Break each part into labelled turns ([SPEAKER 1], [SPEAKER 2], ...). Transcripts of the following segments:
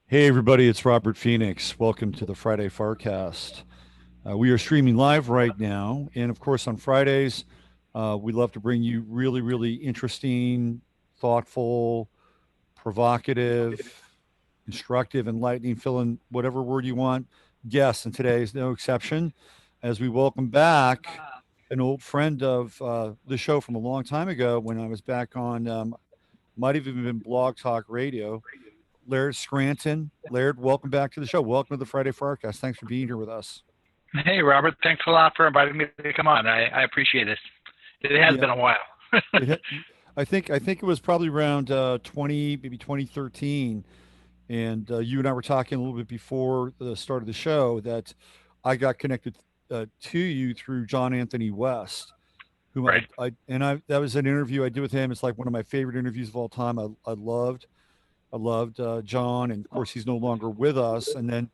[SPEAKER 1] Hey, everybody, it's Robert Phoenix. Welcome to the Friday FARcast. We are streaming live right now. And of course, on Fridays, we love to bring you really, really interesting, thoughtful, provocative, instructive, enlightening, fill in whatever word you want, guests. And today is no exception as we welcome back an old friend of the show from a long time ago when I was back on, might have even been Blog Talk Radio. Laird Scranton. Laird, welcome back to the show. Welcome to the Friday FARcast. Thanks for being here with us.
[SPEAKER 2] Hey, Robert. Thanks a lot for inviting me to come on. I appreciate it. It has
[SPEAKER 1] Yeah,
[SPEAKER 2] been a while.
[SPEAKER 1] it, I think it was probably around 2013, and you and I were talking a little bit before the start of the show that I got connected to you through John Anthony West, whom
[SPEAKER 2] Right.
[SPEAKER 1] I that was an interview I did with him. It's like one of my favorite interviews of all time. I loved John, and of course he's no longer with us. And then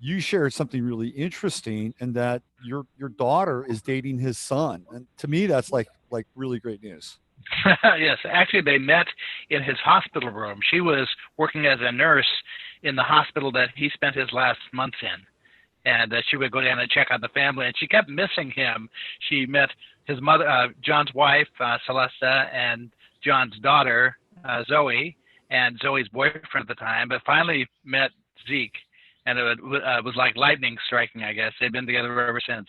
[SPEAKER 1] you shared something really interesting, and that your daughter is dating his son, and to me that's like really great news.
[SPEAKER 2] Yes, actually, they met in his hospital room. She was working as a nurse in the hospital that he spent his last months in. And she would go down and check on the family, and she kept missing him. She met his mother, John's wife, Celesta, and John's daughter, Zoe, and Zoe's boyfriend at the time, but finally met Zeke. And it was like lightning striking, I guess. They've been together ever since.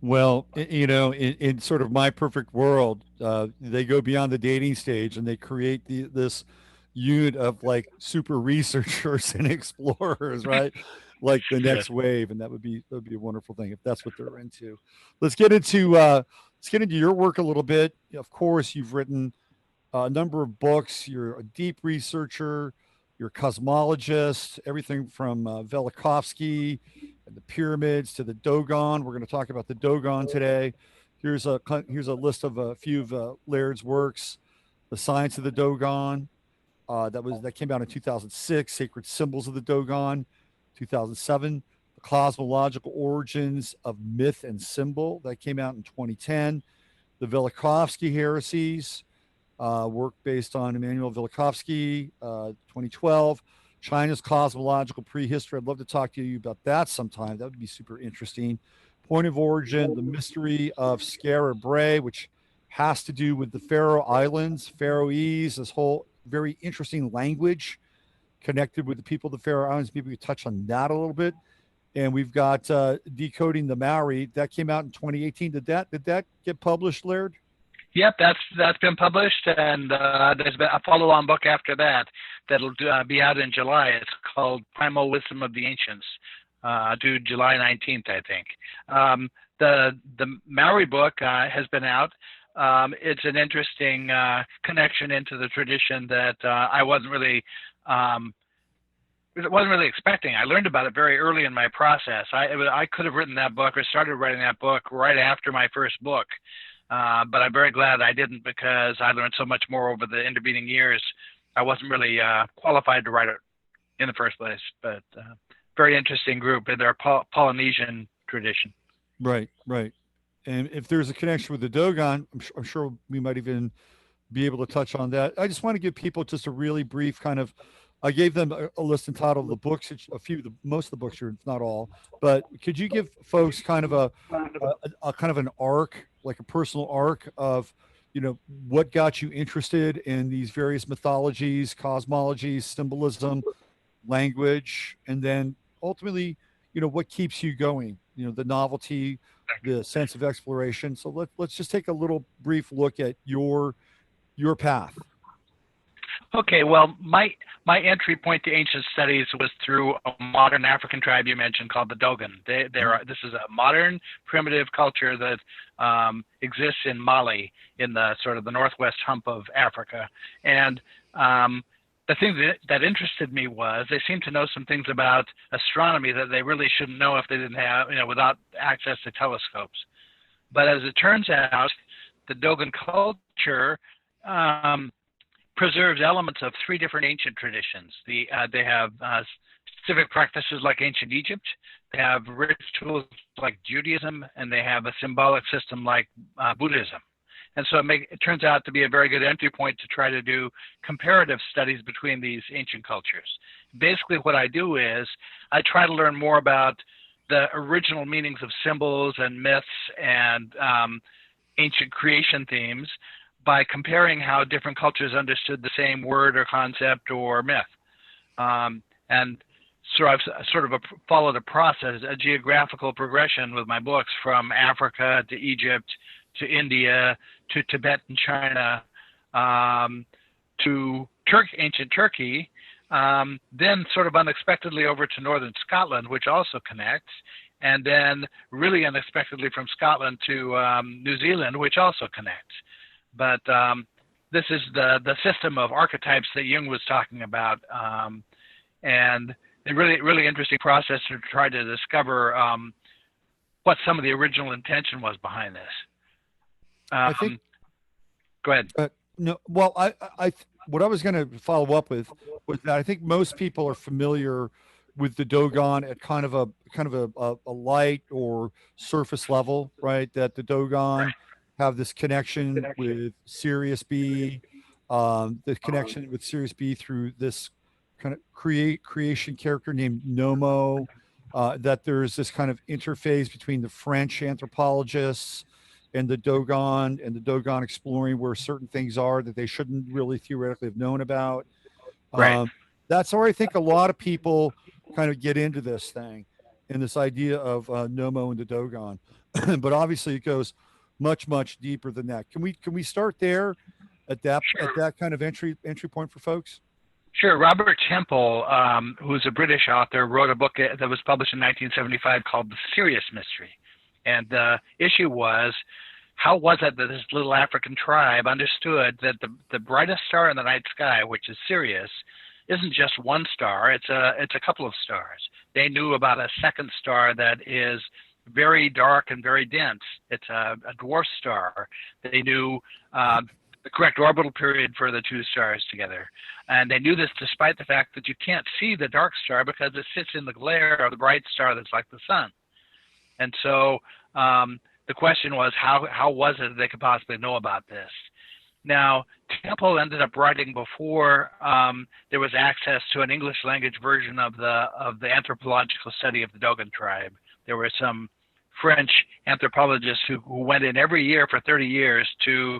[SPEAKER 1] Well, in sort of my perfect world, they go beyond the dating stage and they create this unit of like super researchers and explorers, right? Like the
[SPEAKER 2] Yes.
[SPEAKER 1] next wave, and that would be a wonderful thing if that's what they're into. Let's get into your work a little bit. Of course, you've written a number of books. You're a deep researcher. You're a cosmologist. Everything from Velikovsky and the pyramids to the Dogon. We're going to talk about the Dogon today. Here's a list of a few of Laird's works. The Science of the Dogon. That came out in 2006. Sacred Symbols of the Dogon, 2007. The Cosmological Origins of Myth and Symbol, that came out in 2010. The Velikovsky Heresies, work based on Immanuel Velikovsky, 2012. China's cosmological prehistory. I'd love to talk to you about that sometime. That would be super interesting. Point of origin, the mystery of Skara Brae, which has to do with the Faroe Islands, Faroese, this whole very interesting language connected with the people of the Faroe Islands. Maybe we could touch on that a little bit. And we've got Decoding the Maori. That came out in 2018. Did that get published, Laird?
[SPEAKER 2] Yep, that's been published, and there's been a follow-on book after that that'll be out in July. It's called Primal Wisdom of the Ancients, due July 19th, I think. The Maori book has been out. It's an interesting connection into the tradition that I wasn't really expecting. I learned about it very early in my process. I could have written that book or started writing that book right after my first book. But I'm very glad I didn't, because I learned so much more over the intervening years. I wasn't really qualified to write it in the first place, but very interesting group in their Polynesian tradition.
[SPEAKER 1] Right, right. And if there's a connection with the Dogon, I'm sure we might even be able to touch on that. I just want to give people just a really brief kind of. I gave them a list entitled "The Books." Most of the books here, if not all. But could you give folks kind of a kind of an arc, like a personal arc of, what got you interested in these various mythologies, cosmologies, symbolism, language, and then ultimately, what keeps you going? The novelty, the sense of exploration. So let's just take a little brief look at your path.
[SPEAKER 2] Okay, well, my entry point to ancient studies was through a modern African tribe you mentioned called the Dogon. This is a modern primitive culture that exists in Mali, in the sort of the northwest hump of Africa. And the thing that interested me was they seemed to know some things about astronomy that they really shouldn't know if they didn't have, without access to telescopes. But as it turns out, the Dogon culture preserves elements of three different ancient traditions. They have civic practices like ancient Egypt, they have rituals like Judaism, and they have a symbolic system like Buddhism. And so it turns out to be a very good entry point to try to do comparative studies between these ancient cultures. Basically, what I do is I try to learn more about the original meanings of symbols and myths and ancient creation themes by comparing how different cultures understood the same word or concept or myth. And so I've sort of followed a process, a geographical progression with my books from Africa to Egypt to India to Tibet and China to ancient Turkey, then sort of unexpectedly over to northern Scotland, which also connects, and then really unexpectedly from Scotland to New Zealand, which also connects. But this is the system of archetypes that Jung was talking about, and a really interesting process to try to discover what some of the original intention was behind this.
[SPEAKER 1] I think.
[SPEAKER 2] Go ahead.
[SPEAKER 1] No, well, what I was going to follow up with was that I think most people are familiar with the Dogon at kind of a light or surface level, right? That the Dogon have this connection with Sirius B, the connection with Sirius B through this kind of creation character named Nomo, that there's this kind of interface between the French anthropologists and the Dogon exploring where certain things are that they shouldn't really theoretically have known about.
[SPEAKER 2] Right.
[SPEAKER 1] That's where I think a lot of people kind of get into this thing and this idea of Nomo and the Dogon. But obviously it goes much, much deeper than that. Can we start there at that kind of entry point for folks?
[SPEAKER 2] Sure. Robert Temple, who's a British author, wrote a book that was published in 1975 called The Sirius Mystery. And the issue was, how was it that this little African tribe understood that the brightest star in the night sky, which is Sirius, isn't just one star, it's a couple of stars. They knew about a second star that is very dark and very dense. It's a dwarf star. They knew the correct orbital period for the two stars together. And they knew this despite the fact that you can't see the dark star because it sits in the glare of the bright star that's like the sun. And so the question was, how was it that they could possibly know about this? Now, Temple ended up writing before there was access to an English language version of the anthropological study of the Dogon tribe. There were some French anthropologists who went in every year for 30 years to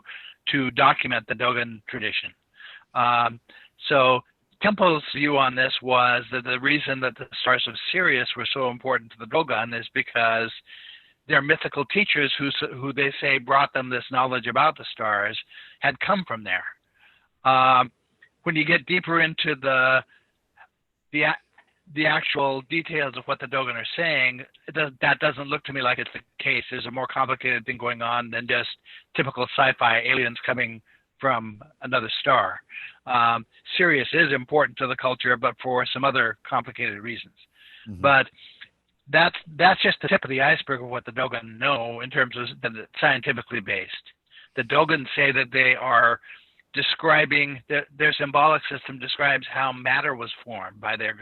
[SPEAKER 2] document the Dogon tradition. So Temple's view on this was that the reason that the stars of Sirius were so important to the Dogon is because their mythical teachers who they say brought them this knowledge about the stars had come from there. When you get deeper into the actual details of what the Dogon are saying, that doesn't look to me like it's the case. There's a more complicated thing going on than just typical sci-fi aliens coming from another star. Sirius is important to the culture, but for some other complicated reasons. Mm-hmm. But that's just the tip of the iceberg of what the Dogon know in terms of scientifically based. The Dogon say that they are describing, their symbolic system describes how matter was formed by their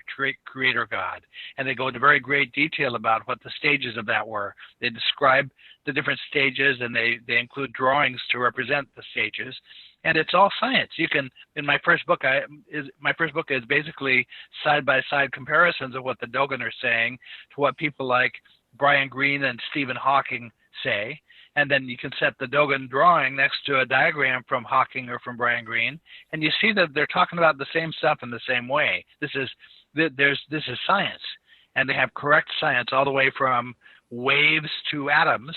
[SPEAKER 2] creator God. And they go into very great detail about what the stages of that were. They describe the different stages, and they include drawings to represent the stages. And it's all science. You can, in my first book is basically side-by-side comparisons of what the Dogon are saying to what people like Brian Greene and Stephen Hawking say. And then you can set the Dogon drawing next to a diagram from Hawking or from Brian Greene, and you see that they're talking about the same stuff in the same way. This is science, and they have correct science all the way from waves to atoms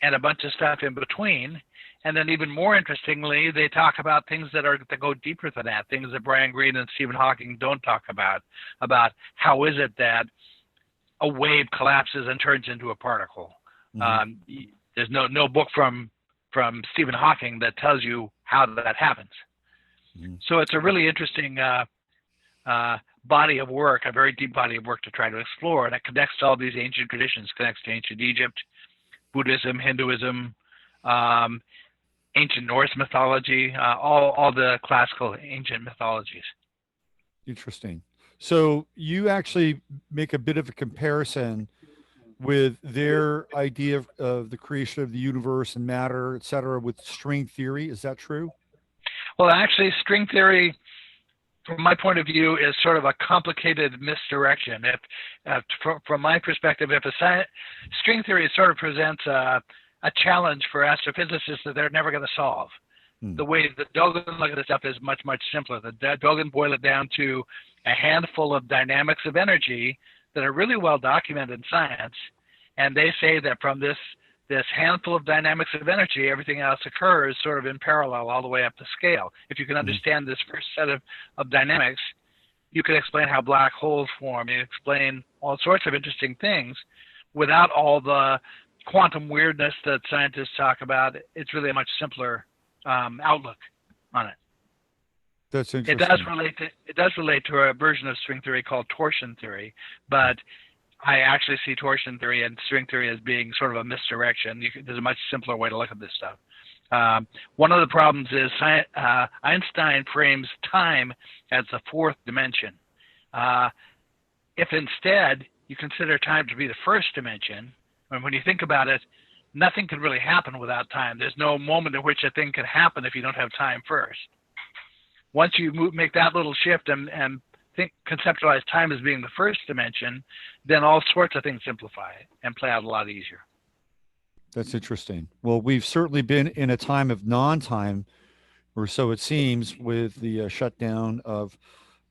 [SPEAKER 2] and a bunch of stuff in between. And then even more interestingly, they talk about things that go deeper than that, things that Brian Greene and Stephen Hawking don't talk about how is it that a wave collapses and turns into a particle. Mm-hmm. There's no book from Stephen Hawking that tells you how that happens. Mm-hmm. So it's a really interesting body of work, a very deep body of work to try to explore, and it connects to all these ancient traditions, connects to ancient Egypt, Buddhism, Hinduism, ancient Norse mythology, all the classical ancient mythologies.
[SPEAKER 1] Interesting. So you actually make a bit of a comparison with their idea of the creation of the universe and matter, et cetera, with string theory. Is that true?
[SPEAKER 2] Well, actually, string theory, from my point of view, is sort of a complicated misdirection. From my perspective, string theory sort of presents a challenge for astrophysicists that they're never going to solve. The way the Dogon look at this stuff is much, much simpler. The Dogon boil it down to a handful of dynamics of energy that are really well documented in science, and they say that from this handful of dynamics of energy, everything else occurs sort of in parallel all the way up the scale. If you can understand this first set of dynamics, you can explain how black holes form. You explain all sorts of interesting things without all the quantum weirdness that scientists talk about. It's really a much simpler outlook on it.
[SPEAKER 1] That's interesting.
[SPEAKER 2] It does relate to a version of string theory called torsion theory, but I actually see torsion theory and string theory as being sort of a misdirection. There's a much simpler way to look at this stuff. One of the problems is Einstein frames time as the fourth dimension. If instead you consider time to be the first dimension, and when you think about it, nothing can really happen without time. There's no moment in which a thing can happen if you don't have time first. Once you make that little shift and conceptualize time as being the first dimension, then all sorts of things simplify and play out a lot easier.
[SPEAKER 1] That's interesting. Well, we've certainly been in a time of non-time, or so it seems, with the shutdown of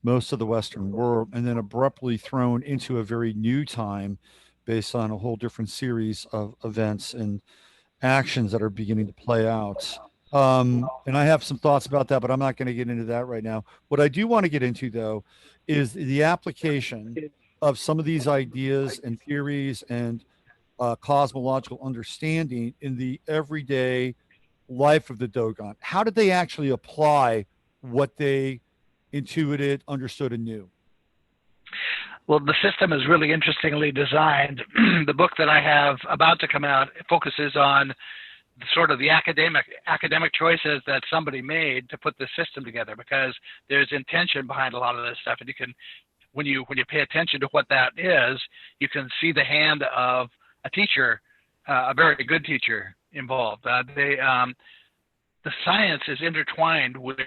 [SPEAKER 1] most of the Western world, and then abruptly thrown into a very new time based on a whole different series of events and actions that are beginning to play out. And I have some thoughts about that, but I'm not going to get into that right now. What I do want to get into, though, is the application of some of these ideas and theories and cosmological understanding in the everyday life of the Dogon. How did they actually apply what they intuited, understood, and knew?
[SPEAKER 2] Well, the system is really interestingly designed. The book that I have about to come out focuses on sort of the academic choices that somebody made to put the system together, because there's intention behind a lot of this stuff, and you can, when you pay attention to what that is, you can see the hand of a teacher, a very good teacher involved. The science is intertwined with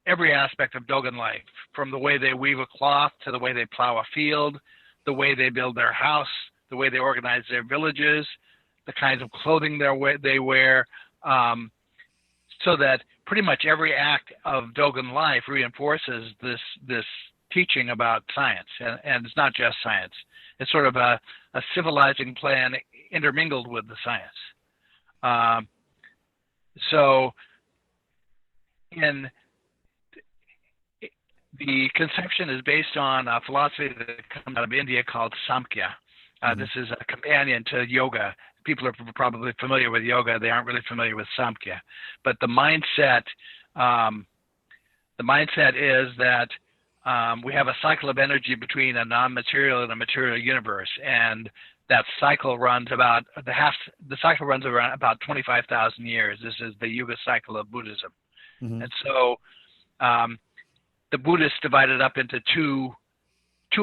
[SPEAKER 2] every aspect of Dogon life, from the way they weave a cloth to the way they plow a field, the way they build their house, the way they organize their villages, the kinds of clothing they wear, so that pretty much every act of Dogon life reinforces this teaching about science. And it's not just science. It's sort of a civilizing plan intermingled with the science. So the conception is based on a philosophy that comes out of India called Samkhya. This is a companion to yoga. People are probably familiar with yoga. They aren't really familiar with Samkhya. But the mindset is that we have a cycle of energy between a non-material and a material universe, and that cycle runs about around about 25,000 years. This is the Yuga cycle of Buddhism. And so the Buddhists divided up into two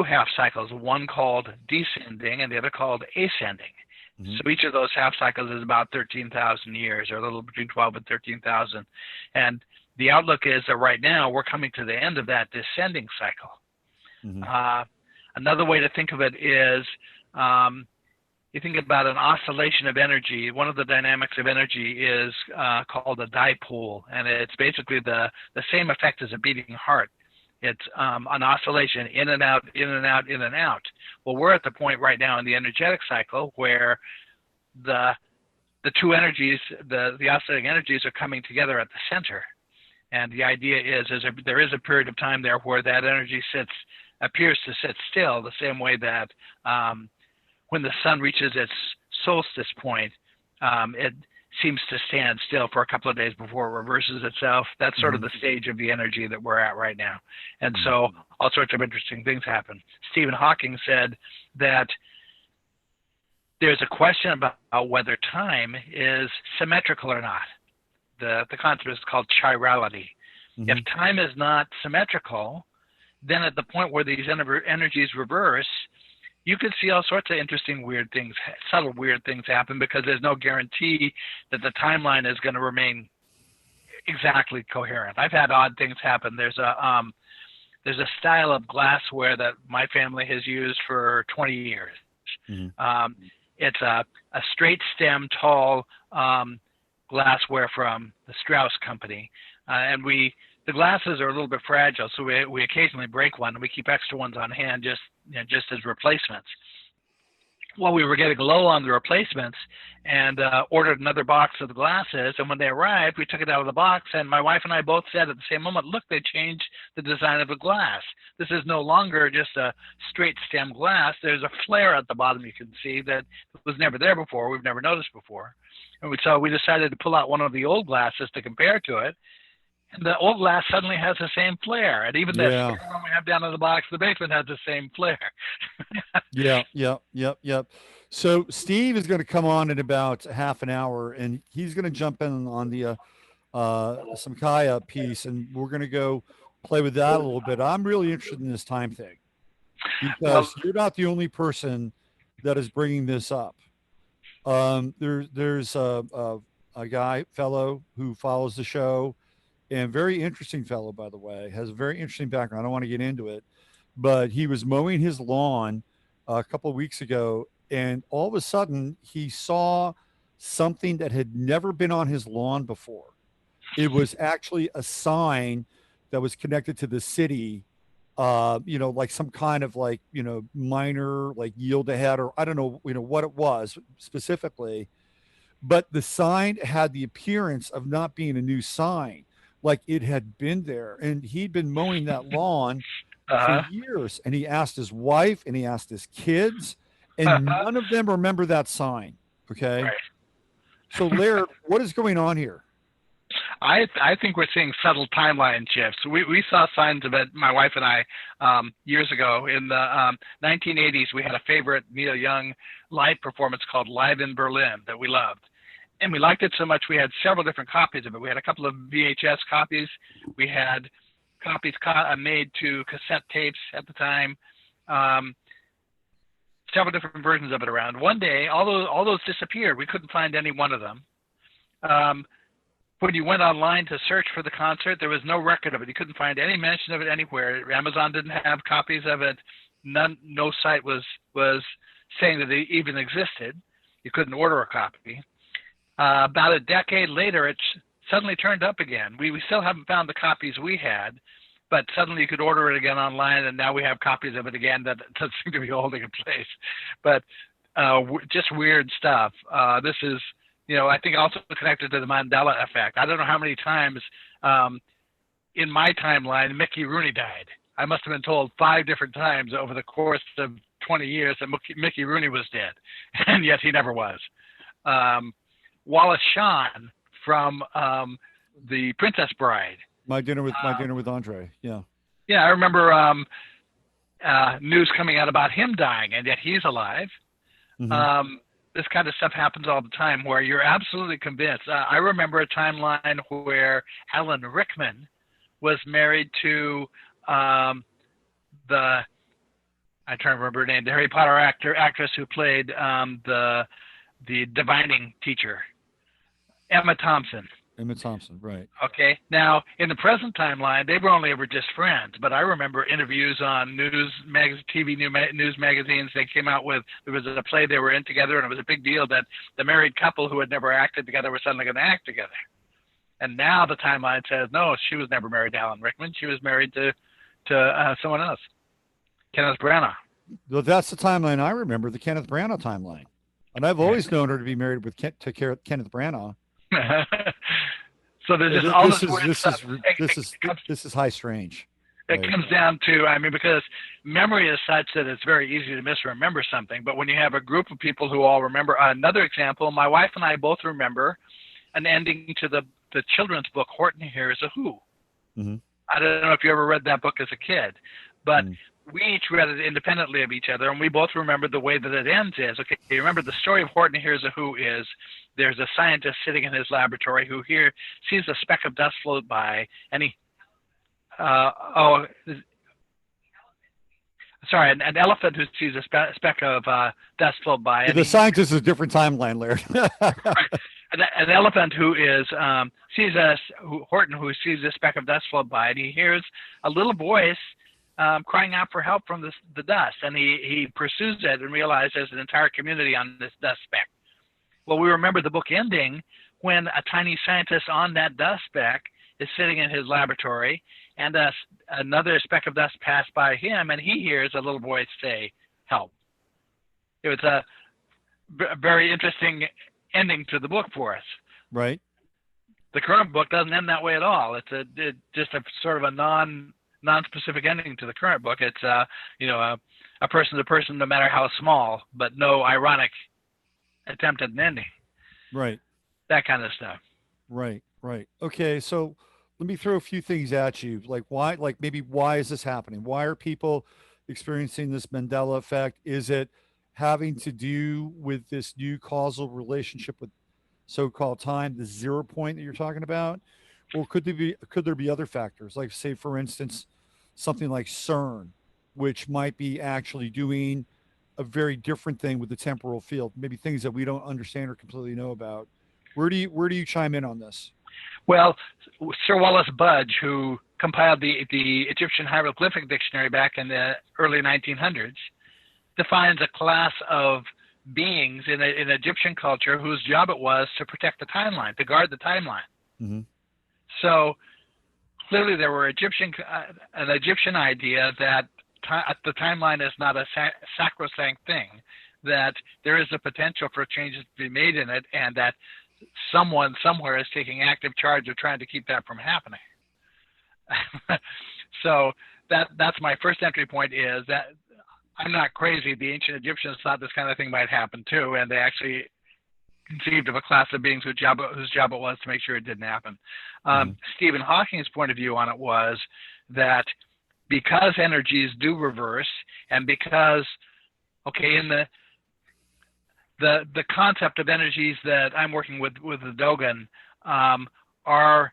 [SPEAKER 2] half cycles, one called descending and the other called ascending. So each of those half cycles is about 13,000 years, or a little between 12 and 13,000. And the outlook is that right now we're coming to the end of that descending cycle. Another way to think of it is you think about an oscillation of energy. One of the dynamics of energy is called a dipole, and it's basically the same effect as a beating heart. It's an oscillation, in and out, in and out, in and out. Well, we're at the point right now in the energetic cycle where the two energies, the oscillating energies, are coming together at the center. And the idea is there is a period of time there where that energy appears to sit still, the same way that when the sun reaches its solstice point, it seems to stand still for a couple of days before it reverses itself. That's sort of the stage of the energy that we're at right now. And so all sorts of interesting things happen. Stephen Hawking said that there's a question about whether time is symmetrical or not. The concept is called chirality. If time is not symmetrical, then at the point where these energies reverse, you could see all sorts of interesting, weird things, subtle, weird things happen because there's no guarantee that the timeline is going to remain exactly coherent. I've had odd things happen. There's a style of glassware that my family has used for 20 years. Mm-hmm. It's a straight stem, tall glassware from the Strauss company, and the glasses are a little bit fragile, so we occasionally break one, and we keep extra ones on hand just as replacements. Well, we were getting low on the replacements and ordered another box of the glasses, and when they arrived, we took it out of the box, and my wife and I both said at the same moment, look, they changed the design of the glass. This is no longer just a straight stem glass. There's a flare at the bottom you can see that was never there before. We've never noticed before. And so we decided to pull out one of the old glasses to compare to it. And the old glass suddenly has the same flare. And even the one we have down in the box, the basement has the same flare.
[SPEAKER 1] Yep. So Steve is going to come on in about half an hour, and he's going to jump in on the some Kaya piece, and we're going to go play with that a little bit. I'm really interested in this time thing because you're not the only person that is bringing this up. There's a fellow who follows the show, and very interesting fellow, by the way, has a very interesting background. I don't want to get into it, but he was mowing his lawn a couple of weeks ago, and all of a sudden he saw something that had never been on his lawn before. It was actually a sign that was connected to the city, like some kind of minor yield ahead, or I don't know, what it was specifically, but the sign had the appearance of not being a new sign. Like it had been there, and he'd been mowing that lawn for years, and he asked his wife and he asked his kids, and none of them remember that sign. Okay. Right. So Laird, what is going on here?
[SPEAKER 2] I think we're seeing subtle timeline shifts. We saw signs of it, my wife and I, years ago. In the 1980s, we had a favorite Neil Young live performance called Live in Berlin that we loved. And we liked it so much, we had several different copies of it. We had a couple of VHS copies. We had copies made to cassette tapes at the time. Several different versions of it around. One day, all those disappeared. We couldn't find any one of them. When you went online to search for the concert, there was no record of it. You couldn't find any mention of it anywhere. Amazon didn't have copies of it. No site was saying that it even existed. You couldn't order a copy. About a decade later, it suddenly turned up again. We still haven't found the copies we had, but suddenly you could order it again online, and now we have copies of it again that doesn't seem to be holding in place. But just weird stuff. This is, I think also connected to the Mandela effect. I don't know how many times in my timeline Mickey Rooney died. I must have been told 5 different times over the course of 20 years that Mickey Rooney was dead, and yet he never was. Wallace Shawn from The Princess Bride.
[SPEAKER 1] My dinner with Andre. Yeah.
[SPEAKER 2] Yeah, I remember news coming out about him dying, and yet he's alive. Mm-hmm. This kind of stuff happens all the time where you're absolutely convinced. I remember a timeline where Alan Rickman was married to I'm trying to remember her name, the Harry Potter actress who played the divining teacher, Emma Thompson.
[SPEAKER 1] Emma Thompson, right.
[SPEAKER 2] Okay. Now, in the present timeline, they were only ever just friends, but I remember interviews on news magazines they came out with. There was a play they were in together, and it was a big deal that the married couple who had never acted together were suddenly going to act together. And now the timeline says, no, she was never married to Alan Rickman. She was married to someone else, Kenneth Branagh.
[SPEAKER 1] Well, that's the timeline I remember, the Kenneth Branagh timeline. And I've always known her to be married with Kenneth Branagh.
[SPEAKER 2] So there's just all
[SPEAKER 1] this is high strange.
[SPEAKER 2] It comes down to, because memory is such that it's very easy to misremember something. But when you have a group of people who all remember, another example, my wife and I both remember an ending to the children's book, Horton Hears a Who. Mm-hmm. I don't know if you ever read that book as a kid, but we each read it independently of each other, and we both remember the way that it ends is, okay, you remember the story of Horton Hears a Who is there's a scientist sitting in his laboratory who sees a speck of dust float by, and a sorry, an elephant who sees a speck of dust float by.
[SPEAKER 1] The scientist is a different timeline, Laird.
[SPEAKER 2] Right. An elephant who is Horton, who sees a speck of dust float by, and he hears a little voice crying out for help from the dust, and he pursues it and realizes there's an entire community on this dust speck. Well, we remember the book ending when a tiny scientist on that dust speck is sitting in his laboratory, and another speck of dust passed by him, and he hears a little voice say, "Help." It was a very interesting ending to the book for us. Right. The current book doesn't end that way at all. It's just a sort of a non-specific ending to the current book. It's a person to person, no matter how small, but no ironic attempt at an ending. Right. That kind of stuff. Right. Okay, so let me throw a few things at you. Like why is this happening? Why are people experiencing this Mandela effect? Is it having to do with this new causal relationship with so-called time, the 0 point that you're talking about? Or could there be other factors, like say, for instance, something like CERN, which might be actually doing a very different thing with the temporal field, maybe things that we don't understand or completely know about. Where do you chime in on this? Well, Sir Wallace Budge, who compiled the Egyptian hieroglyphic dictionary back in the early 1900s, defines a class of beings in Egyptian culture whose job it was to protect the timeline, to guard the timeline. Mm-hmm. So clearly there were an Egyptian idea that the timeline is not a sacrosanct thing, that there is a potential for changes to be made in it, and that someone somewhere is taking active charge of trying to keep that from happening. So that's my first entry point, is that I'm not crazy. The ancient Egyptians thought this kind of thing might happen too, and they actually conceived of a class of beings whose job it was to make sure it didn't happen. Stephen Hawking's point of view on it was that because energies do reverse, and because, in the concept of energies that I'm working with the Dogon are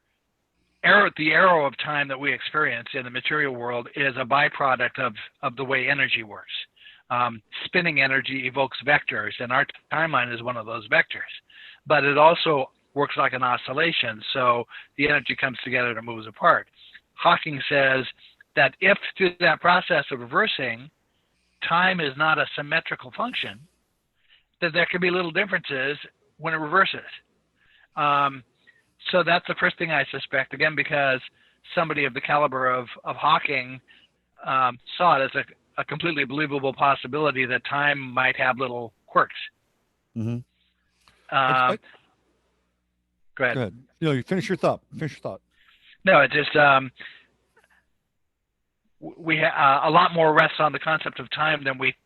[SPEAKER 2] the arrow of time that we experience in the material world is a byproduct of the way energy works. Spinning energy evokes vectors, and our timeline is one of those vectors. But it also works like an oscillation, so the energy comes together and moves apart. Hawking says that if through that process of reversing, time is not a symmetrical function, that there can be little differences when it reverses. So that's the first thing I suspect, again, because somebody of the caliber of Hawking saw it as a completely believable possibility that time might have little quirks. Mm-hmm. Go ahead. No, you finish your thought. No, it just a lot more rests on the concept of time than we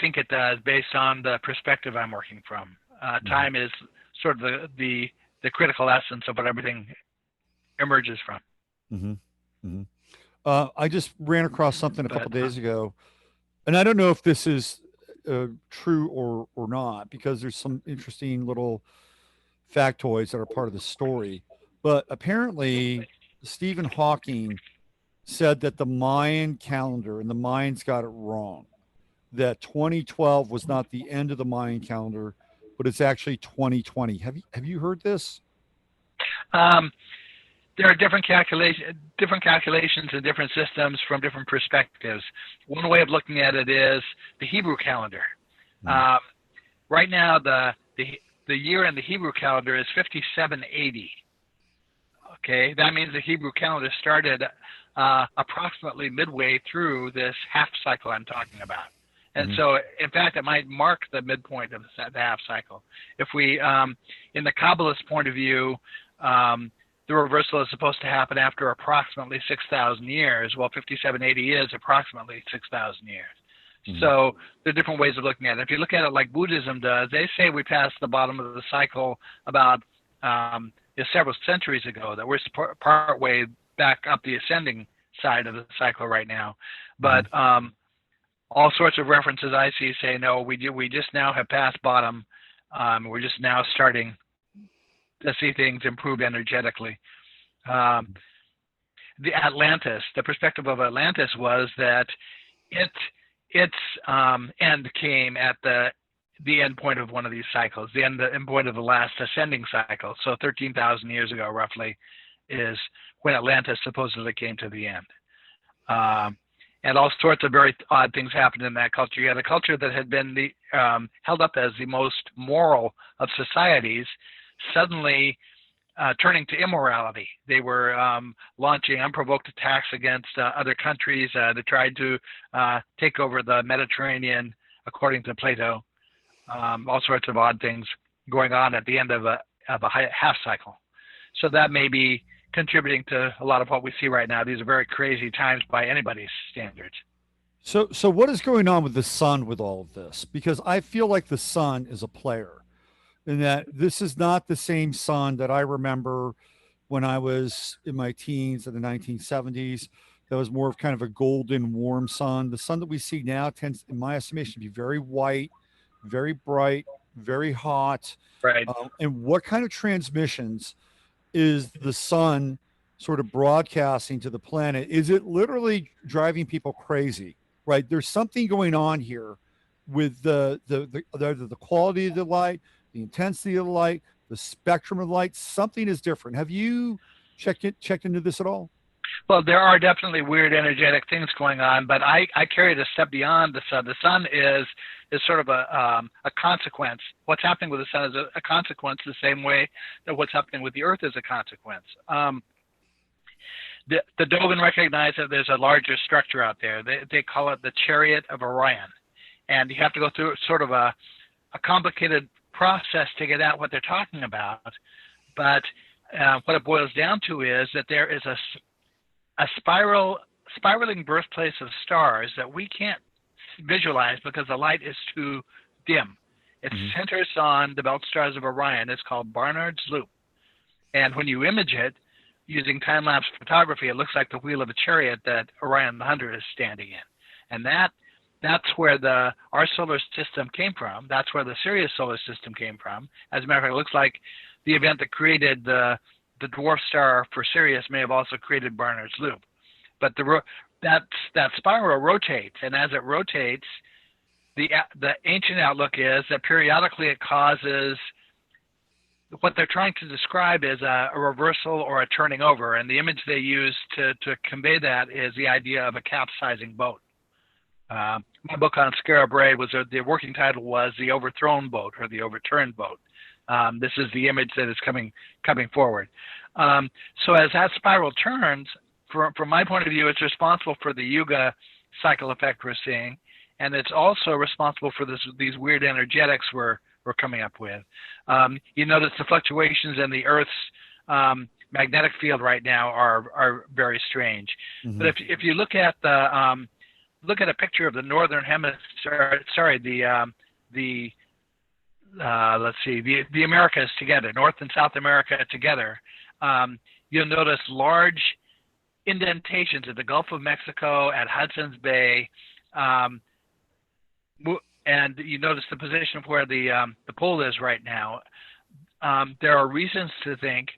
[SPEAKER 2] think it does, based on the perspective I'm working from. Time is sort of the critical essence of what everything emerges from. Mm-hmm. Mm-hmm. I just ran across something a couple days ago, and I don't know if this is true or not, because there's some interesting little factoids that are part of the story. But apparently, Stephen Hawking said that the Mayan calendar, and the Mayans got it wrong, that 2012 was not the end of the Mayan calendar, but it's actually 2020. Have you heard this? There are different calculations and different systems from different perspectives. One way of looking at it is the Hebrew calendar. Right now, the year in the Hebrew calendar is 5780. Okay, that means the Hebrew calendar started approximately midway through this half cycle I'm talking about. And so, in fact, it might mark the midpoint of the half cycle. If we, in the Kabbalist point of view, the reversal is supposed to happen after approximately 6,000 years. Well, 5780 is approximately 6,000 years. So there are different ways of looking at it. If you look at it like Buddhism does, they say we passed the bottom of the cycle about several centuries ago, that we're part way back up the ascending side of the cycle right now. But all sorts of references I see say, no, we just now have passed bottom. We're just now starting to see things improve energetically. The perspective of Atlantis was that it its end came at the end point of one of these cycles, the end point of the last ascending cycle. So 13,000 years ago, roughly, is when Atlantis supposedly came to the end. And all sorts of very odd things happened in that culture. You had a culture that had been held up as the most moral of societies, suddenly turning to immorality. They were launching unprovoked attacks against other countries. They tried to take over the Mediterranean, according to Plato. All sorts of odd things going on at the end of a half cycle. So that may be contributing to a lot of what we see right now. These are very crazy times by anybody's standards.
[SPEAKER 1] So what is going on with the sun with all of this? Because I feel like the sun is a player, and that this is not the same sun that I remember when I was in my teens in the 1970s. That was more of kind of a golden, warm sun. The sun that we see now tends, in my estimation, to be very white, very bright, very hot.
[SPEAKER 2] Right.
[SPEAKER 1] And what kind of transmissions is the sun sort of broadcasting to the planet? Is it literally driving people crazy? Right? There's something going on here with the quality of the light, the intensity of the light, the spectrum of light. Something is different. Have you checked into this at all?
[SPEAKER 2] Well, there are definitely weird energetic things going on, but I carry it a step beyond the sun. The sun is sort of a consequence. What's happening with the sun is a consequence, the same way that what's happening with the Earth is a consequence. The Dogon recognize that there's a larger structure out there. They call it the Chariot of Orion, and you have to go through sort of a complicated process to get at what they're talking about. But what it boils down to is that there is a spiraling birthplace of stars that we can't visualize because the light is too dim. It centers on the belt stars of Orion. It's called Barnard's Loop. And when you image it using time-lapse photography, it looks like the wheel of a chariot that Orion the Hunter is standing in. And that's where our solar system came from. That's where the Sirius solar system came from. As a matter of fact, it looks like the event that created the dwarf star for Sirius may have also created Barnard's Loop. But that spiral rotates, and as it rotates, the ancient outlook is that periodically it causes what they're trying to describe is a reversal or a turning over, and the image they use to convey that is the idea of a capsizing boat. My book on Scarab Ray the working title was The Overthrown Boat or The Overturned Boat. This is the image that is coming forward. So as that spiral turns, from my point of view, it's responsible for the Yuga cycle effect we're seeing, and it's also responsible for these weird energetics we're coming up with. You notice the fluctuations in the Earth's magnetic field right now are very strange. Mm-hmm. But if you look at a picture of the northern hemisphere, the Americas together, North and South America together, you'll notice large indentations at the Gulf of Mexico, at Hudson's Bay, and you notice the position of where the pole is right now. There are reasons to think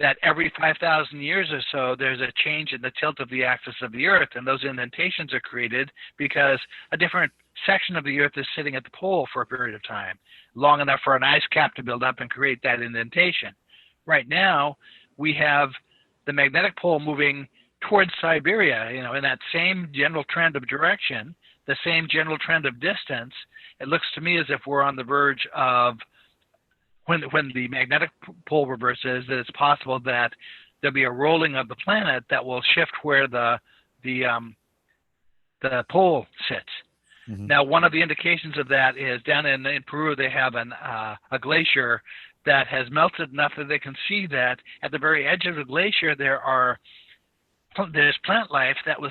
[SPEAKER 2] that every 5,000 years or so, there's a change in the tilt of the axis of the Earth, and those indentations are created because a different section of the Earth is sitting at the pole for a period of time, long enough for an ice cap to build up and create that indentation. Right now, we have the magnetic pole moving towards Siberia, in that same general trend of direction, the same general trend of distance. It looks to me as if we're on the verge of, when the magnetic pole reverses, that it's possible that there'll be a rolling of the planet that will shift where the pole sits. Mm-hmm. Now, one of the indications of that is down in Peru, they have a glacier that has melted enough that they can see that at the very edge of the glacier there's plant life that was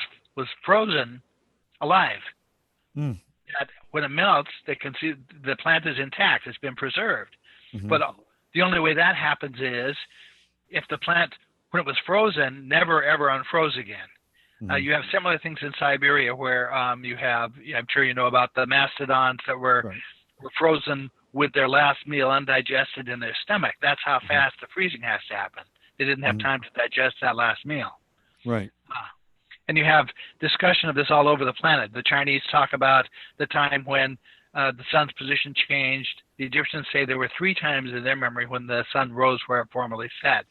[SPEAKER 2] frozen alive. Mm. That when it melts, they can see the plant is intact; it's been preserved. Mm-hmm. But the only way that happens is if the plant, when it was frozen, never ever unfroze again. Mm-hmm. You have similar things in Siberia where you have, I'm sure you know about the mastodons that were frozen with their last meal undigested in their stomach. That's how fast the freezing has to happen. They didn't have time to digest that last meal.
[SPEAKER 1] Right.
[SPEAKER 2] And you have discussion of this all over the planet. The Chinese talk about the time when the sun's position changed. The Egyptians say there were 3 times in their memory when the sun rose where it formerly set.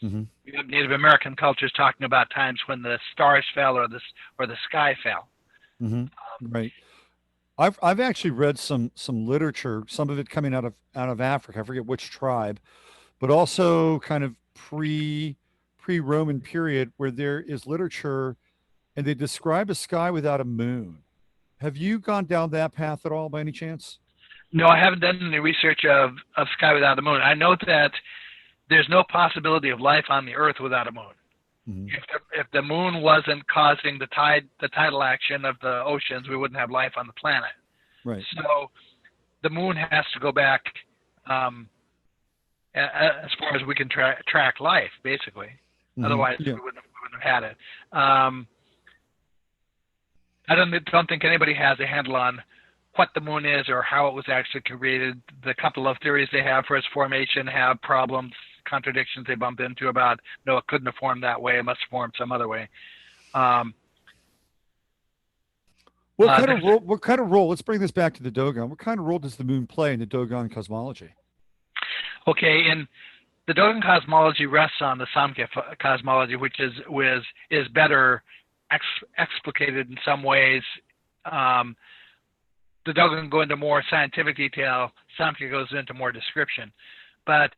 [SPEAKER 1] Mm-hmm.
[SPEAKER 2] You have Native American cultures talking about times when the stars fell or the sky fell.
[SPEAKER 1] Mm-hmm. Right. I've actually read some literature, some of it coming out of Africa. I forget which tribe, but also kind of pre-Roman period where there is literature, and they describe a sky without a moon. Have you gone down that path at all, by any chance?
[SPEAKER 2] No, I haven't done any research of sky without a moon. I know that there's no possibility of life on the Earth without a moon.
[SPEAKER 1] Mm-hmm.
[SPEAKER 2] If the moon wasn't causing the tidal action of the oceans, we wouldn't have life on the planet.
[SPEAKER 1] Right.
[SPEAKER 2] So the moon has to go back as far as we can track life, basically. Mm-hmm. Otherwise, we wouldn't have had it. I don't think anybody has a handle on what the moon is or how it was actually created. The couple of theories they have for its formation have problems, contradictions they bump into about, no, it couldn't have formed that way, it must have formed some other way.
[SPEAKER 1] What kind of role, let's bring this back to the Dogon, what kind of role does the moon play in the Dogon cosmology?
[SPEAKER 2] Okay, and the Dogon cosmology rests on the Samkhya cosmology, which is better explicated in some ways. The Dogon go into more scientific detail, Samkhya goes into more description. But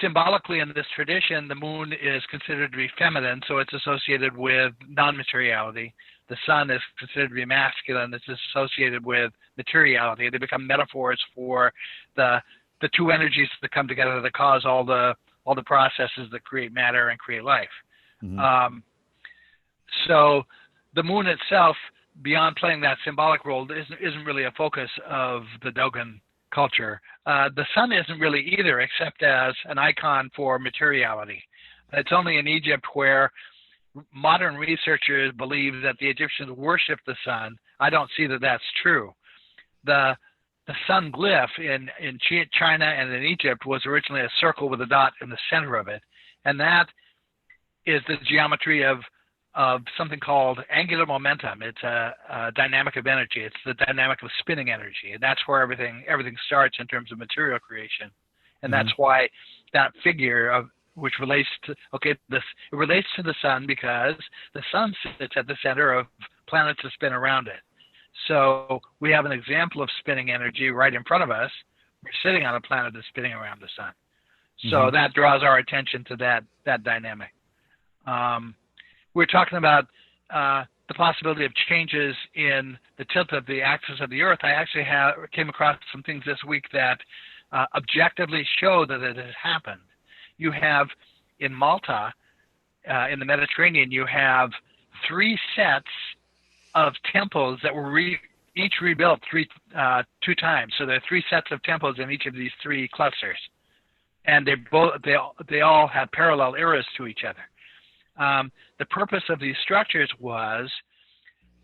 [SPEAKER 2] symbolically in this tradition, the moon is considered to be feminine, so it's associated with non-materiality. The sun is considered to be masculine, it's associated with materiality. They become metaphors for the 2 energies that come together that cause all the processes that create matter and create life. Mm-hmm. So the moon itself, beyond playing that symbolic role, isn't really a focus of the Dogon culture. The sun isn't really either, except as an icon for materiality. It's only in Egypt where modern researchers believe that the Egyptians worshiped the sun. I don't see that that's true. The sun glyph in China and in Egypt was originally a circle with a dot in the center of it, and that is the geometry of something called angular momentum. It's a dynamic of energy. It's the dynamic of spinning energy, and that's where everything starts in terms of material creation. And
[SPEAKER 1] mm-hmm.
[SPEAKER 2] that's why that figure which relates to it relates to the sun, because the sun sits at the center of planets that spin around it. So we have an example of spinning energy right in front of us. We're sitting on a planet that's spinning around the sun. So mm-hmm. that draws our attention to that dynamic. We're talking about the possibility of changes in the tilt of the axis of the Earth. I actually came across some things this week that objectively show that it has happened. You have in Malta, in the Mediterranean, you have 3 sets of temples that were each rebuilt 2 times. So there are 3 sets of temples in each of these 3 clusters, and they all have parallel eras to each other. The purpose of these structures was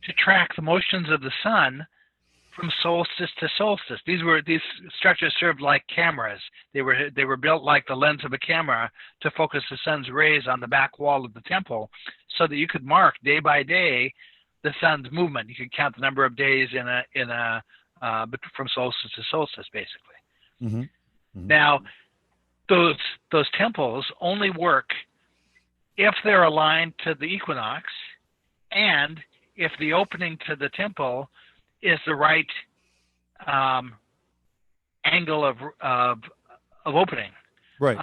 [SPEAKER 2] to track the motions of the sun from solstice to solstice. These structures served like cameras. They were built like the lens of a camera to focus the sun's rays on the back wall of the temple, so that you could mark day by day the sun's movement. You could count the number of days from solstice to solstice, basically. Mm-hmm. Mm-hmm. Now, those temples only work if they're aligned to the equinox, and if the opening to the temple is the right angle of opening. Right.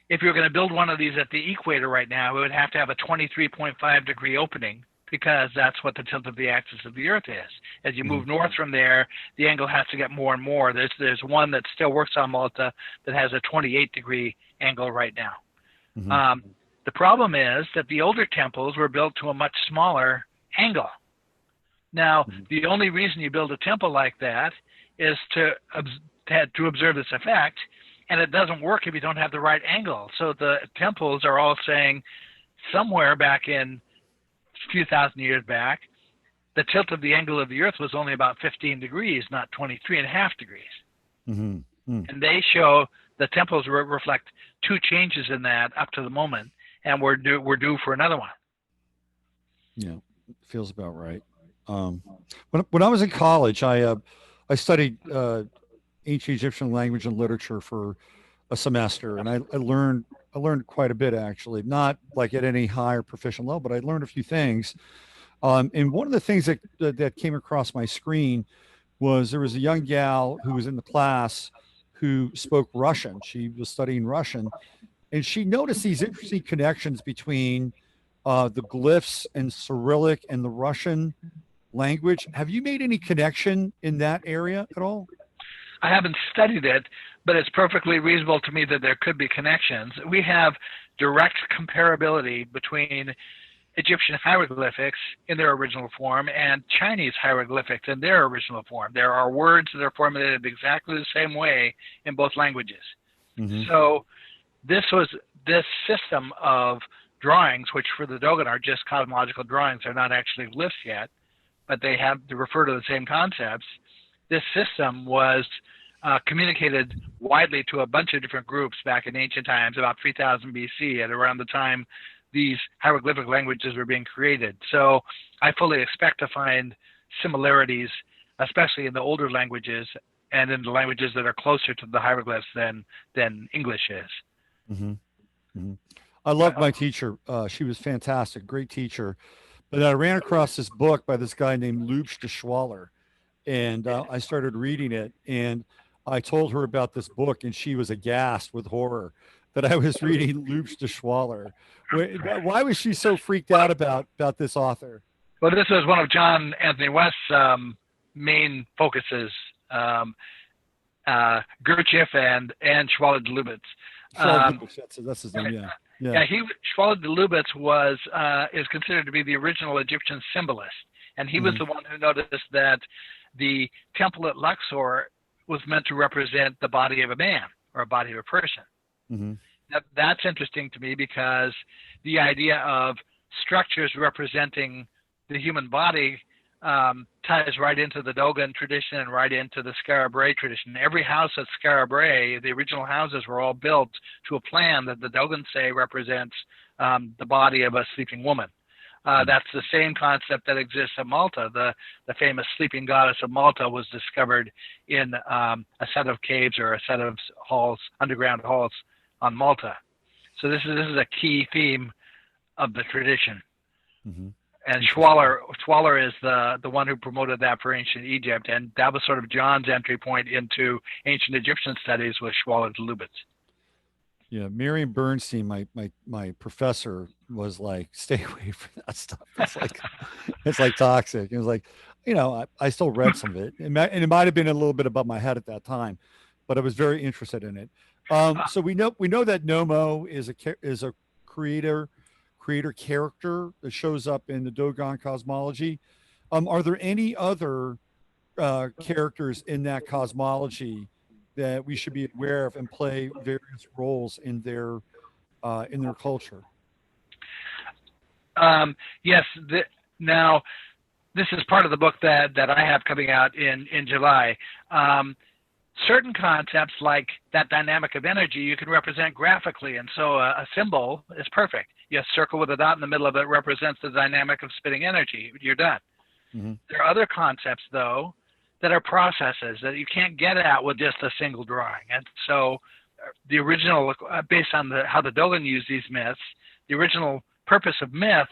[SPEAKER 2] If you're going to build one of these at the equator right now, it would have to have a 23.5 degree opening, because that's what the tilt of the axis of the Earth is. As you move north from there, the angle has to get more and more. There's one that still works on Malta that has a 28 degree angle right now. Mm-hmm. The problem is that the older temples were built to a much smaller angle. Now, the only reason you build a temple like that is to observe this effect, and it doesn't work if you don't have the right angle. So the temples are all saying somewhere back in a few thousand years back, the tilt of the angle of the Earth was only about 15 degrees, not 23.5 degrees. Mm-hmm. Mm. And they show the temples reflect 2 changes in that up to the moment, and we're due for another one.
[SPEAKER 1] Yeah, feels about right. When I was in college, I studied ancient Egyptian language and literature for a semester, and I learned quite a bit actually. Not like at any high or proficient level, but I learned a few things. And one of the things that came across my screen was there was a young gal who was in the class who spoke Russian. She was studying Russian, and she noticed these interesting connections between the glyphs and Cyrillic and the Russian language. Have you made any connection in that area at all?
[SPEAKER 2] I haven't studied it, but it's perfectly reasonable to me that there could be connections. We have direct comparability between Egyptian hieroglyphics in their original form and Chinese hieroglyphics in their original form. There are words that are formulated exactly the same way in both languages.
[SPEAKER 1] Mm-hmm.
[SPEAKER 2] So this system of drawings, which for the Dogon are just cosmological drawings, they're not actually glyphs yet, but they have to refer to the same concepts. This system was communicated widely to a bunch of different groups back in ancient times, about 3000 BC, at around the time these hieroglyphic languages were being created. So I fully expect to find similarities, especially in the older languages and in the languages that are closer to the hieroglyphs than English is.
[SPEAKER 1] Mm-hmm. Mm-hmm. I loved my teacher. She was fantastic, great teacher. But I ran across this book by this guy named Lubsch de Schwaller, and I started reading it. And I told her about this book, and she was aghast with horror that I was reading Lubsch de Schwaller. Why was she so freaked out about this author?
[SPEAKER 2] Well, this was one of John Anthony West's main focuses, Gurdjieff and Schwaller de Lubitz.
[SPEAKER 1] That's his name, yeah.
[SPEAKER 2] Yeah, Schwaller de Lubitz is considered to be the original Egyptian symbolist, and he was the one who noticed that the temple at Luxor was meant to represent the body of a man or a body of a person.
[SPEAKER 1] Mm-hmm.
[SPEAKER 2] That's interesting to me because the idea of structures representing the human body ties right into the Dogon tradition and right into the Skara Brae tradition. Every house at Skara Brae, the original houses were all built to a plan that the Dogon say represents the body of a sleeping woman. That's the same concept that exists at Malta. The famous sleeping goddess of Malta was discovered in a set of caves or a set of halls, underground halls on Malta. So this is a key theme of the tradition. Mm-hmm. And Schwaller is the one who promoted that for ancient Egypt, and that was sort of John's entry point into ancient Egyptian studies with Schwaller de Lubitz.
[SPEAKER 1] Yeah, Miriam Bernstein, my professor, was like, "Stay away from that stuff. It's like toxic." It was like, I still read some of it, and it might have been a little bit above my head at that time, but I was very interested in it. So we know that Nomo is a creator character that shows up in the Dogon cosmology. Are there any other characters in that cosmology that we should be aware of and play various roles in their culture?
[SPEAKER 2] Yes. Now, this is part of the book that I have coming out in July. Certain concepts like that dynamic of energy you can represent graphically, and so a symbol is perfect. A circle with a dot in the middle of it represents the dynamic of spinning energy. You're done. Mm-hmm. There are other concepts, though, that are processes that you can't get at with just a single drawing. And so the original, based on how the Dogon used these myths, the original purpose of myth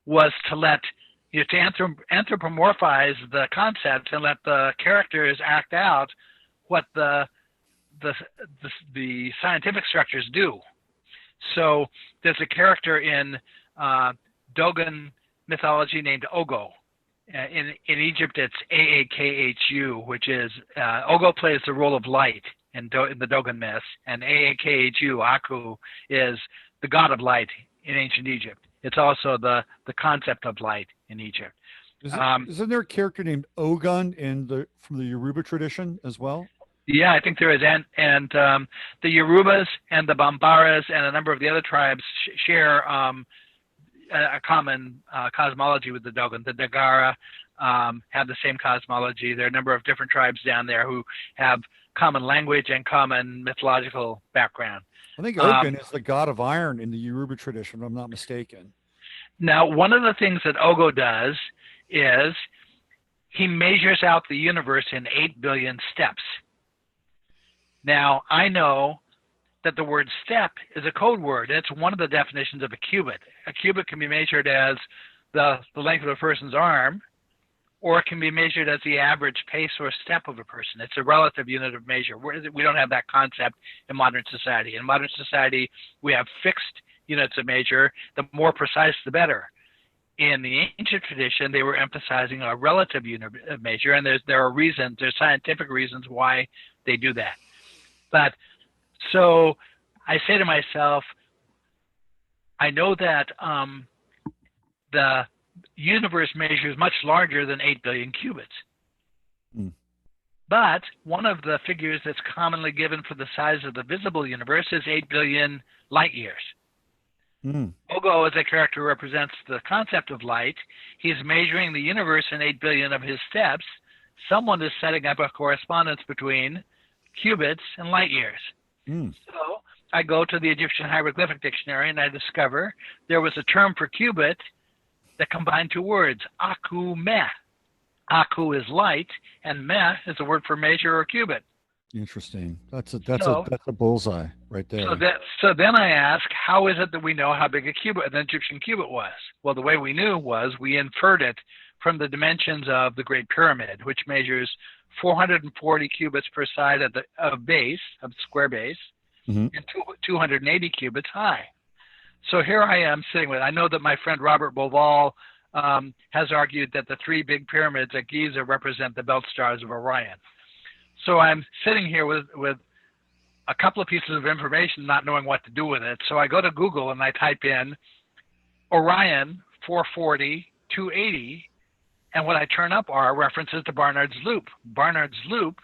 [SPEAKER 2] was to anthropomorphize the concepts and let the characters act out what the scientific structures do. So there's a character in Dogon mythology named Ogo. In Egypt, it's Aakhu, which is Ogo plays the role of light in the Dogon myths, and Aakhu, Aku, is the god of light in ancient Egypt. It's also the concept of light in Egypt.
[SPEAKER 1] Isn't there a character named Ogun from the Yoruba tradition as well?
[SPEAKER 2] Yeah, I think there is, and the Yorubas and the Bambaras and a number of the other tribes share a common cosmology with the Dogon. The Dagara have the same cosmology. There are a number of different tribes down there who have common language and common mythological background.
[SPEAKER 1] I think Ogun is the god of iron in the Yoruba tradition, if I'm not mistaken.
[SPEAKER 2] Now, one of the things that Ogo does is he measures out the universe in 8 billion steps. Now, I know that the word step is a code word. It's one of the definitions of a cubit. A cubit can be measured as the length of a person's arm, or it can be measured as the average pace or step of a person. It's a relative unit of measure. We don't have that concept in modern society. In modern society, we have fixed units of measure. The more precise, the better. In the ancient tradition, they were emphasizing a relative unit of measure, and there's scientific reasons why they do that. But so I say to myself, I know that the universe measures much larger than 8 billion cubits.
[SPEAKER 1] Mm.
[SPEAKER 2] But one of the figures that's commonly given for the size of the visible universe is 8 billion light years.
[SPEAKER 1] Mm.
[SPEAKER 2] Ogo is a character who represents the concept of light. He's measuring the universe in 8 billion of his steps. Someone is setting up a correspondence between cubits and light years.
[SPEAKER 1] Mm.
[SPEAKER 2] So I go to the Egyptian hieroglyphic dictionary and I discover there was a term for cubit that combined two words, aku meh. Aku is light, and meh is a word for measure or cubit.
[SPEAKER 1] Interesting. That's a bullseye right there.
[SPEAKER 2] So then I ask, how is it that we know how big an Egyptian cubit was? Well, the way we knew was we inferred it from the dimensions of the Great Pyramid, which measures 440 cubits per side of the square base,
[SPEAKER 1] mm-hmm.
[SPEAKER 2] and 280 cubits high. So here I am sitting with, I know that my friend Robert Boval has argued that the three big pyramids at Giza represent the belt stars of Orion. So I'm sitting here with a couple of pieces of information, not knowing what to do with it. So I go to Google and I type in Orion 440, 280, and what I turn up are references to Barnard's Loop. Barnard's Loop,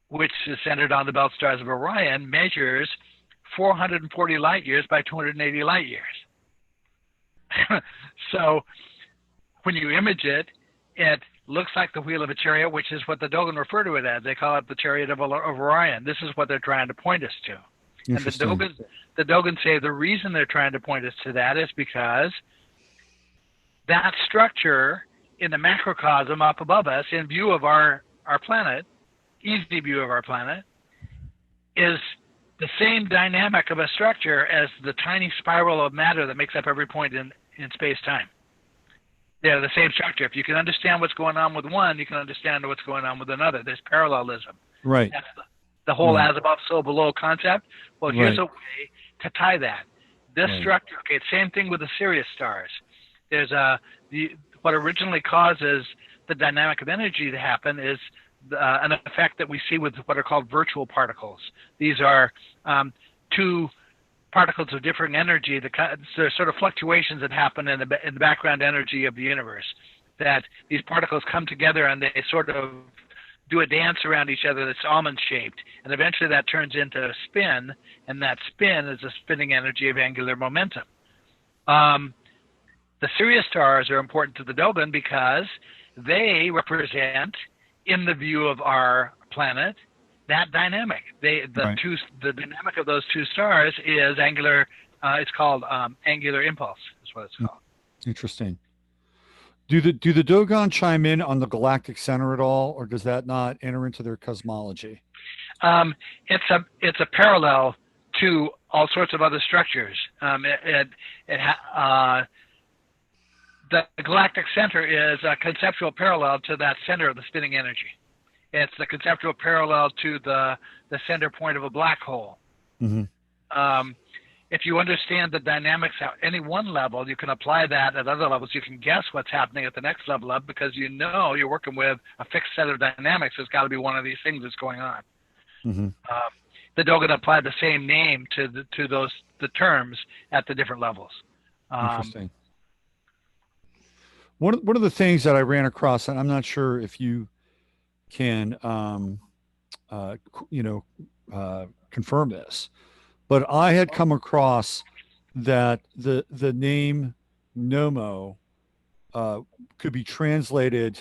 [SPEAKER 2] which is centered on the belt stars of Orion, measures 440 light years by 280 light years. So when you image it, it looks like the wheel of a chariot, which is what the Dogon refer to it as. They call it the chariot of Orion. This is what they're trying to point us to. And the Dogon say the reason they're trying to point us to that is because that structure in the macrocosm up above us, in view of our planet, easy view of our planet, is the same dynamic of a structure as the tiny spiral of matter that makes up every point in space-time. They're the same structure. If you can understand what's going on with one, you can understand what's going on with another. There's parallelism.
[SPEAKER 1] Right.
[SPEAKER 2] That's the whole as above, so below concept. Well, here's a way to tie that. This structure, okay, same thing with the Sirius stars. There's what originally causes the dynamic of energy to happen is an effect that we see with what are called virtual particles. These are two particles of differing energy. There's sort of fluctuations that happen in the background energy of the universe, that these particles come together and they sort of do a dance around each other that's almond-shaped. And eventually that turns into a spin, and that spin is a spinning energy of angular momentum. The Sirius stars are important to the Dogon because they represent, in the view of our planet, that dynamic. The dynamic of those two stars is angular. It's called angular impulse. Is what it's called.
[SPEAKER 1] Interesting. Do the Dogon chime in on the galactic center at all, or does that not enter into their cosmology?
[SPEAKER 2] It's a parallel to all sorts of other structures. The galactic center is a conceptual parallel to that center of the spinning energy. It's the conceptual parallel to the center point of a black hole.
[SPEAKER 1] Mm-hmm.
[SPEAKER 2] If you understand the dynamics at any one level, you can apply that at other levels. You can guess what's happening at the next level up because you know you're working with a fixed set of dynamics. There's got to be one of these things that's going on.
[SPEAKER 1] Mm-hmm.
[SPEAKER 2] The Dogon applied the same name to the terms at the different levels.
[SPEAKER 1] Interesting. One of the things that I ran across, and I'm not sure if you can, confirm this, but I had come across that the name Nomo could be translated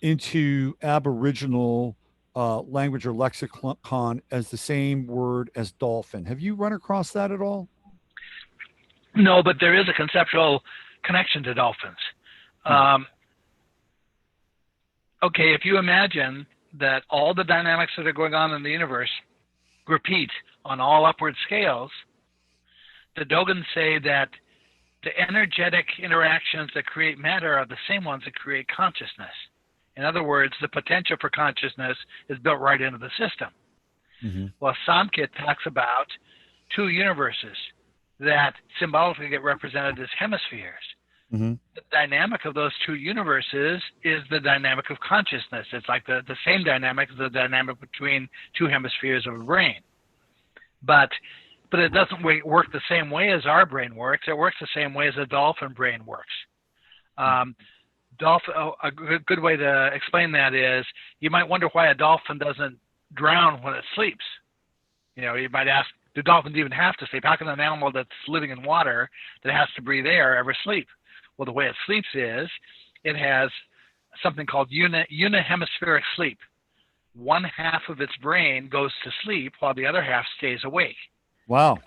[SPEAKER 1] into Aboriginal language or lexicon as the same word as dolphin. Have you run across that at all?
[SPEAKER 2] No, but there is a conceptual connection to dolphins. Okay, if you imagine that all the dynamics that are going on in the universe repeat on all upward scales, the Dogons say that the energetic interactions that create matter are the same ones that create consciousness. In other words, the potential for consciousness is built right into the system.
[SPEAKER 1] Mm-hmm.
[SPEAKER 2] Well, Samkhya talks about two universes that symbolically get represented as hemispheres.
[SPEAKER 1] Mm-hmm.
[SPEAKER 2] The dynamic of those two universes is the dynamic of consciousness. It's like the same dynamic as the dynamic between two hemispheres of a brain. But it doesn't work the same way as our brain works. It works the same way as a dolphin brain works. A good way to explain that is you might wonder why a dolphin doesn't drown when it sleeps. You might ask, do dolphins even have to sleep? How can an animal that's living in water that has to breathe air ever sleep? Well, the way it sleeps is it has something called unihemispheric sleep. One half of its brain goes to sleep while the other half stays awake.
[SPEAKER 1] Wow.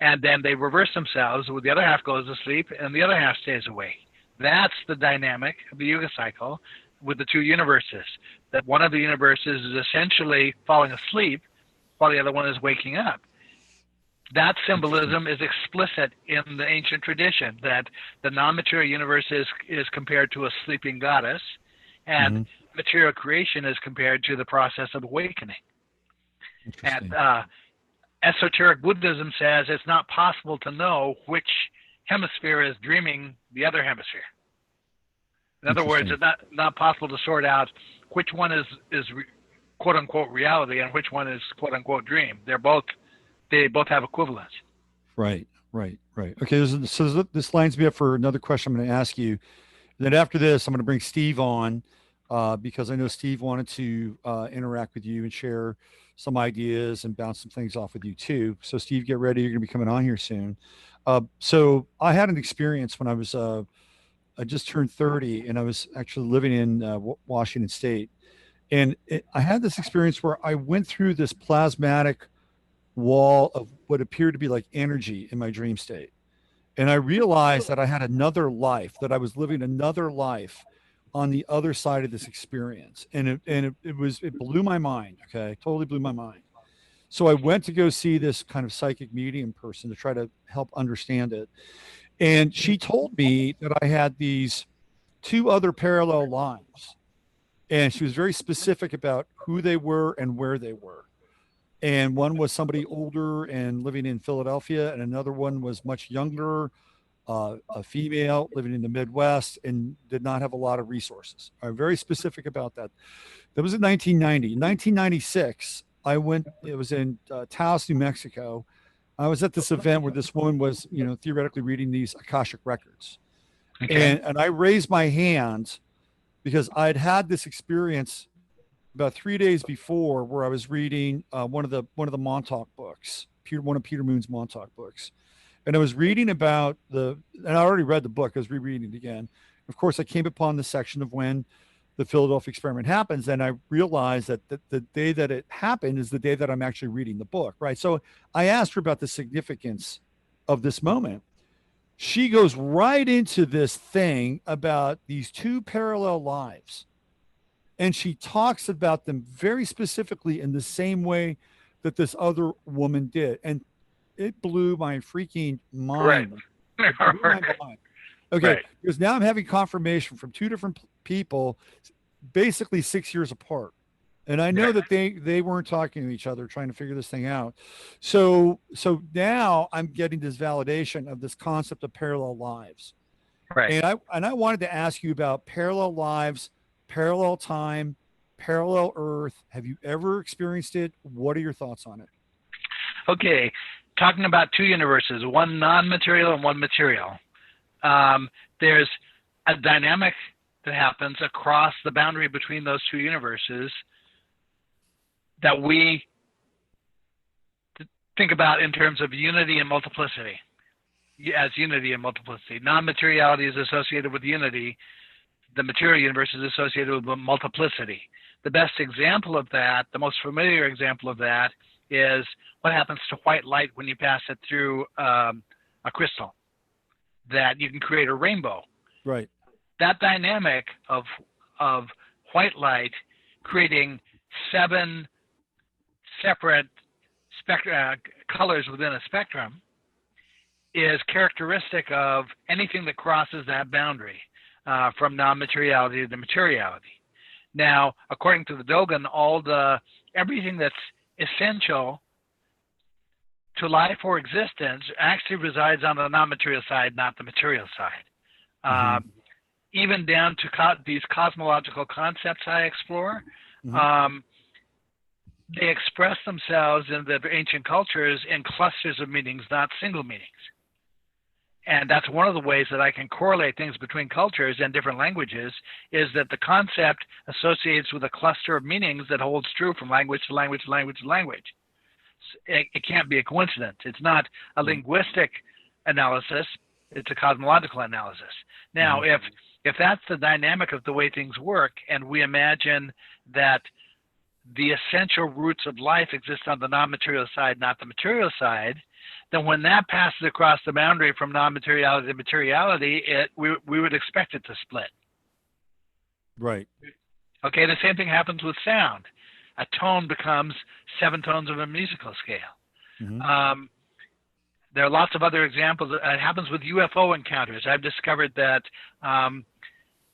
[SPEAKER 2] And then they reverse themselves. The other half goes to sleep and the other half stays awake. That's the dynamic of the Yuga cycle with the two universes. That one of the universes is essentially falling asleep while the other one is waking up. That symbolism is explicit in the ancient tradition, that the non-material universe is compared to a sleeping goddess, and material creation is compared to the process of awakening. And esoteric Buddhism says it's not possible to know which hemisphere is dreaming the other hemisphere. In other words, it's not possible to sort out which one is quote-unquote reality and which one is quote-unquote dream. They both have equivalence.
[SPEAKER 1] Right. Okay, so this lines me up for another question I'm going to ask you. And then after this, I'm going to bring Steve on because I know Steve wanted to interact with you and share some ideas and bounce some things off with you too. So Steve, get ready. You're going to be coming on here soon. So I had an experience when I was, I just turned 30 and I was actually living in Washington State. And I had this experience where I went through this plasmatic wall of what appeared to be like energy in my dream state. And I realized that I had another life, that I was living another life on the other side of this experience. And it blew my mind. Okay. Totally blew my mind. So I went to go see this kind of psychic medium person to try to help understand it. And she told me that I had these two other parallel lives. And she was very specific about who they were and where they were. And one was somebody older and living in Philadelphia, and another one was much younger, a female living in the Midwest and did not have a lot of resources. I'm very specific about that. That was in 1990. In 1996, I went, it was in Taos, New Mexico. I was at this event where this woman was, theoretically reading these Akashic records. Okay. And I raised my hand because I'd had this experience about 3 days before where I was reading one of the Montauk books, one of Peter Moon's Montauk books. And I was reading about and I already read the book, I was rereading it again. Of course, I came upon the section of when the Philadelphia experiment happens. And I realized that the day that it happened is the day that I'm actually reading the book, right? So I asked her about the significance of this moment. She goes right into this thing about these two parallel lives. And she talks about them very specifically in the same way that this other woman did. And it blew my freaking mind.
[SPEAKER 2] Right.
[SPEAKER 1] Blew my mind. Okay. Right. Because now I'm having confirmation from two different people, basically 6 years apart. And I know that they weren't talking to each other, trying to figure this thing out. So now I'm getting this validation of this concept of parallel lives.
[SPEAKER 2] Right.
[SPEAKER 1] And I wanted to ask you about parallel lives, parallel time, parallel Earth. Have you ever experienced it? What are your thoughts on it?
[SPEAKER 2] Okay. Talking about two universes, one non-material and one material. There's a dynamic that happens across the boundary between those two universes that we think about in terms of unity and multiplicity, as unity and multiplicity. Non-materiality is associated with unity. The material universe is associated with multiplicity. The best example of that, the most familiar example of that, is what happens to white light when you pass it through a crystal. that you can create a rainbow.
[SPEAKER 1] Right.
[SPEAKER 2] That dynamic of white light creating 7 separate colors within a spectrum is characteristic of anything that crosses that boundary from non-materiality to materiality. Now, according to the Dogon, everything that's essential to life or existence actually resides on the non-material side, not the material side. Even down to these cosmological concepts I explore, they express themselves in the ancient cultures in clusters of meanings, not single meanings. And that's one of the ways that I can correlate things between cultures and different languages, is that the concept associates with a cluster of meanings that holds true from language to language to language to language. It can't be a coincidence. It's not a linguistic analysis, it's a cosmological analysis. Now, if that's the dynamic of the way things work, and we imagine that the essential roots of life exist on the non-material side, not the material side, then when that passes across the boundary from non-materiality to materiality, we would expect it to split.
[SPEAKER 1] Right.
[SPEAKER 2] Okay, the same thing happens with sound. A tone becomes 7 tones of a musical scale. There are lots of other examples. It happens with UFO encounters. I've discovered that,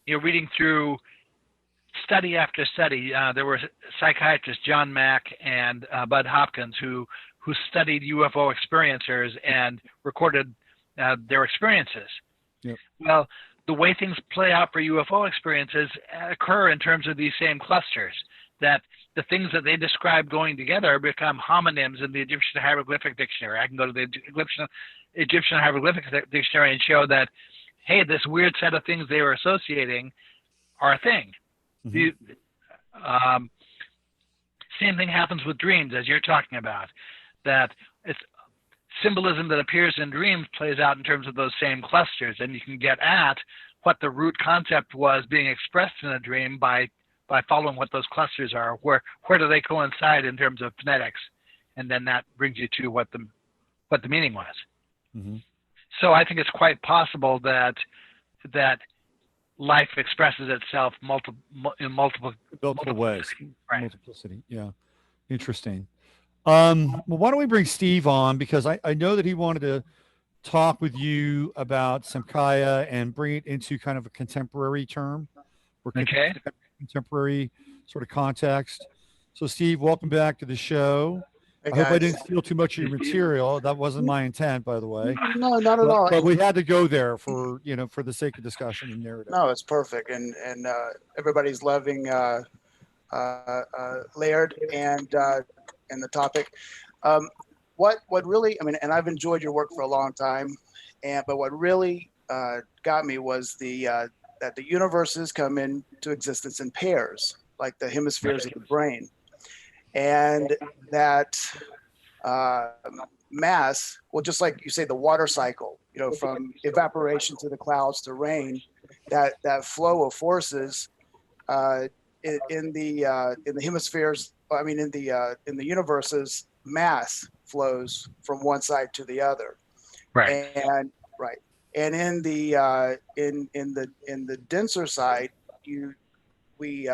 [SPEAKER 2] reading through study after study, there were psychiatrists, John Mack and Bud Hopkins, who studied UFO experiencers and recorded their experiences.
[SPEAKER 1] Yep.
[SPEAKER 2] Well, the way things play out for UFO experiences occur in terms of these same clusters, that the things that they describe going together become homonyms in the Egyptian hieroglyphic dictionary. I can go to the Egyptian hieroglyphic dictionary and show that, hey, this weird set of things they were associating are a thing. Same thing happens with dreams, as you're talking about, that it's symbolism that appears in dreams plays out in terms of those same clusters, and you can get at what the root concept was being expressed in a dream by following what those clusters are. Where do they coincide in terms of phonetics, and then that brings you to what the meaning was. So I think it's quite possible that life expresses itself in multiple
[SPEAKER 1] ways.
[SPEAKER 2] Right.
[SPEAKER 1] Multiplicity. Yeah. Interesting. Well, why don't we bring Steve on, because I know that he wanted to talk with you about Samkhya and bring it into kind of a contemporary term or contemporary sort of context. So Steve, welcome back to the show.
[SPEAKER 3] Hey,
[SPEAKER 1] I hope I didn't steal too much of your material. That wasn't my intent, by the way.
[SPEAKER 3] No, not at all.
[SPEAKER 1] But we had to go there for the sake of discussion and narrative.
[SPEAKER 3] No, it's perfect, and everybody's loving Laird and the topic. What really, I mean, and I've enjoyed your work for a long time, but what really got me was that the universes come into existence in pairs, like the hemispheres of the brain, and that mass, well, just like you say, the water cycle, from evaporation to the clouds to rain, that flow of forces in the hemispheres, I mean, in the universes, mass flows from one side to the other,
[SPEAKER 2] right?
[SPEAKER 3] And in the denser side, we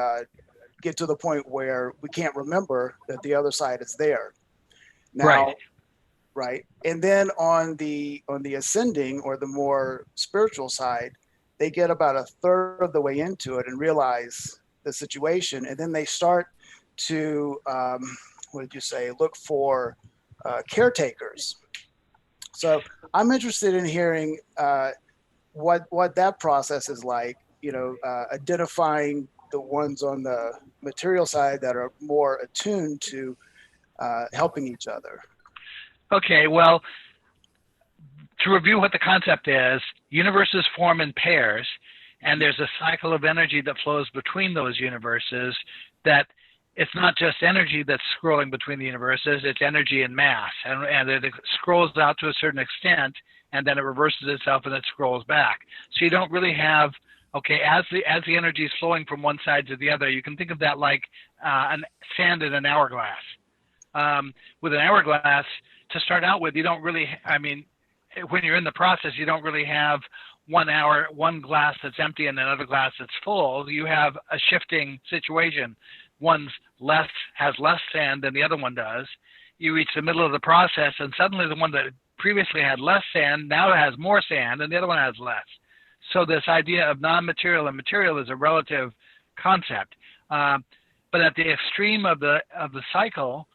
[SPEAKER 3] get to the point where we can't remember that the other side is there. Now, right. And then on the ascending, or the more spiritual side, they get about a third of the way into it and realize the situation, and then they start to look for caretakers. So I'm interested in hearing what that process is like, identifying the ones on the material side that are more attuned to helping each other.
[SPEAKER 2] Okay, well, to review what the concept is, universes form in pairs, and there's a cycle of energy that flows between those universes. That it's not just energy that's scrolling between the universes, it's energy and mass, and it scrolls out to a certain extent, and then it reverses itself and it scrolls back. So you don't really have, as the energy is flowing from one side to the other, you can think of that like sand in an hourglass. With an hourglass, to start out with, you don't really, when you're in the process, you don't really have one glass that's empty and another glass that's full. You have a shifting situation. One's has less sand than the other one does. You reach the middle of the process, and suddenly the one that previously had less sand now has more sand, and the other one has less. So this idea of non-material and material is a relative concept. But at the extreme of the cycle,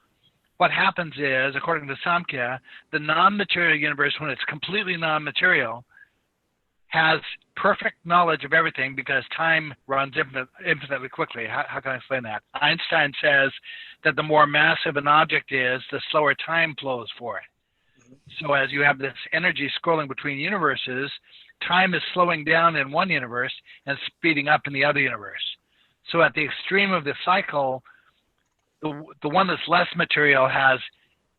[SPEAKER 2] what happens is, according to Samkhya, the non-material universe, when it's completely non-material, has perfect knowledge of everything because time runs infinitely quickly. How can I explain that? Einstein says that the more massive an object is, the slower time flows for it. So as you have this energy scrolling between universes, time is slowing down in one universe and speeding up in the other universe. So at the extreme of the cycle, the one that's less material has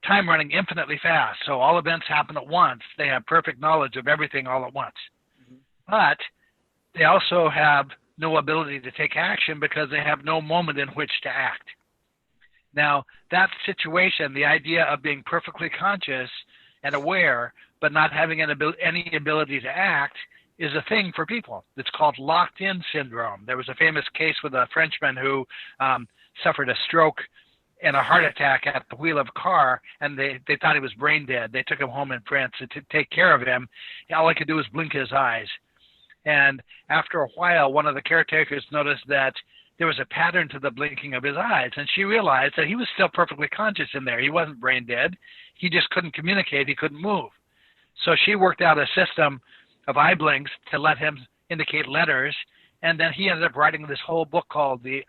[SPEAKER 2] time running infinitely fast. So all events happen at once. They have perfect knowledge of everything all at once. But they also have no ability to take action because they have no moment in which to act. Now, that situation, the idea of being perfectly conscious and aware, but not having any ability to act, is a thing for people. It's called locked-in syndrome. There was a famous case with a Frenchman who suffered a stroke and a heart attack at the wheel of a car, and they thought he was brain dead. They took him home in France to take care of him. All he could do was blink his eyes. And after a while, one of the caretakers noticed that there was a pattern to the blinking of his eyes, and she realized that he was still perfectly conscious in there. He wasn't brain dead. He just couldn't communicate. He couldn't move. So she worked out a system of eye blinks to let him indicate letters, and then he ended up writing this whole book called the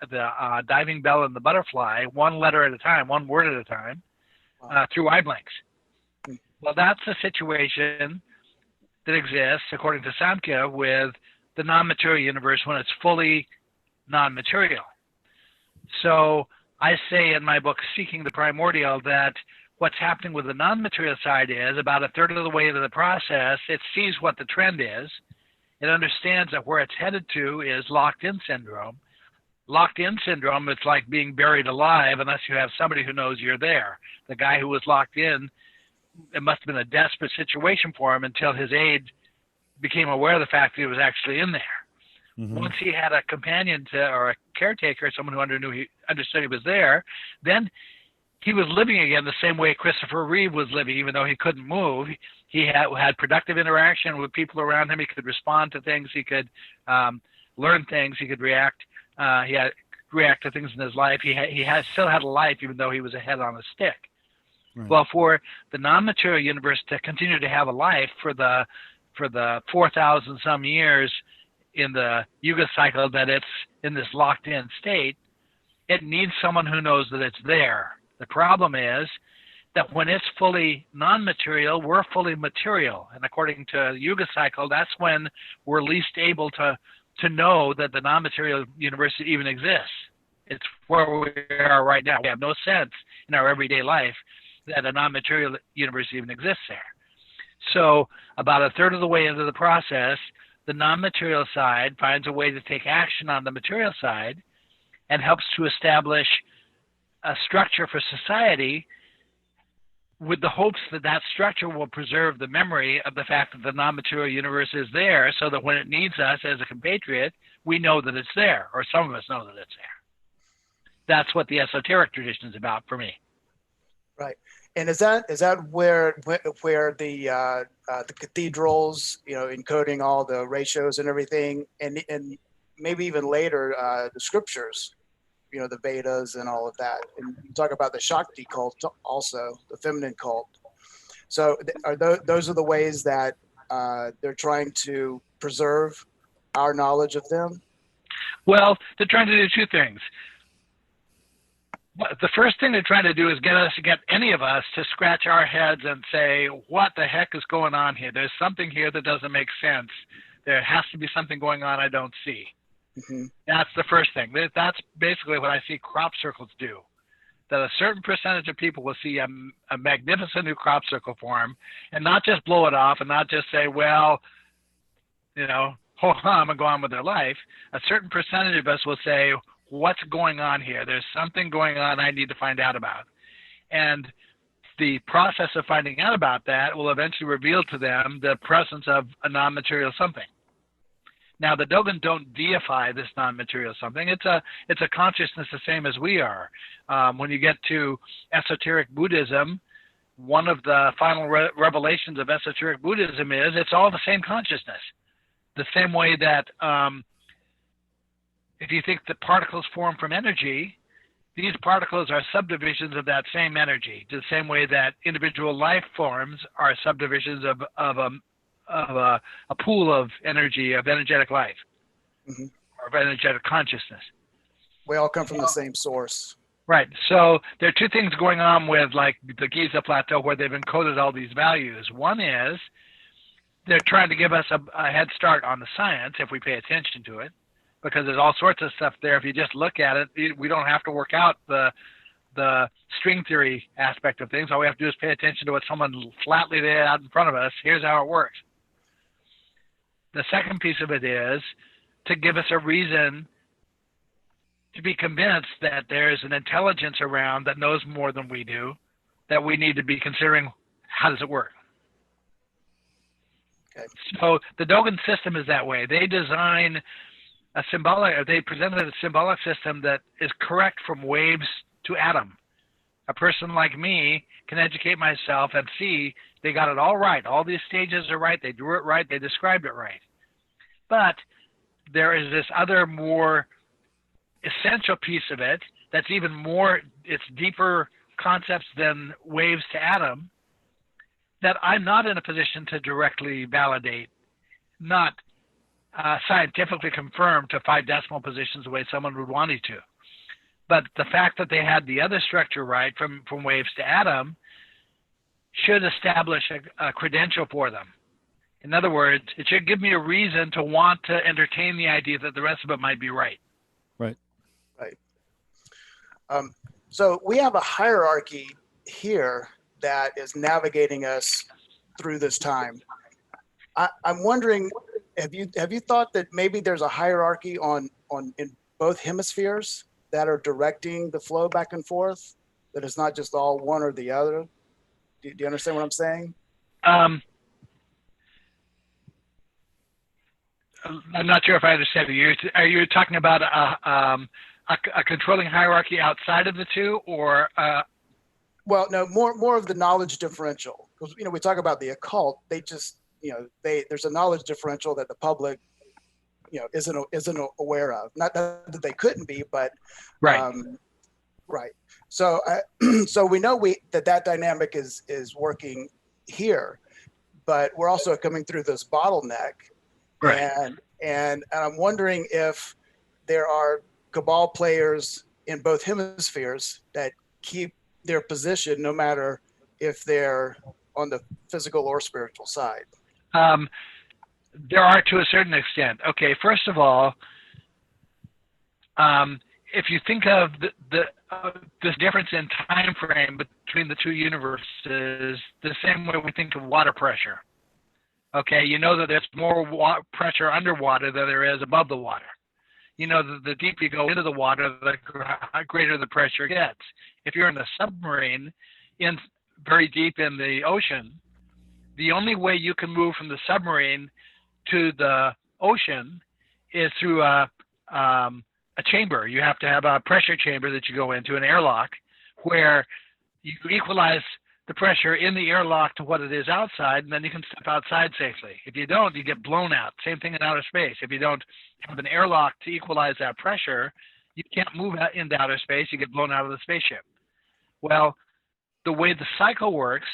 [SPEAKER 2] Diving Bell and the Butterfly, one letter at a time, one word at a time, through eye blinks. Well, that's a situation that exists, according to Samkhya, with the non-material universe when it's fully non-material. So I say in my book, Seeking the Primordial, that what's happening with the non-material side is about a third of the way into the process, it sees what the trend is. It understands that where it's headed to is locked-in syndrome. Locked-in syndrome, it's like being buried alive unless you have somebody who knows you're there. The guy who was locked in, it must have been a desperate situation for him until his aide became aware of the fact that he was actually in there. Mm-hmm. Once he had a companion or a caretaker, someone who understood he was there, then he was living again the same way Christopher Reeve was living, even though he couldn't move. He had productive interaction with people around him. He could respond to things. He could learn things. He could react. He had react to things in his life. He still had a life, even though he was a head on a stick. Right. Well, for the non-material universe to continue to have a life for the 4,000 some years in the Yuga cycle that it's in this locked-in state, it needs someone who knows that it's there. The problem is that when it's fully non-material, we're fully material. And according to the Yuga cycle, that's when we're least able to know that the non-material universe even exists. It's where we are right now. We have no sense in our everyday life that a non-material universe even exists there. So about a third of the way into the process, the non-material side finds a way to take action on the material side and helps to establish a structure for society with the hopes that that structure will preserve the memory of the fact that the non-material universe is there, so that when it needs us as a compatriot, we know that it's there, or some of us know that it's there. That's what the esoteric tradition is about for me.
[SPEAKER 3] Right. And is that where the cathedrals, encoding all the ratios and everything, and maybe even later the scriptures, the Vedas and all of that, and you talk about the Shakti cult also, the feminine cult. So those are the ways that they're trying to preserve our knowledge of them?
[SPEAKER 2] Well, they're trying to do two things. The first thing they're trying to do is get any of us to scratch our heads and say, what the heck is going on here? There's something here that doesn't make sense. There has to be something going on I don't see. Mm-hmm. That's the first thing. That's basically what I see crop circles do. That a certain percentage of people will see a magnificent new crop circle form and not just blow it off and not just say, well, ho hum and go on with their life. A certain percentage of us will say, what's going on here? There's something going on I need to find out about. And the process of finding out about that will eventually reveal to them the presence of a non-material something. Now, the Dogon don't deify this non-material something. It's a consciousness the same as we are. When you get to esoteric Buddhism, one of the final revelations of esoteric Buddhism is it's all the same consciousness. The same way that if you think that particles form from energy, these particles are subdivisions of that same energy, the same way that individual life forms are subdivisions of a pool of energy, of energetic life, or of energetic consciousness.
[SPEAKER 3] We all come from the same source.
[SPEAKER 2] Right. So there are two things going on with like the Giza Plateau where they've encoded all these values. One is they're trying to give us a head start on the science if we pay attention to it, because there's all sorts of stuff there. If you just look at it, we don't have to work out the string theory aspect of things. All we have to do is pay attention to what someone flatly laid out in front of us. Here's how it works. The second piece of it is to give us a reason to be convinced that there's an intelligence around that knows more than we do, that we need to be considering how does it work.
[SPEAKER 3] Okay.
[SPEAKER 2] So the Dogon system is that way. They design they presented a symbolic system that is correct from waves to atom. A person like me can educate myself and see they got it all right. All these stages are right. They drew it right. They described it right. But there is this other more essential piece of it that's even more, it's deeper concepts than waves to atom that I'm not in a position to directly validate, not scientifically confirmed to 5 decimal positions the way someone would want it to. But the fact that they had the other structure right from waves to atom should establish a credential for them. In other words, it should give me a reason to want to entertain the idea that the rest of it might be right.
[SPEAKER 1] Right.
[SPEAKER 3] Right. So we have a hierarchy here that is navigating us through this time. I'm wondering, have you thought that maybe there's a hierarchy in both hemispheres that are directing the flow back and forth, that it's not just all one or the other? Do you understand what I'm saying?
[SPEAKER 2] I'm not sure if I understand you. Are you talking about a controlling hierarchy outside of the two, or?
[SPEAKER 3] Well, no, more of the knowledge differential. Because we talk about the occult. They just there's a knowledge differential that the public isn't aware of. Not that they couldn't be, but
[SPEAKER 2] right.
[SPEAKER 3] Right. So so we know that dynamic is working here, but we're also coming through this bottleneck.
[SPEAKER 2] Right.
[SPEAKER 3] And I'm wondering if there are cabal players in both hemispheres that keep their position no matter if they're on the physical or spiritual side.
[SPEAKER 2] There are to a certain extent. Okay, first of all, if you think of this difference in time frame between the two universes, the same way we think of water pressure. Okay, you know that there's more pressure underwater than there is above the water. You know that the deeper you go into the water, the greater the pressure gets. If you're in a submarine very deep in the ocean, the only way you can move from the submarine to the ocean is through a chamber. You have to have a pressure chamber that you go into, an airlock, where you equalize the pressure in the airlock to what it is outside, and then you can step outside safely. If you don't, you get blown out. Same thing in outer space. If you don't have an airlock to equalize that pressure, you can't move into outer space. You get blown out of the spaceship. Well, the way the cycle works,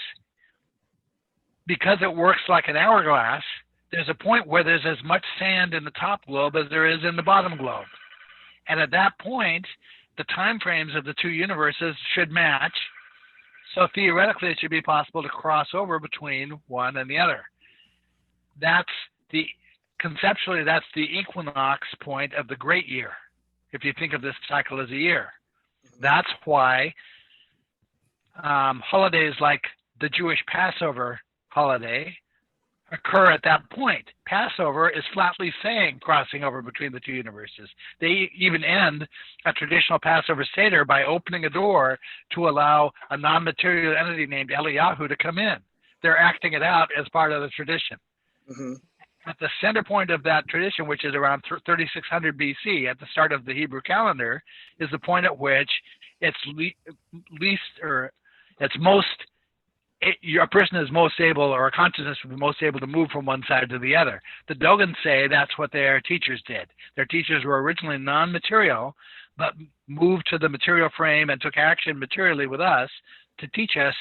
[SPEAKER 2] because it works like an hourglass, there's a point where there's as much sand in the top globe as there is in the bottom globe. And at that point, the time frames of the two universes should match. So theoretically, it should be possible to cross over between one and the other. Conceptually, that's the equinox point of the great year, if you think of this cycle as a year. That's why holidays like the Jewish Passover holiday occur at that point. Passover is flatly saying crossing over between the two universes. They even end a traditional Passover Seder by opening a door to allow a non-material entity named Eliyahu to come in. They're acting it out as part of the tradition.
[SPEAKER 3] Mm-hmm.
[SPEAKER 2] At the center point of that tradition, which is around 3600 BC, at the start of the Hebrew calendar, is the point at which it's a person is most able, or a consciousness would be most able to move from one side to the other. The Dogon say that's what their teachers did. Their teachers were originally non-material, but moved to the material frame and took action materially with us to teach us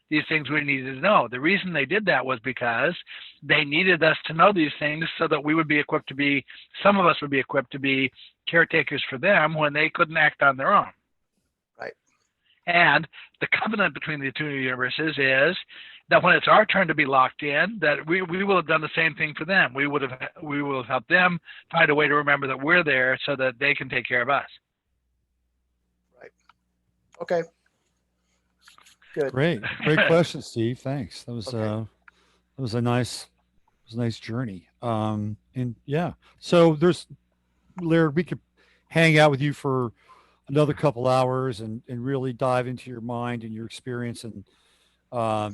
[SPEAKER 2] these things we needed to know. The reason they did that was because they needed us to know these things so that we would be equipped to be, some of us would be equipped to be caretakers for them when they couldn't act on their own.
[SPEAKER 3] Right.
[SPEAKER 2] And the covenant between the two universes is that when it's our turn to be locked in, that we will have done the same thing for them. We will have helped them find a way to remember that we're there so that they can take care of us.
[SPEAKER 3] Right. Okay. Good.
[SPEAKER 1] Great question, Steve. Thanks. That was
[SPEAKER 3] Okay.
[SPEAKER 1] a nice journey. And yeah, so there's, Laird, we could hang out with you for another couple hours and really dive into your mind and your experience, and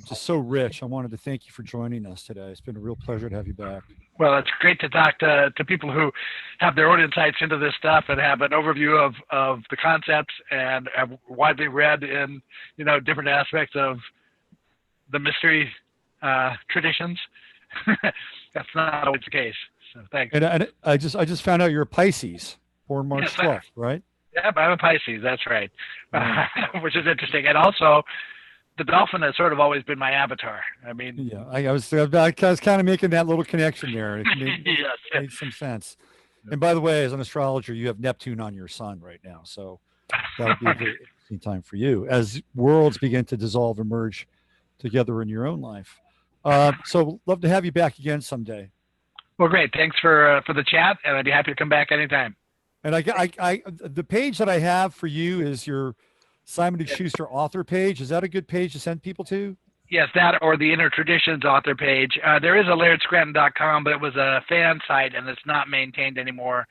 [SPEAKER 1] just so rich. I wanted to thank you for joining us today. It's been a real pleasure to have you back.
[SPEAKER 2] Well, it's great to talk to people who have their own insights into this stuff and have an overview of the concepts and have widely read in, different aspects of the mystery traditions. That's not always the case. So thanks.
[SPEAKER 1] And I just found out you're a Pisces, born March 12th, right?
[SPEAKER 2] Yeah, I'm a Pisces. That's right. Which is interesting. And also, the dolphin has sort of always been my avatar. I mean,
[SPEAKER 1] yeah, I was kind of making that little connection there. It
[SPEAKER 2] yes.
[SPEAKER 1] made some sense. And by the way, as an astrologer, you have Neptune on your sun right now, so that would be a very interesting time for you as worlds begin to dissolve and merge together in your own life. So love to have you back again someday.
[SPEAKER 2] Well, great. Thanks for the chat, and I'd be happy to come back anytime.
[SPEAKER 1] And I the page that I have for you is your Simon & Schuster author page. Is that a good page to send people to?
[SPEAKER 2] Yes, that or the Inner Traditions author page. There is a LairdScranton.com, but it was a fan site, and it's not maintained anymore.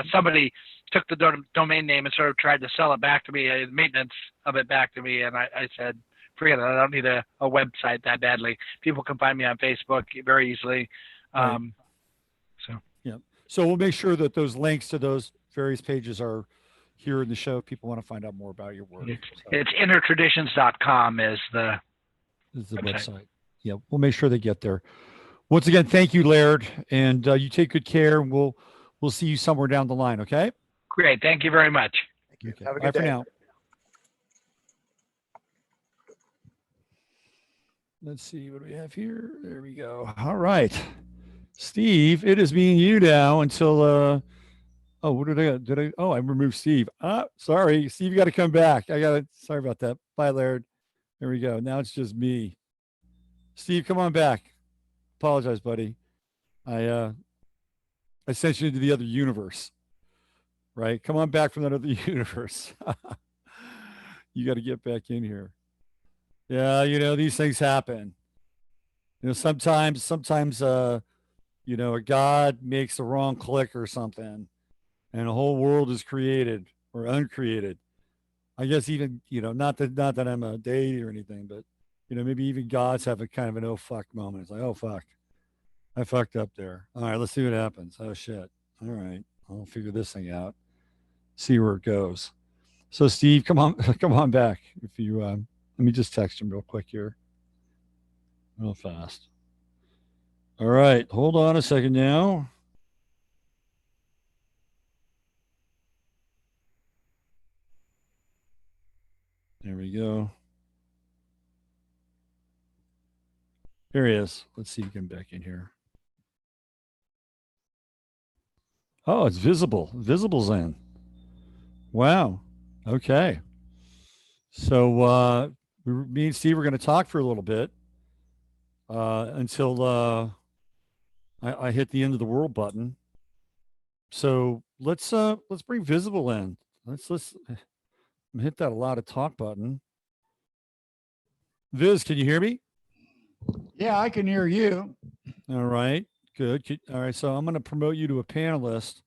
[SPEAKER 2] Somebody took the domain name and sort of tried to sell it back to me, maintenance of it back to me, and I said, forget it. I don't need a website that badly. People can find me on Facebook very easily.
[SPEAKER 1] Right. So we'll make sure that those links to those various pages are here in the show if people want to find out more about your work.
[SPEAKER 2] It's innertraditions.com is the
[SPEAKER 1] website. Yeah, we'll make sure they get there. Once again, thank you, Laird, and you take good care, and we'll see you somewhere down the line, okay?
[SPEAKER 2] Great. Thank you very much.
[SPEAKER 3] Thank you.
[SPEAKER 1] Okay.
[SPEAKER 3] Have a
[SPEAKER 1] Bye
[SPEAKER 3] good day.
[SPEAKER 1] for now. Let's see what we have here. There we go. All right. Steve, it is me and you now until what I removed Steve. Sorry. Steve, you got to come back. Sorry about that. Bye, Laird. There we go. Now it's just me. Steve, come on back. Apologize, buddy. I sent you into the other universe. Right? Come on back from that other universe. You got to get back in here. Yeah, these things happen. Sometimes a god makes the wrong click or something, and a whole world is created or uncreated. I guess even, not that I'm a deity or anything, but, maybe even gods have a kind of an oh fuck moment. It's like, oh fuck, I fucked up there. All right, let's see what happens. Oh shit. All right, I'll figure this thing out. See where it goes. So Steve, come on back. If you, let me just text him real quick here. Real fast. All right, hold on a second now. There we go. There he is. Let's see if we can get back in here. Oh, it's visible. Visible's in. Wow. Okay. So me and Steve are going to talk for a little bit until I hit the end of the world button. So let's bring Visible in. Let's hit that a lot of talk button. Viz, can you hear me?
[SPEAKER 4] Yeah, I can hear you.
[SPEAKER 1] All right, good. All right, so I'm going to promote you to a panelist.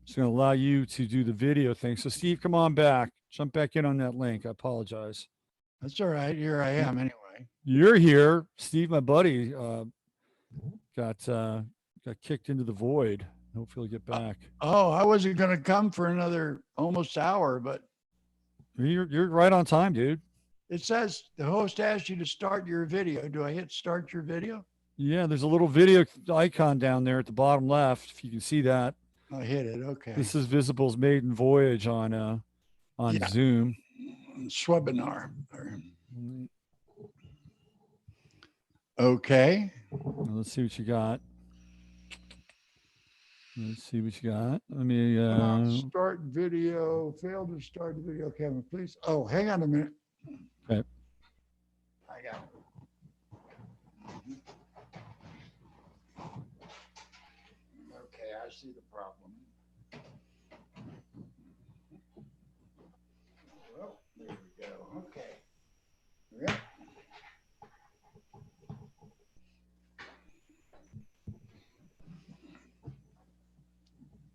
[SPEAKER 1] It's going to allow you to do the video thing. So, Steve, come on back. Jump back in on that link. I apologize.
[SPEAKER 4] That's all right. Here I am anyway.
[SPEAKER 1] You're here, Steve. My buddy got kicked into the void. Hopefully, he'll get back.
[SPEAKER 4] Oh, I wasn't going to come for another almost hour, but
[SPEAKER 1] You're right on time, dude.
[SPEAKER 4] it says the host asked you to start your video. Do I hit start your video?
[SPEAKER 1] Yeah, there's a little video icon down there at the bottom left. If you can see that.
[SPEAKER 4] I hit it. Okay.
[SPEAKER 1] This is Visible's maiden voyage on
[SPEAKER 4] Yeah.
[SPEAKER 1] Zoom.
[SPEAKER 4] Webinar. Okay.
[SPEAKER 1] Well, let's see what you got. Let's see what you got. Let me
[SPEAKER 4] Start video. Failed to start the video camera, please. Oh, hang on a minute.
[SPEAKER 1] Okay.
[SPEAKER 4] I got it. Okay, I see the problem. Well, there we go. Okay. Yep.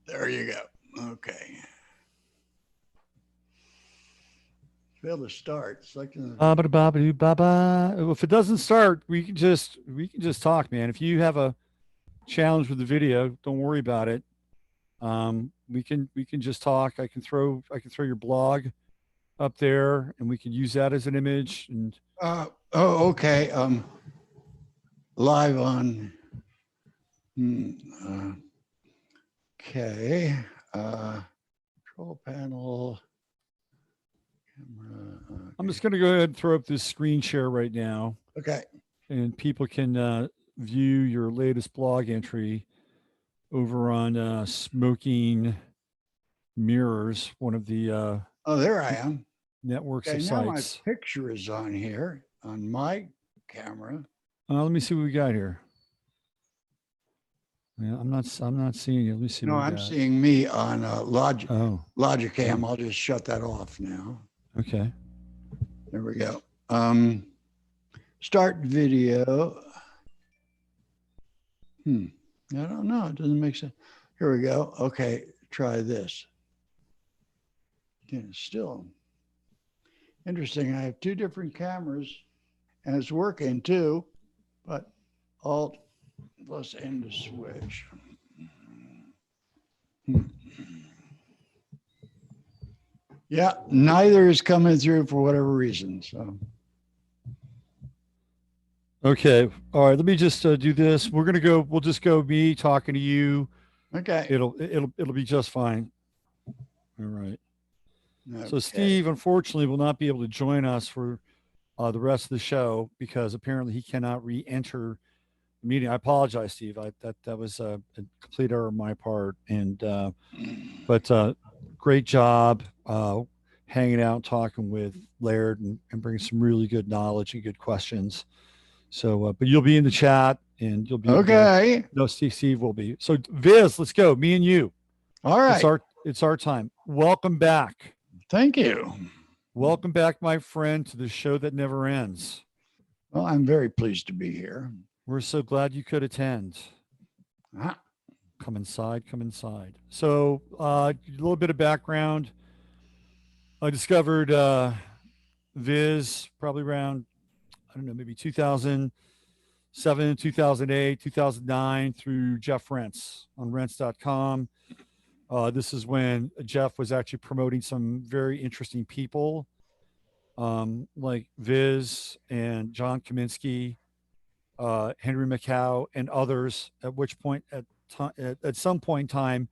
[SPEAKER 4] There you go. Okay. Fail to start. Selecting
[SPEAKER 1] Well, if it doesn't start, we can just talk, man. If you have a challenge with the video, don't worry about it. We can just talk. I can throw your blog up there, and we can use that as an image. And
[SPEAKER 4] okay. Live on. Okay. Control panel. Camera. Okay.
[SPEAKER 1] I'm just going to go ahead and throw up this screen share right now,
[SPEAKER 4] Okay.
[SPEAKER 1] and people can view your latest blog entry over on Smoking Mirrors, one of the
[SPEAKER 4] Oh, there I am.
[SPEAKER 1] networks
[SPEAKER 4] Okay,
[SPEAKER 1] of
[SPEAKER 4] now my
[SPEAKER 1] sites.
[SPEAKER 4] picture is on here on my camera.
[SPEAKER 1] Let me see what we got here. Yeah, I'm not seeing it. Let me see.
[SPEAKER 4] No,
[SPEAKER 1] what we
[SPEAKER 4] I'm
[SPEAKER 1] got.
[SPEAKER 4] seeing me on
[SPEAKER 1] Oh,
[SPEAKER 4] Logicam. I'll just shut that off now.
[SPEAKER 1] okay.
[SPEAKER 4] There we go. Start video. I don't know. It doesn't make sense. Here we go. Okay, try this. Yeah, still interesting. I have two different cameras and it's working too, but Alt plus N to switch. Yeah, neither is coming through for whatever reason. So
[SPEAKER 1] Okay. All right. Let me just do this. We'll just go me talking to you.
[SPEAKER 4] okay.
[SPEAKER 1] It'll be just fine. All right. So
[SPEAKER 4] Okay.
[SPEAKER 1] Steve, unfortunately, will not be able to join us for the rest of the show because apparently he cannot re-enter the meeting. I apologize, Steve. That was a complete error on my part. And but great job hanging out, talking with Laird, and bringing some really good knowledge and good questions. So, but you'll be in the chat, and you'll be
[SPEAKER 4] Okay.
[SPEAKER 1] No, Steve will be. So, Viz, let's go. Me and you.
[SPEAKER 4] All right.
[SPEAKER 1] It's our time. Welcome back.
[SPEAKER 4] Thank you.
[SPEAKER 1] Welcome back, my friend, to the show that never ends.
[SPEAKER 4] Well, I'm very pleased to be here.
[SPEAKER 1] We're so glad you could attend. Come inside. So, a little bit of background. I discovered Viz probably around, I don't know, maybe 2007, 2008, 2009 through Jeff Rents on rents.com. This is when Jeff was actually promoting some very interesting people like Viz and John Kaminsky, Henry Macau, and others, at which point at some point in time,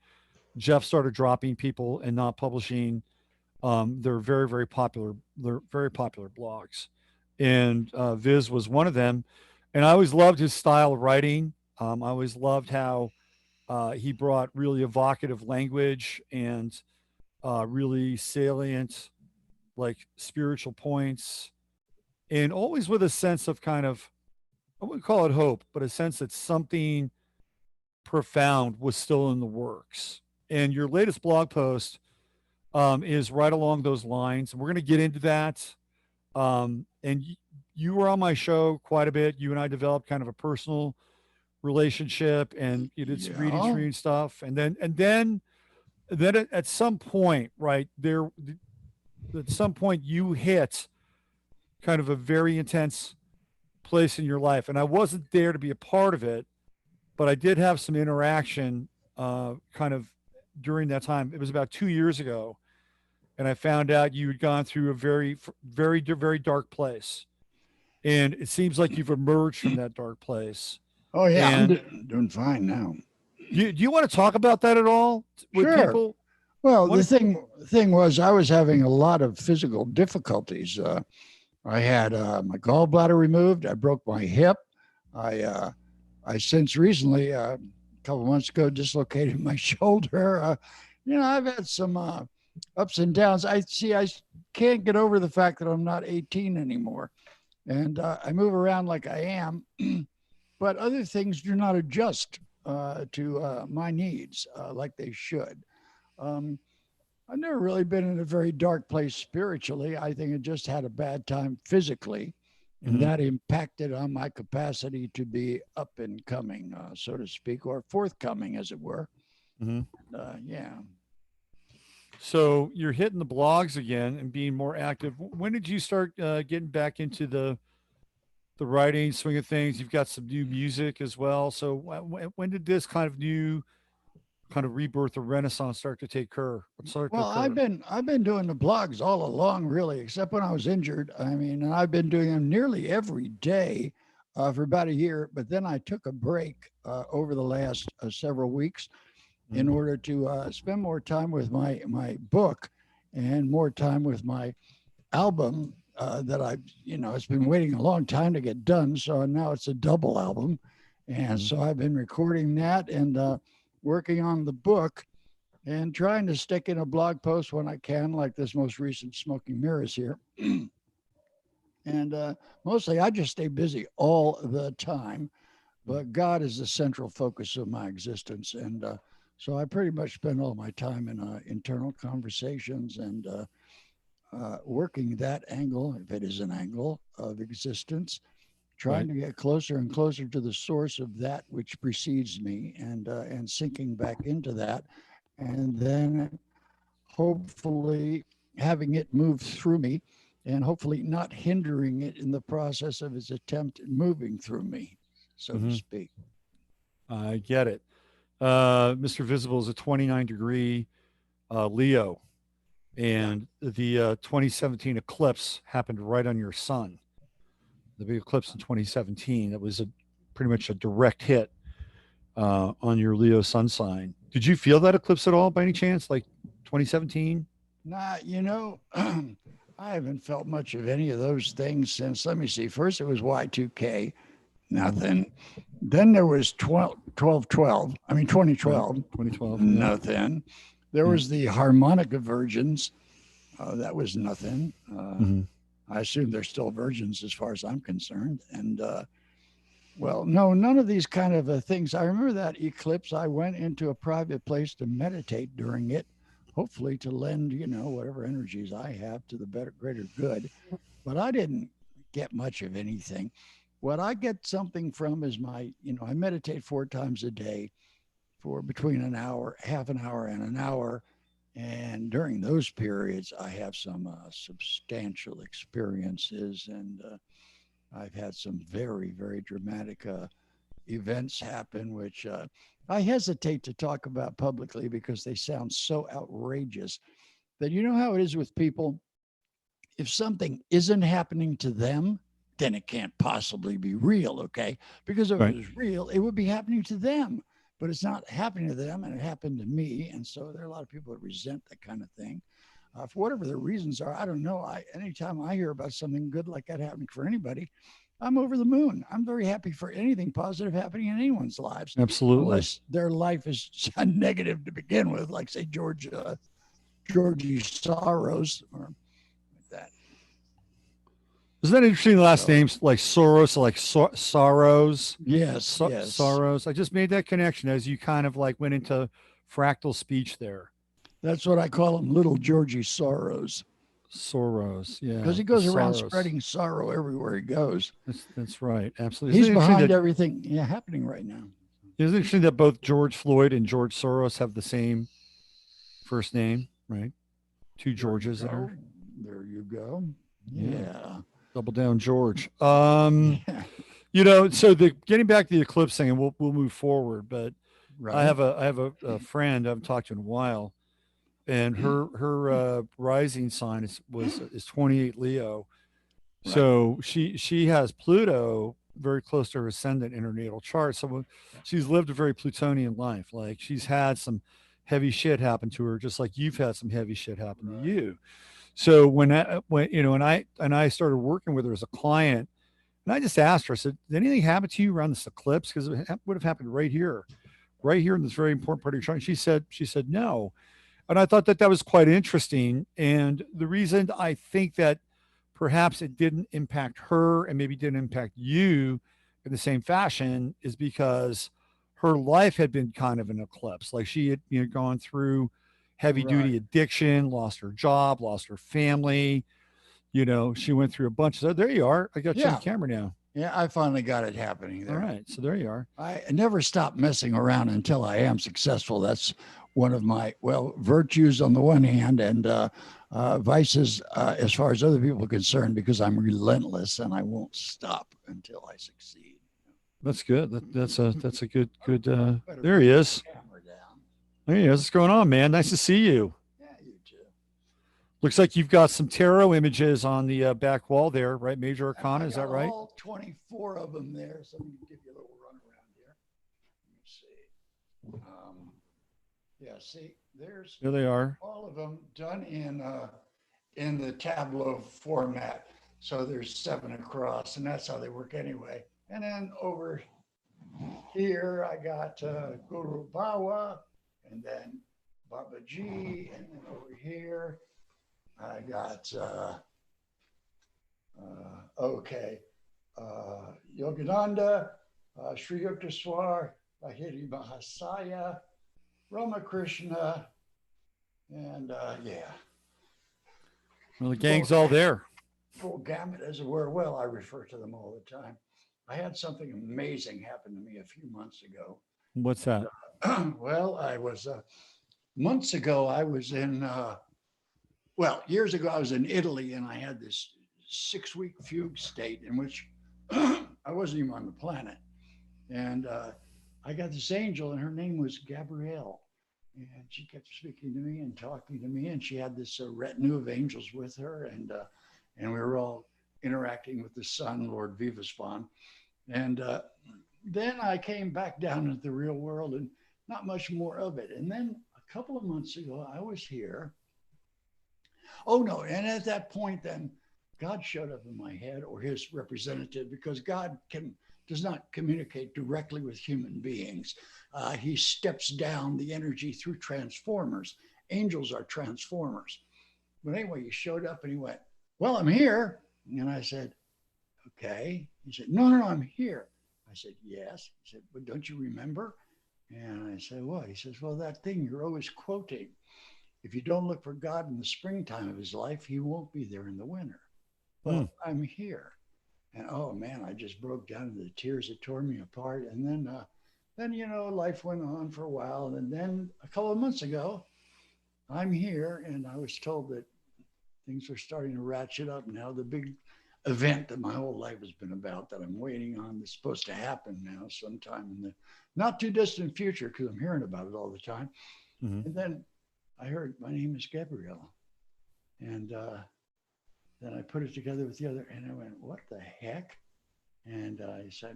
[SPEAKER 1] Jeff started dropping people and not publishing they're very popular blogs, and Viz was one of them. And I always loved his style of writing. I always loved how he brought really evocative language and really salient, like, spiritual points, and always with a sense of kind of, I wouldn't call it hope, but a sense that something profound was still in the works. And your latest blog post is right along those lines. And we're going to get into that. And you were on my show quite a bit. You and I developed kind of a personal relationship, and you did some reading stuff. And then at some point, right there, at some point you hit kind of a very intense place in your life. And I wasn't there to be a part of it, but I did have some interaction kind of during that time. It was about 2 years ago. And I found out you had gone through a very, very, very dark place. And it seems like you've emerged from that dark place.
[SPEAKER 4] Oh, yeah.
[SPEAKER 1] And
[SPEAKER 4] I'm doing fine now.
[SPEAKER 1] do you want to talk about that at all with
[SPEAKER 4] Sure.
[SPEAKER 1] people?
[SPEAKER 4] Well, the thing was, I was having a lot of physical difficulties. I had my gallbladder removed. I broke my hip. I since recently, a couple of months ago, dislocated my shoulder. I've had some ups and downs. I can't get over the fact that I'm not 18 anymore. And I move around like I am, but other things do not adjust to my needs like they should. I've never really been in a very dark place spiritually. I think I just had a bad time physically, and that impacted on my capacity to be up and coming, so to speak, or forthcoming, as it were. Yeah.
[SPEAKER 1] So you're hitting the blogs again and being more active. When did you start getting back into the writing swing of things? You've got some new music as well. So when did this kind of new kind of rebirth or renaissance start to occur?
[SPEAKER 4] I've been doing the blogs all along, really, except when I was injured. I mean, and I've been doing them nearly every day for about a year. But then I took a break over the last several weeks in order to spend more time with my book and more time with my album that it's been waiting a long time to get done. So now it's a double album. And so I've been recording that and working on the book and trying to stick in a blog post when I can, like this most recent Smoking Mirrors here. And mostly I just stay busy all the time, but God is the central focus of my existence. And so I pretty much spend all my time in internal conversations and working that angle, if it is an angle of existence, trying to get closer and closer to the source of that which precedes me and sinking back into that. And then hopefully having it move through me and hopefully not hindering it in the process of its attempt at moving through me, so to speak.
[SPEAKER 1] I get it. Mr. Visible is a 29-degree Leo, and the 2017 eclipse happened right on your sun. The big eclipse in 2017, that was pretty much a direct hit on your Leo sun sign. Did you feel that eclipse at all by any chance, like 2017?
[SPEAKER 4] Nah, I haven't felt much of any of those things since, let me see, first it was Y2K, nothing. Then there was 2012, nothing. There was the harmonic virgins. That was nothing. I assume they're still virgins as far as I'm concerned. And no, none of these kind of things. I remember that eclipse. I went into a private place to meditate during it, hopefully to lend, whatever energies I have to the greater good. But I didn't get much of anything. What I get something from is I meditate 4 times a day for between an hour, half an hour and an hour. And during those periods, I have some substantial experiences, and I've had some very, very dramatic events happen, which I hesitate to talk about publicly because they sound so outrageous. That how it is with people. If something isn't happening to them, then it can't possibly be real, okay? Because if it was real, it would be happening to them. But it's not happening to them, and it happened to me. And so there are a lot of people that resent that kind of thing. For whatever the reasons are, I don't know. Anytime I hear about something good like that happening for anybody, I'm over the moon. I'm very happy for anything positive happening in anyone's lives.
[SPEAKER 1] Absolutely.
[SPEAKER 4] Unless their life is negative to begin with, like, say, Georgie Soros or that.
[SPEAKER 1] Isn't that interesting? Last names like Soros, like Sorrows.
[SPEAKER 4] Yes, yes.
[SPEAKER 1] Sorrows. I just made that connection as you kind of like went into fractal speech there.
[SPEAKER 4] That's what I call him, little Georgie Soros.
[SPEAKER 1] Soros, yeah.
[SPEAKER 4] Because he goes around
[SPEAKER 1] Soros.
[SPEAKER 4] spreading sorrow everywhere he goes.
[SPEAKER 1] That's right. Absolutely.
[SPEAKER 4] He's
[SPEAKER 1] Isn't it interesting
[SPEAKER 4] behind
[SPEAKER 1] that,
[SPEAKER 4] everything happening right now.
[SPEAKER 1] isn't it interesting that both George Floyd and George Soros have the same first name, right? Two Georges there.
[SPEAKER 4] There you go.
[SPEAKER 1] Yeah.
[SPEAKER 4] Yeah.
[SPEAKER 1] Double down George.
[SPEAKER 4] Yeah.
[SPEAKER 1] So getting back to the eclipse thing, and we'll move forward, but
[SPEAKER 4] Right.
[SPEAKER 1] I have a friend I haven't talked to in a while, and her rising sign is 28 Leo.
[SPEAKER 4] Right.
[SPEAKER 1] So she has Pluto very close to her ascendant in her natal chart. So she's lived a very Plutonian life. Like she's had some heavy shit happen to her, just like you've had some heavy shit happen to you. So when I started working with her as a client, and I just asked her, I said, did anything happen to you around this eclipse? Because it would have happened right here in this very important part of your chart. She said no. And I thought that was quite interesting. And the reason I think that perhaps it didn't impact her and maybe didn't impact you in the same fashion is because her life had been kind of an eclipse. Like she had, gone through heavy duty addiction, lost her job, lost her family. She went through a bunch. So there you are. I got you on camera now.
[SPEAKER 4] Yeah, I finally got it happening there.
[SPEAKER 1] All right. So there you are.
[SPEAKER 4] I never stop messing around until I am successful. That's one of my, virtues on the one hand and vices as far as other people are concerned, because I'm relentless and I won't stop until I succeed.
[SPEAKER 1] That's good. That's a good. There he is. There he is. What's going on, man? Nice to see you.
[SPEAKER 4] Yeah, you too.
[SPEAKER 1] Looks like you've got some tarot images on the back wall there, right? Major Arcana, is that right?
[SPEAKER 4] All 24 of them there. So let me give you a little run around here. Let me see. See,
[SPEAKER 1] There they are.
[SPEAKER 4] all of them done in the tableau format. So there's 7 across, and that's how they work anyway. And then over here, I got Guru Bawa, and then Babaji, and then over here, I got Yogananda, Sri Yukteswar, Lahiri Mahasaya, Ramakrishna, and
[SPEAKER 1] Well, the gang's all there.
[SPEAKER 4] Full gamut, as it were. Well, I refer to them all the time. I had something amazing happen to me a few months ago.
[SPEAKER 1] What's that?
[SPEAKER 4] Well, I was months ago. I was in years ago. I was in Italy, and I had this 6-week fugue state in which I wasn't even on the planet, and I got this angel, and her name was Gabrielle, and she kept speaking to me and talking to me, and she had this retinue of angels with her, and we were all interacting with the sun, Lord Vivaspan. And then I came back down into the real world and not much more of it. And then a couple of months ago, I was here. Oh, no. And at that point, then God showed up in my head, or his representative, because God does not communicate directly with human beings. He steps down the energy through transformers. Angels are transformers. But anyway, he showed up and he went, well, I'm here. And I said, okay. He said, no, I'm here. I said, yes. He said, but don't you remember? And I said, what? He says, well, that thing you're always quoting. If you don't look for God in the springtime of his life, he won't be there in the winter. Well, I'm here. And oh man, I just broke down into the tears that tore me apart. And then, life went on for a while. And then a couple of months ago, I'm here, and I was told that things are starting to ratchet up now. The big event that my whole life has been about, that I'm waiting on, is supposed to happen now sometime in the not too distant future, because I'm hearing about it all the time. Mm-hmm. And then I heard, my name is Gabrielle. And then I put it together with the other, and I went, what the heck? And I said,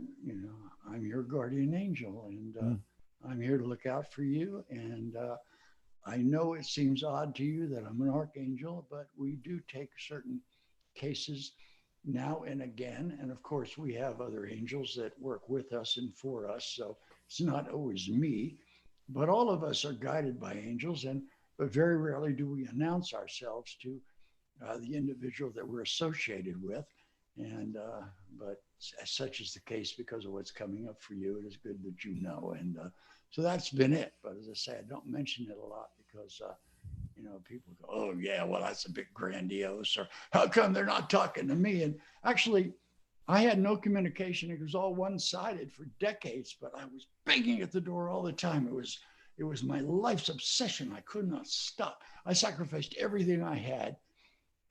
[SPEAKER 4] I'm your guardian angel, and I'm here to look out for you. And I know it seems odd to you that I'm an archangel, but we do take certain cases now and again. And of course, we have other angels that work with us and for us. So it's not always me, but all of us are guided by angels. But very rarely do we announce ourselves to the individual that we're associated with. And but such is the case because of what's coming up for you. It is good that you know. And so that's been it. But as I say, I don't mention it a lot because You know, people go, oh yeah, well, that's a bit grandiose, or how come they're not talking to me? And actually, I had no communication. It was all one-sided for decades, but I was banging at the door all the time. It was my life's obsession. I could not stop. I sacrificed everything I had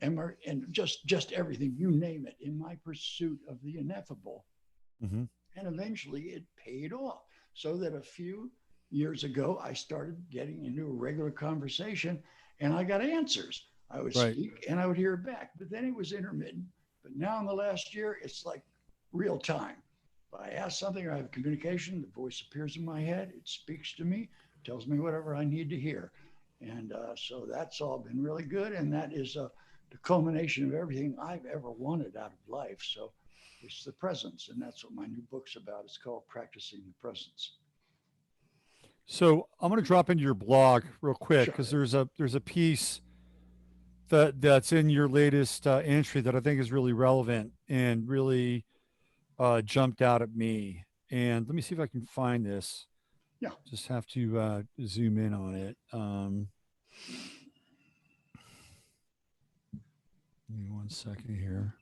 [SPEAKER 4] and just everything, you name it, in my pursuit of the ineffable.
[SPEAKER 1] Mm-hmm.
[SPEAKER 4] And eventually it paid off, so that a few years ago, I started getting into a regular conversation and I got answers. I would speak and I would hear back, but then it was intermittent. But now in the last year, it's like real time. If I ask something or I have communication, the voice appears in my head, it speaks to me, tells me whatever I need to hear. And so that's all been really good. And that is the culmination of everything I've ever wanted out of life. So it's the presence. And that's what my new book's about. It's called Practicing the Presence.
[SPEAKER 1] So I'm going to drop into your blog real quick, because there's a piece that's in your latest entry that I think is really relevant and really jumped out at me. And let me see if I can find this.
[SPEAKER 4] Yeah.
[SPEAKER 1] Just have to zoom in on it. Give me 1 second here.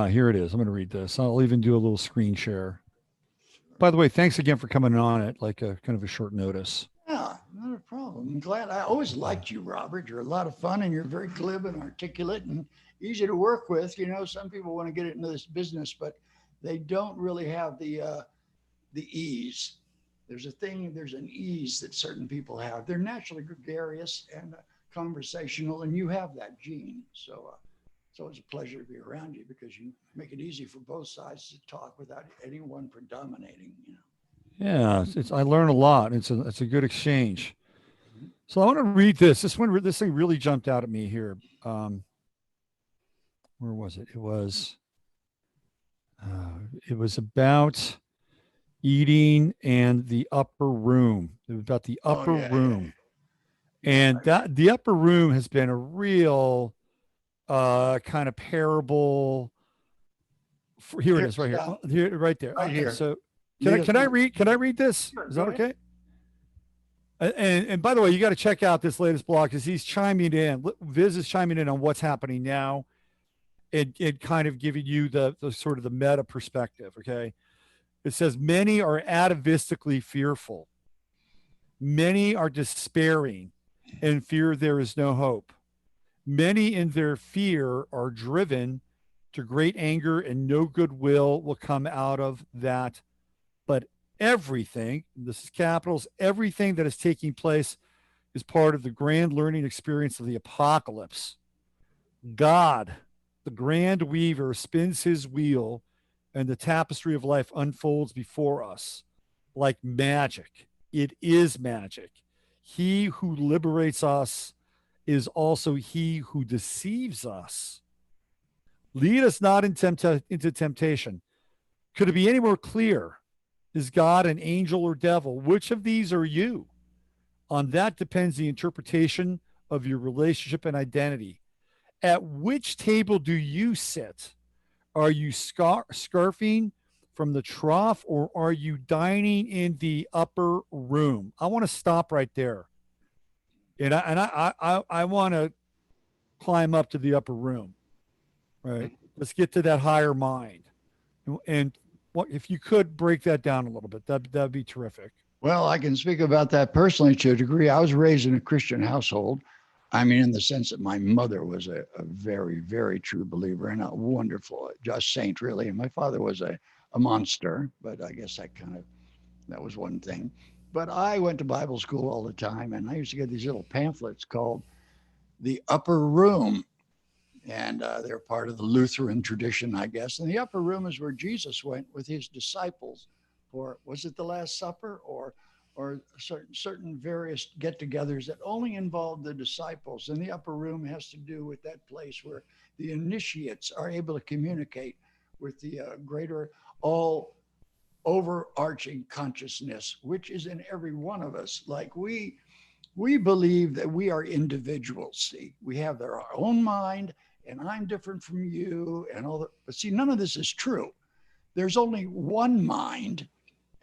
[SPEAKER 1] Here it is. I'm going to read this. I'll even do a little screen share. By the way, thanks again for coming on at like a kind of a short notice.
[SPEAKER 4] Yeah, not a problem. I'm glad. I always liked you, Robert. You're a lot of fun and you're very glib and articulate and easy to work with. You know, some people want to get into this business, but they don't really have the ease. There's an ease that certain people have. They're naturally gregarious and conversational, and you have that gene. So it's always a pleasure to be around you, because you make it easy for both sides to talk without anyone predominating, you know.
[SPEAKER 1] Yeah, I learn a lot. It's a good exchange. So I want to read this. This thing really jumped out at me here. Where was it? It was about eating and the upper room. It was about the upper room. And that the upper room has been a real kind of parable. Here it is, right here. Here, right there.
[SPEAKER 4] Right here.
[SPEAKER 1] So can I read this? Is that okay? And by the way, you got to check out this latest blog, because he's chiming in. Viz is chiming in on what's happening now, and kind of giving you the sort of the meta perspective. Okay. It says, many are atavistically fearful. Many are despairing and fear there is no hope. Many in their fear are driven to great anger, and no goodwill will come out of that. But everything, this is capitals, everything that is taking place is part of the grand learning experience of the apocalypse. God, the grand weaver, spins his wheel, and the tapestry of life unfolds before us like magic. It is magic. He who liberates us is also he who deceives us. Lead us not into temptation. Could it be any more clear? Is God an angel or devil? Which of these are you? On that depends the interpretation of your relationship and identity. At which table do you sit? Are you scarfing from the trough, or are you dining in the upper room? I want to stop right there. And I want to climb up to the upper room. Right. Let's get to that higher mind. And what if you could break that down a little bit? That'd be terrific.
[SPEAKER 4] Well, I can speak about that personally to a degree. I was raised in a Christian household. I mean, in the sense that my mother was a very, very true believer and a wonderful, just saint, really. And my father was a monster, but I guess that was one thing. But I went to Bible school all the time, and I used to get these little pamphlets called The Upper Room. And they're part of the Lutheran tradition, I guess. And the upper room is where Jesus went with his disciples for, was it the Last Supper, or certain various get-togethers that only involved the disciples. And the upper room has to do with that place where the initiates are able to communicate with the greater all overarching consciousness, which is in every one of us. Like we believe that we are individuals. See, we have our own mind, and I'm different from you, and all that. But see, none of this is true. There's only one mind,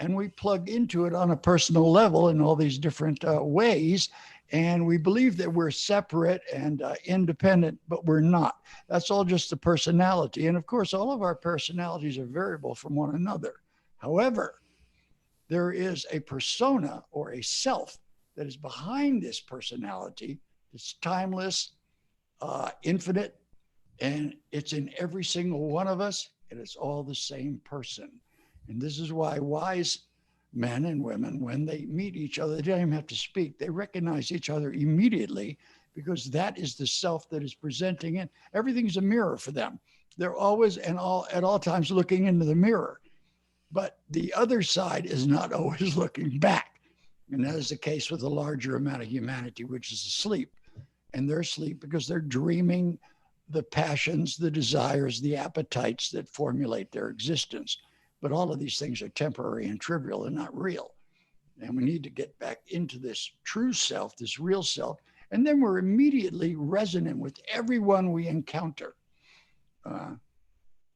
[SPEAKER 4] and we plug into it on a personal level in all these different ways. And we believe that we're separate and independent, but we're not. That's all just the personality. And of course, all of our personalities are variable from one another. However, there is a persona or a self that is behind this personality. It's timeless, infinite, and it's in every single one of us, and it's all the same person. And this is why wise men and women, when they meet each other, they don't even have to speak. They recognize each other immediately, because that is the self that is presenting it. Everything's a mirror for them. They're always at all times looking into the mirror, but the other side is not always looking back. And that is the case with the larger amount of humanity, which is asleep. And they're asleep because they're dreaming the passions, the desires, the appetites that formulate their existence. But all of these things are temporary and trivial and not real. And we need to get back into this true self, this real self. And then we're immediately resonant with everyone we encounter.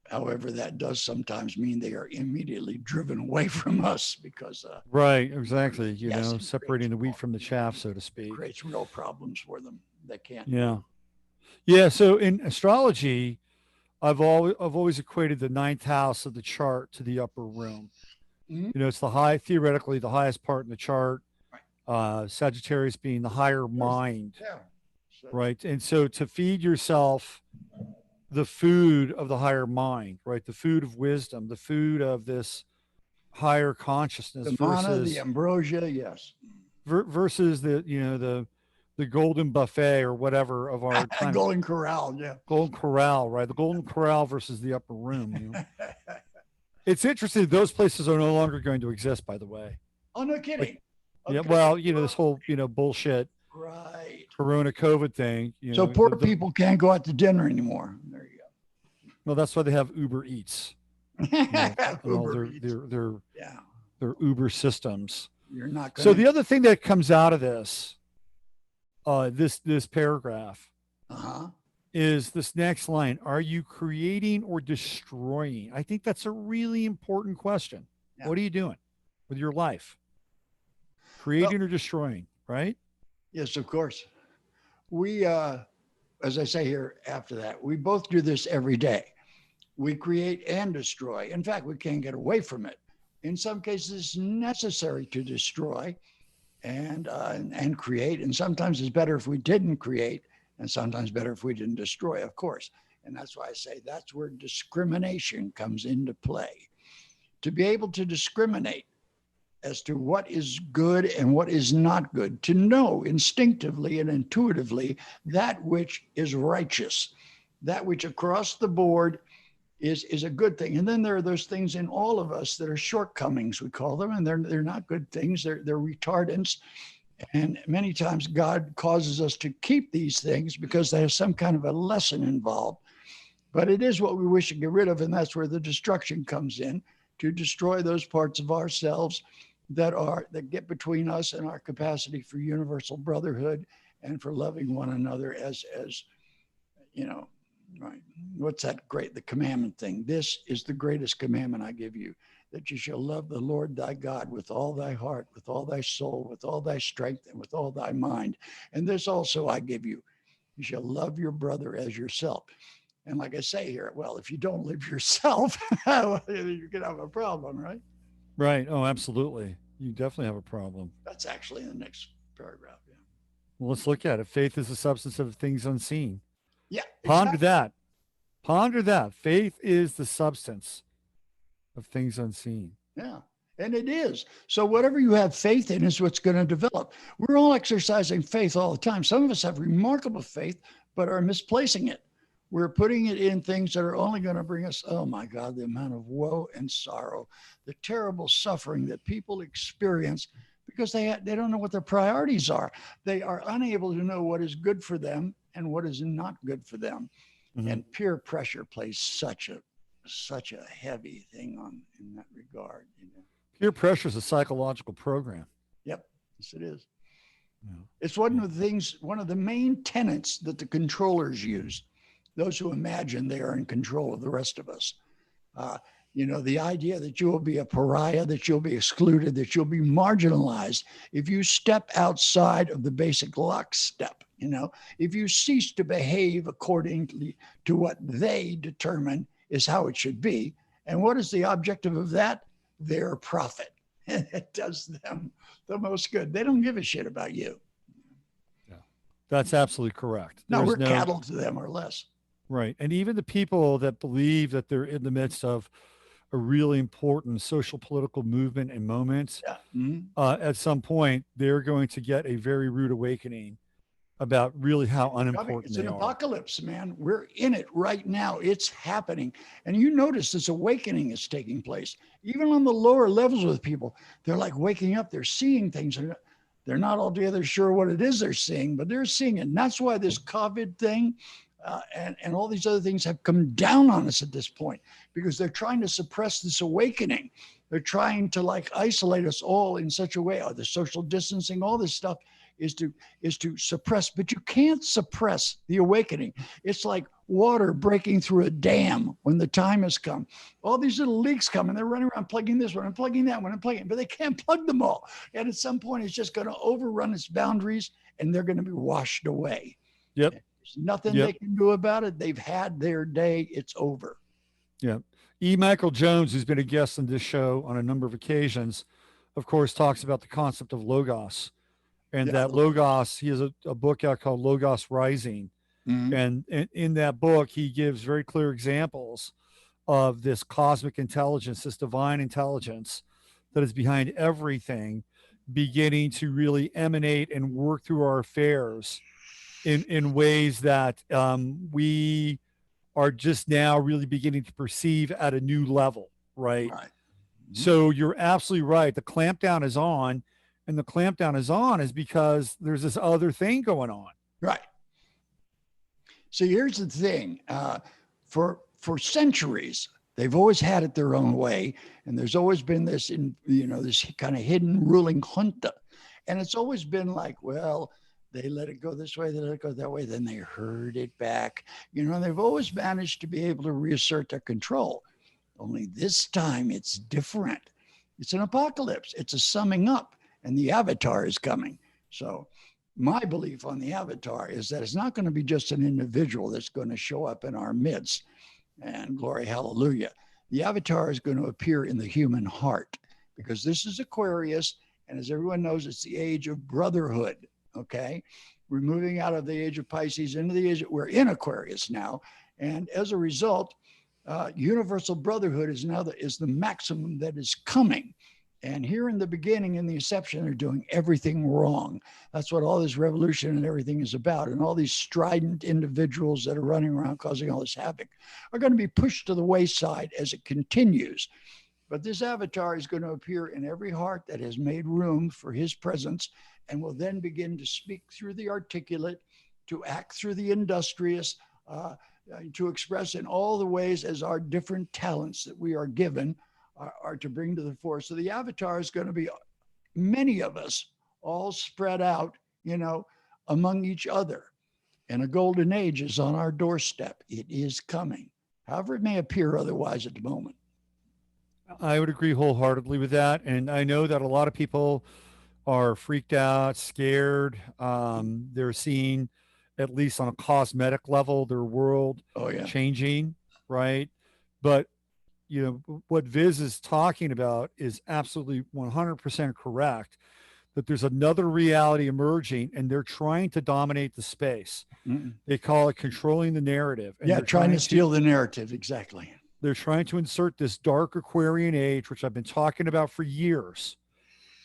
[SPEAKER 4] However, that does sometimes mean they are immediately driven away from us because
[SPEAKER 1] right, exactly.
[SPEAKER 4] Yes,
[SPEAKER 1] Separating the wheat from the chaff, so to speak.
[SPEAKER 4] Creates real problems for them. They can't.
[SPEAKER 1] Yeah. So in astrology, I've always equated the ninth house of the chart to the upper room.
[SPEAKER 4] Mm-hmm.
[SPEAKER 1] It's theoretically the highest part in the chart. Right. Sagittarius being the higher mind.
[SPEAKER 4] Yeah. So,
[SPEAKER 1] right. And so to feed yourself the food of the higher mind, right? The food of wisdom, the food of this higher consciousness
[SPEAKER 4] the mana,
[SPEAKER 1] versus
[SPEAKER 4] the ambrosia, yes.
[SPEAKER 1] Versus the golden buffet or whatever of our time.
[SPEAKER 4] Golden Corral, yeah.
[SPEAKER 1] Golden Corral, right? The Golden Corral versus the upper room. It's interesting. Those places are no longer going to exist, by the way.
[SPEAKER 4] Oh, no kidding.
[SPEAKER 1] Yeah. Well, this whole, bullshit.
[SPEAKER 4] Right.
[SPEAKER 1] Corona COVID thing.
[SPEAKER 4] So poor people can't go out to dinner anymore. There you go.
[SPEAKER 1] Well, that's why they have Uber Eats.
[SPEAKER 4] Uber
[SPEAKER 1] Their Uber systems.
[SPEAKER 4] You're not gonna...
[SPEAKER 1] So the other thing that comes out of this, this paragraph, is this next line: are you creating or destroying? I think that's a really important question. Yeah. What are you doing with your life? Creating or destroying, right?
[SPEAKER 4] Yes, of course. We, as I say here after that, we both do this every day. We create and destroy. In fact, we can't get away from it. In some cases, it's necessary to destroy and create. And sometimes it's better if we didn't create, and sometimes better if we didn't destroy, of course. And that's why I say that's where discrimination comes into play. To be able to discriminate as to what is good and what is not good, to know instinctively and intuitively that which is righteous, that which across the board is a good thing. And then there are those things in all of us that are shortcomings, we call them, and they're not good things. They're retardants. And many times God causes us to keep these things because there's some kind of a lesson involved. But it is what we wish to get rid of, and that's where the destruction comes in, to destroy those parts of ourselves that get between us and our capacity for universal brotherhood and for loving one another as right. What's the commandment thing? This is the greatest commandment I give you, that you shall love the Lord thy God with all thy heart, with all thy soul, with all thy strength, and with all thy mind. And this also I give you, you shall love your brother as yourself. And like I say here, well, if you don't live yourself, you're gonna have a problem, right?
[SPEAKER 1] Right. Oh, absolutely. You definitely have a problem.
[SPEAKER 4] That's actually in the next paragraph. Yeah.
[SPEAKER 1] Well, let's look at it. Faith is the substance of things unseen.
[SPEAKER 4] Yeah.
[SPEAKER 1] Ponder that. Ponder that. Faith is the substance of things unseen.
[SPEAKER 4] Yeah. And it is. So whatever you have faith in is what's going to develop. We're all exercising faith all the time. Some of us have remarkable faith, but are misplacing it. We're putting it in things that are only going to bring us, oh my God, the amount of woe and sorrow, the terrible suffering that people experience because they don't know what their priorities are. They are unable to know what is good for them and what is not good for them. Mm-hmm. And peer pressure plays such a heavy thing in that regard.
[SPEAKER 1] Peer pressure is a psychological program.
[SPEAKER 4] Yep, yes it is. Yeah. It's one of the main tenets that the controllers use. Those who imagine they are in control of the rest of us. You know, the idea that you will be a pariah, that you'll be excluded, that you'll be marginalized if you step outside of the basic lockstep. You know, if you cease to behave accordingly to what they determine is how it should be. And what is the objective of that? Their profit. And it does them the most good. They don't give a shit about you.
[SPEAKER 1] Yeah, that's absolutely correct.
[SPEAKER 4] No,
[SPEAKER 1] There's
[SPEAKER 4] we're cattle to them or less.
[SPEAKER 1] Right. And even the people that believe that they're in the midst of a really important social political movement and moment, at some point, they're going to get a very rude awakening about really how unimportant
[SPEAKER 4] it's
[SPEAKER 1] they
[SPEAKER 4] an
[SPEAKER 1] are.
[SPEAKER 4] Apocalypse, man. We're in it right now. It's happening. And you notice this awakening is taking place. Even on the lower levels with people, they're like waking up. They're seeing things. They're not altogether sure what it is they're seeing, but they're seeing it. And that's why this COVID thing and all these other things have come down on us at this point, because they're trying to suppress this awakening. They're trying to like isolate us all in such a way. The social distancing, all this stuff is to suppress, but you can't suppress the awakening. It's like water breaking through a dam when the time has come. All these little leaks come and they're running around plugging this one and plugging that one and plugging, but they can't plug them all. And at some point, it's just going to overrun its boundaries and they're going to be washed away.
[SPEAKER 1] Yep.
[SPEAKER 4] There's nothing they can do about it. They've had their day. It's over.
[SPEAKER 1] Yeah. E. Michael Jones, who's been a guest on this show on a number of occasions, of course, talks about the concept of logos. And that logos, he has a book out called Logos Rising. And in that book, he gives very clear examples of this cosmic intelligence, this divine intelligence that is behind everything, beginning to really emanate and work through our affairs in ways that we are just now really beginning to perceive at a new level, right? So you're absolutely right. The clampdown is on. And the clampdown is because there's this other thing going on.
[SPEAKER 4] Right. So here's the thing. For centuries, they've always had it their own way. And there's always been this, this kind of hidden ruling junta. And it's always been like, well, they let it go this way, they let it go that way, then they herd it back. They've always managed to be able to reassert their control. Only this time it's different. It's an apocalypse. It's a summing up. And the avatar is coming. So my belief on the avatar is that it's not going to be just an individual that's going to show up in our midst. And glory, hallelujah. The avatar is going to appear in the human heart, because this is Aquarius. And as everyone knows, it's the age of brotherhood. Okay. We're moving out of the age of Pisces into the age, we're in Aquarius now. And as a result, universal brotherhood is now the maximum that is coming. And here in the beginning, in the inception, they're doing everything wrong. That's what all this revolution and everything is about. And all these strident individuals that are running around causing all this havoc are going to be pushed to the wayside as it continues. But this avatar is going to appear in every heart that has made room for his presence, and will then begin to speak through the articulate, to act through the industrious, to express in all the ways as our different talents that we are given are to bring to the fore. So the avatar is going to be many of us all spread out, among each other. And a golden age is on our doorstep. It is coming. However, it may appear otherwise at the moment.
[SPEAKER 1] I would agree wholeheartedly with that. And I know that a lot of people are freaked out, scared. They're seeing, at least on a cosmetic level, their world changing, right? But what Viz is talking about is absolutely 100% correct, that there's another reality emerging and they're trying to dominate the space. They call it controlling the narrative. And
[SPEAKER 4] trying to steal the narrative. Exactly.
[SPEAKER 1] They're trying to insert this dark Aquarian age, which I've been talking about for years,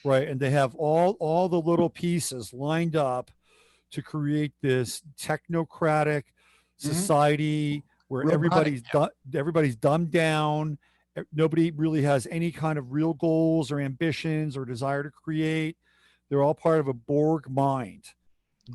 [SPEAKER 1] right? And they have all the little pieces lined up to create this technocratic society where everybody's dumbed down. Nobody really has any kind of real goals or ambitions or desire to create. They're all part of a Borg mind.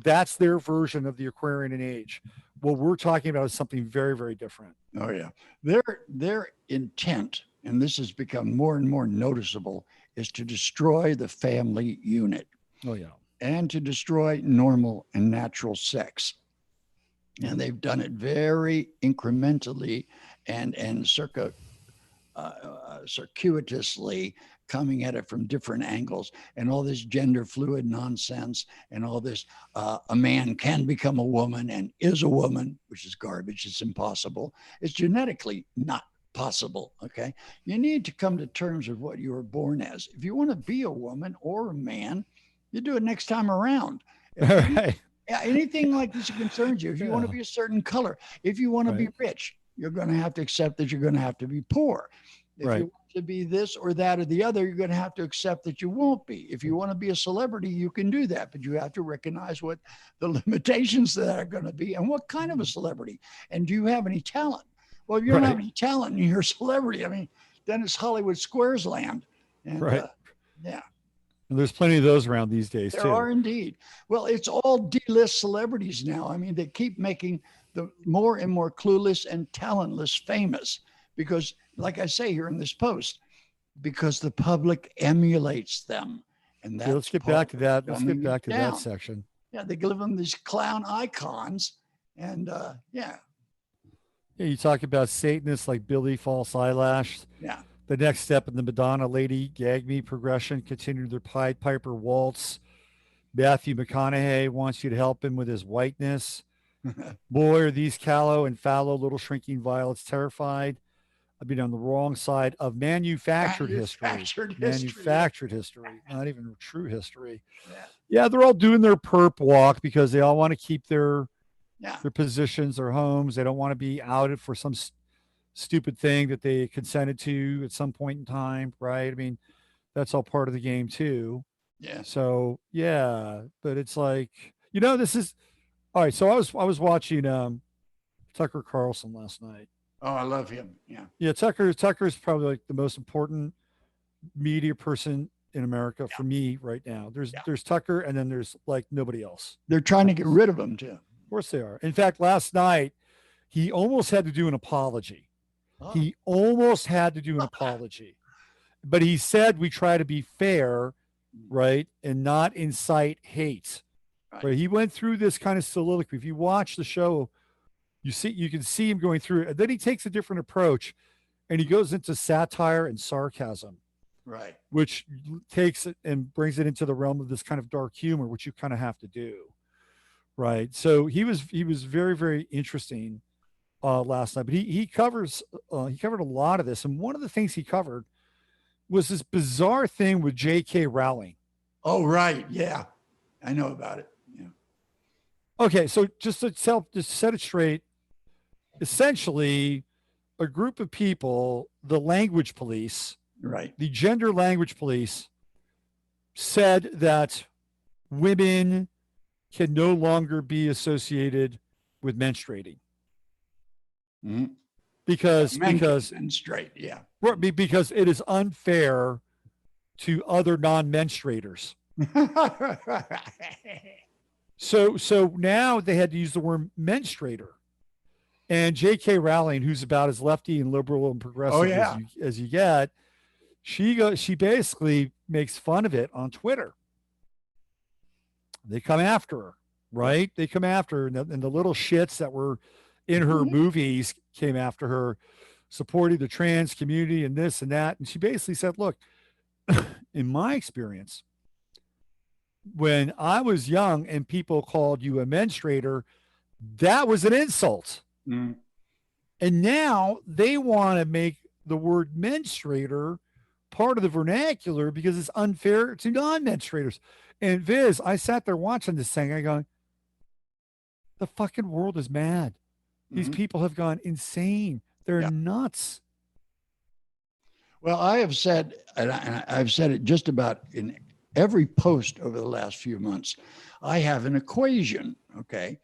[SPEAKER 1] That's their version of the Aquarian age. What we're talking about is something very, very different.
[SPEAKER 4] Oh yeah. Their intent, and this has become more and more noticeable, is to destroy the family unit.
[SPEAKER 1] Oh yeah.
[SPEAKER 4] And to destroy normal and natural sex. And they've done it very incrementally and circa circuitously coming at it from different angles, and all this gender fluid nonsense, and all this a man can become a woman and is a woman, which is garbage. It's impossible. It's genetically not possible. Okay. You need to come to terms with what you were born as. If you want to be a woman or a man, you do it next time around.
[SPEAKER 1] All right.
[SPEAKER 4] Yeah, anything like this concerns you. If you want to be a certain color, if you want to be rich, you're going to have to accept that you're going to have to be poor. If you want to be this or that or the other, you're going to have to accept that you won't be. If you want to be a celebrity, you can do that, but you have to recognize what the limitations that are going to be and what kind of a celebrity. And do you have any talent? Well, if you don't have any talent and you're a celebrity, I mean, then it's Hollywood Squares land. And, yeah.
[SPEAKER 1] And there's plenty of those around these days, too.
[SPEAKER 4] There are indeed. Well, it's all D-list celebrities now. I mean, they keep making the more and more clueless and talentless famous because, like I say here in this post, because the public emulates them. And that's
[SPEAKER 1] let's get back to that. Let's get back to that section.
[SPEAKER 4] Yeah, they give them these clown icons. And yeah,
[SPEAKER 1] you talk about Satanists like Billy False Eyelash.
[SPEAKER 4] Yeah.
[SPEAKER 1] The next step in the Madonna Lady Gag Me progression, continued their Pied Piper waltz. Matthew McConaughey wants you to help him with his whiteness. Boy, are these callow and fallow little shrinking violets terrified. I've been on the wrong side of manufactured history. Manufactured history, not even true history. Yeah, they're all doing their perp walk because they all want to keep their positions, their homes. They don't want to be outed for some stupid thing that they consented to at some point in time, right? I mean, that's all part of the game too.
[SPEAKER 4] Yeah.
[SPEAKER 1] So yeah, but it's like, this is all right. So I was watching Tucker Carlson last night.
[SPEAKER 4] Oh, I love him. Yeah.
[SPEAKER 1] Yeah, Tucker's probably like the most important media person in America for me right now. There's Tucker, and then there's like nobody else.
[SPEAKER 4] They're trying to get rid of him too.
[SPEAKER 1] Of course they are. In fact, last night he almost had to do an apology. He almost had to do an apology, but he said we try to be fair, right, and not incite hate. Right. He went through this kind of soliloquy. If you watch the show, you can see him going through it. And then he takes a different approach, and he goes into satire and sarcasm,
[SPEAKER 4] right,
[SPEAKER 1] which takes it and brings it into the realm of this kind of dark humor, which you kind of have to do, right? So he was very, very interesting last night, but he covered a lot of this, and one of the things he covered was this bizarre thing with J.K. Rowling.
[SPEAKER 4] Oh, right, yeah, I know about it. Yeah.
[SPEAKER 1] Okay, so just set it straight. Essentially, a group of people, the language police,
[SPEAKER 4] right,
[SPEAKER 1] the gender language police, said that women can no longer be associated with menstruating.
[SPEAKER 4] Mm-hmm.
[SPEAKER 1] Because
[SPEAKER 4] menstruate, yeah,
[SPEAKER 1] because it is unfair to other non-menstruators. So now they had to use the word menstruator, and J.K. Rowling, who's about as lefty and liberal and progressive as you get, she basically makes fun of it on Twitter. They come after her, right? They come after her, and the little shits that were in her movies came after her, supporting the trans community and this and that. And she basically said, look, in my experience, when I was young and people called you a menstruator, that was an insult.
[SPEAKER 4] Mm.
[SPEAKER 1] And now they want to make the word menstruator part of the vernacular because it's unfair to non-menstruators. And Viz, I sat there watching this thing. I go, the fucking world is mad. These people have gone insane. They're nuts.
[SPEAKER 4] Well, I have said, and I've said it just about in every post over the last few months, I have an equation, okay?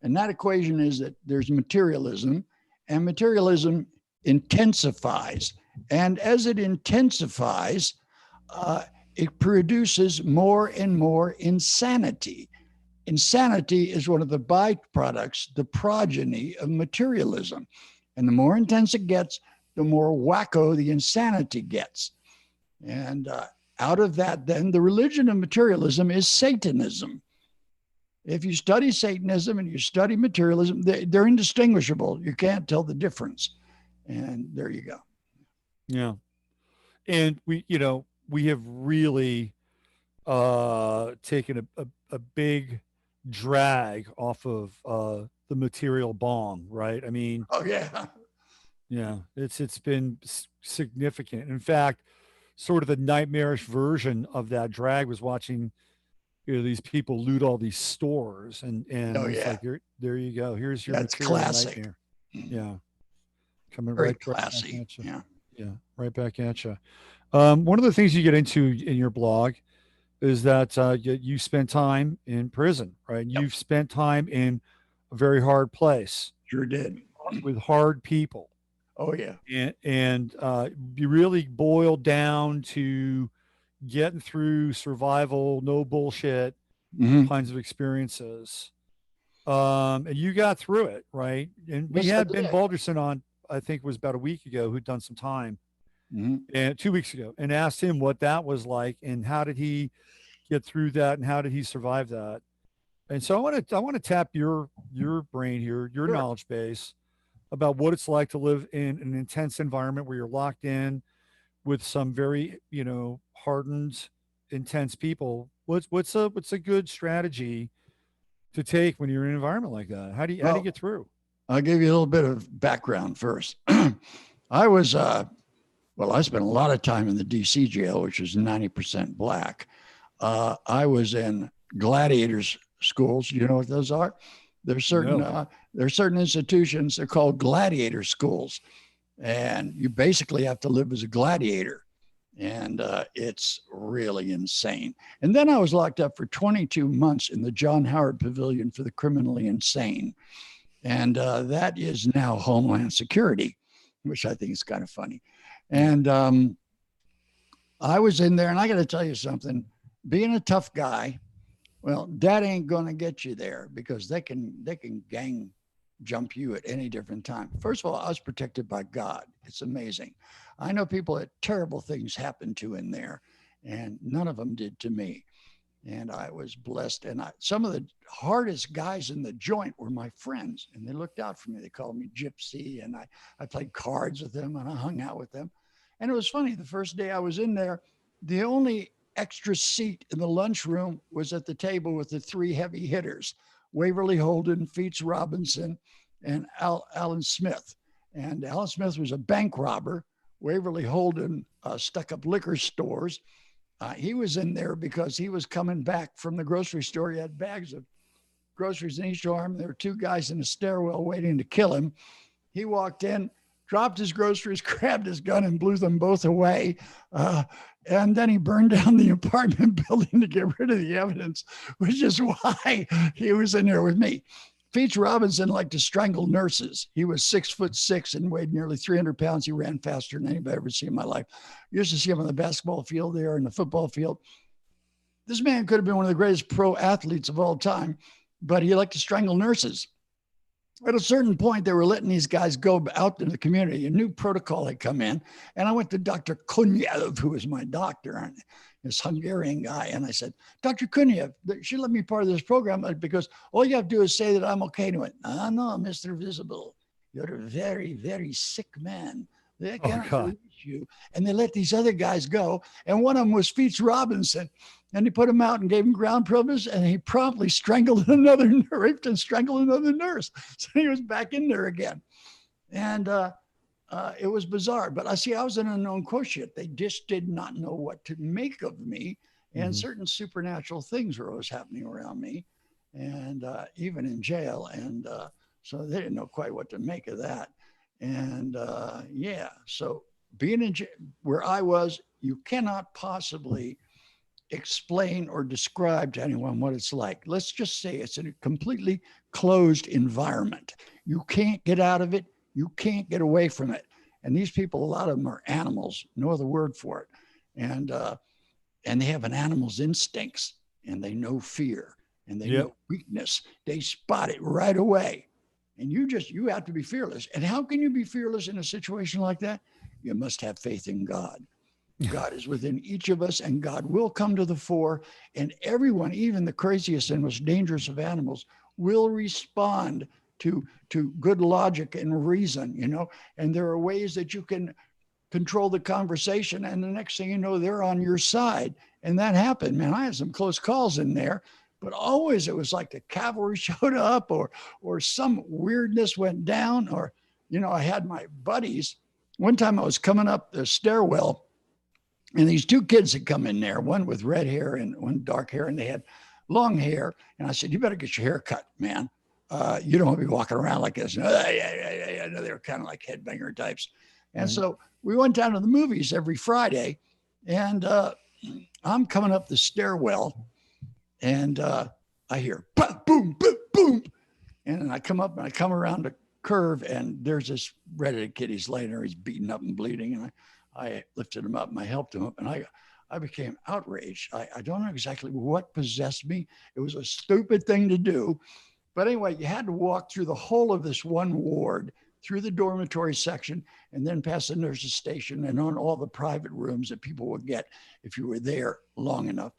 [SPEAKER 4] And that equation is that there's materialism, and materialism intensifies. And as it intensifies, it produces more and more insanity. Insanity is one of the byproducts, the progeny of materialism. And the more intense it gets, the more wacko the insanity gets. And out of that, then, the religion of materialism is Satanism. If you study Satanism and you study materialism, they're indistinguishable. You can't tell the difference. And there you go.
[SPEAKER 1] Yeah. And we have really taken a big drag off of the material bomb, right? I mean,
[SPEAKER 4] Oh yeah.
[SPEAKER 1] yeah, it's been significant. In fact, sort of the nightmarish version of that drag was watching these people loot all these stores, and
[SPEAKER 4] Oh
[SPEAKER 1] it's
[SPEAKER 4] yeah.
[SPEAKER 1] like, there you go, here's your
[SPEAKER 4] That's
[SPEAKER 1] material
[SPEAKER 4] classic.
[SPEAKER 1] nightmare. Yeah, coming
[SPEAKER 4] Very
[SPEAKER 1] right back
[SPEAKER 4] classy.
[SPEAKER 1] at you.
[SPEAKER 4] Yeah.
[SPEAKER 1] Yeah, right back at you. One of the things you get into in your blog is that you spent time in prison, right?
[SPEAKER 4] Yep.
[SPEAKER 1] You've spent time in a very hard place
[SPEAKER 4] Sure did.
[SPEAKER 1] with hard people,
[SPEAKER 4] Oh yeah.
[SPEAKER 1] and you really boiled down to getting through survival, no bullshit
[SPEAKER 4] Mm-hmm.
[SPEAKER 1] kinds of experiences. And you got through it, right? And we
[SPEAKER 4] Yes, I
[SPEAKER 1] had Ben
[SPEAKER 4] did.
[SPEAKER 1] Balderson on, I think it was about a week ago, who'd done some time,
[SPEAKER 4] Mm-hmm.
[SPEAKER 1] and 2 weeks ago, and asked him what that was like and how did he get through that and how did he survive that. And so I want to tap your brain here, your
[SPEAKER 4] Sure.
[SPEAKER 1] knowledge base about what it's like to live in an intense environment where you're locked in with some very, hardened, intense people. What's a good strategy to take when you're in an environment like that? How do you get through?
[SPEAKER 4] I'll give you a little bit of background first. I was, I spent a lot of time in the DC jail, which is 90% black. I was in gladiators schools. You know what those are? There's certain,
[SPEAKER 1] No.
[SPEAKER 4] there's certain institutions. They're called gladiator schools, and you basically have to live as a gladiator. And it's really insane. And then I was locked up for 22 months in the John Howard Pavilion for the criminally insane. And that is now Homeland Security, which I think is kind of funny. And I was in there, and I got to tell you something. Being a tough guy, well, that ain't going to get you there, because they can gang jump you at any different time. First of all, I was protected by God. It's amazing. I know people that terrible things happened to in there, and none of them did to me. And I was blessed. And some of the hardest guys in the joint were my friends, and they looked out for me. They called me Gypsy, and I played cards with them, and I hung out with them. And it was funny. The first day I was in there, the only extra seat in the lunchroom was at the table with the three heavy hitters: Waverly Holden, Feats Robinson, and Alan Smith. And Alan Smith was a bank robber. Waverly Holden stuck up liquor stores. He was in there because he was coming back from the grocery store. He had bags of groceries in each arm. There were two guys in a stairwell waiting to kill him. He walked in, dropped his groceries, grabbed his gun, and blew them both away. And then he burned down the apartment building to get rid of the evidence, which is why he was in there with me. Feats Robinson liked to strangle nurses. He was 6'6" and weighed nearly 300 pounds. He ran faster than anybody I've ever seen in my life. Used to see him on the basketball field there and the football field. This man could have been one of the greatest pro athletes of all time, but he liked to strangle nurses. At a certain point, they were letting these guys go out in the community. A new protocol had come in, and I went to Dr. Kunyev, who was my doctor, this Hungarian guy, and I said, Dr. Kunyev, she let me part of this program because all you have to do is say that I'm okay to it. No, Mr. Visible, you're a very, very sick man. They can't release you. And they let these other guys go, and one of them was Feats Robinson. And he put him out and gave him ground privilege, and he promptly strangled another nurse. So he was back in there again. And it was bizarre. But I was an unknown quotient. They just did not know what to make of me. And certain supernatural things were always happening around me, and even in jail. And so they didn't know quite what to make of that. And so being in jail, where I was, you cannot possibly explain or describe to anyone what it's like. Let's just say it's a completely closed environment. You can't get out of it. You can't get away from it. And these people, a lot of them are animals, no other word for it. And they have an animal's instincts, and they know fear, and they know weakness. They spot it right away. And you have to be fearless. And how can you be fearless in a situation like that? You must have faith in God. God is within each of us, and God will come to the fore, and everyone, even the craziest and most dangerous of animals, will respond to good logic and reason, and there are ways that you can control the conversation. And the next thing you know, they're on your side. And that happened, man. I had some close calls in there, but always it was like the cavalry showed up or some weirdness went down, or, you know, I had my buddies. One time I was coming up the stairwell and these two kids had come in there, one with red hair and one dark hair, and they had long hair. And I said, you better get your hair cut, man. You don't want to be walking around like this. Yeah. No, they were kind of like headbanger types. And so we went down to the movies every Friday, and I'm coming up the stairwell, and I hear boom, boom, boom, boom. And then I come up and I come around the curve, and there's this redheaded kid. He's laying there, he's beaten up and bleeding. And I lifted him up and I helped him up, and I became outraged. I don't know exactly what possessed me. It was a stupid thing to do. But anyway, you had to walk through the whole of this one ward, through the dormitory section, and then past the nurse's station and on all the private rooms that people would get if you were there long enough,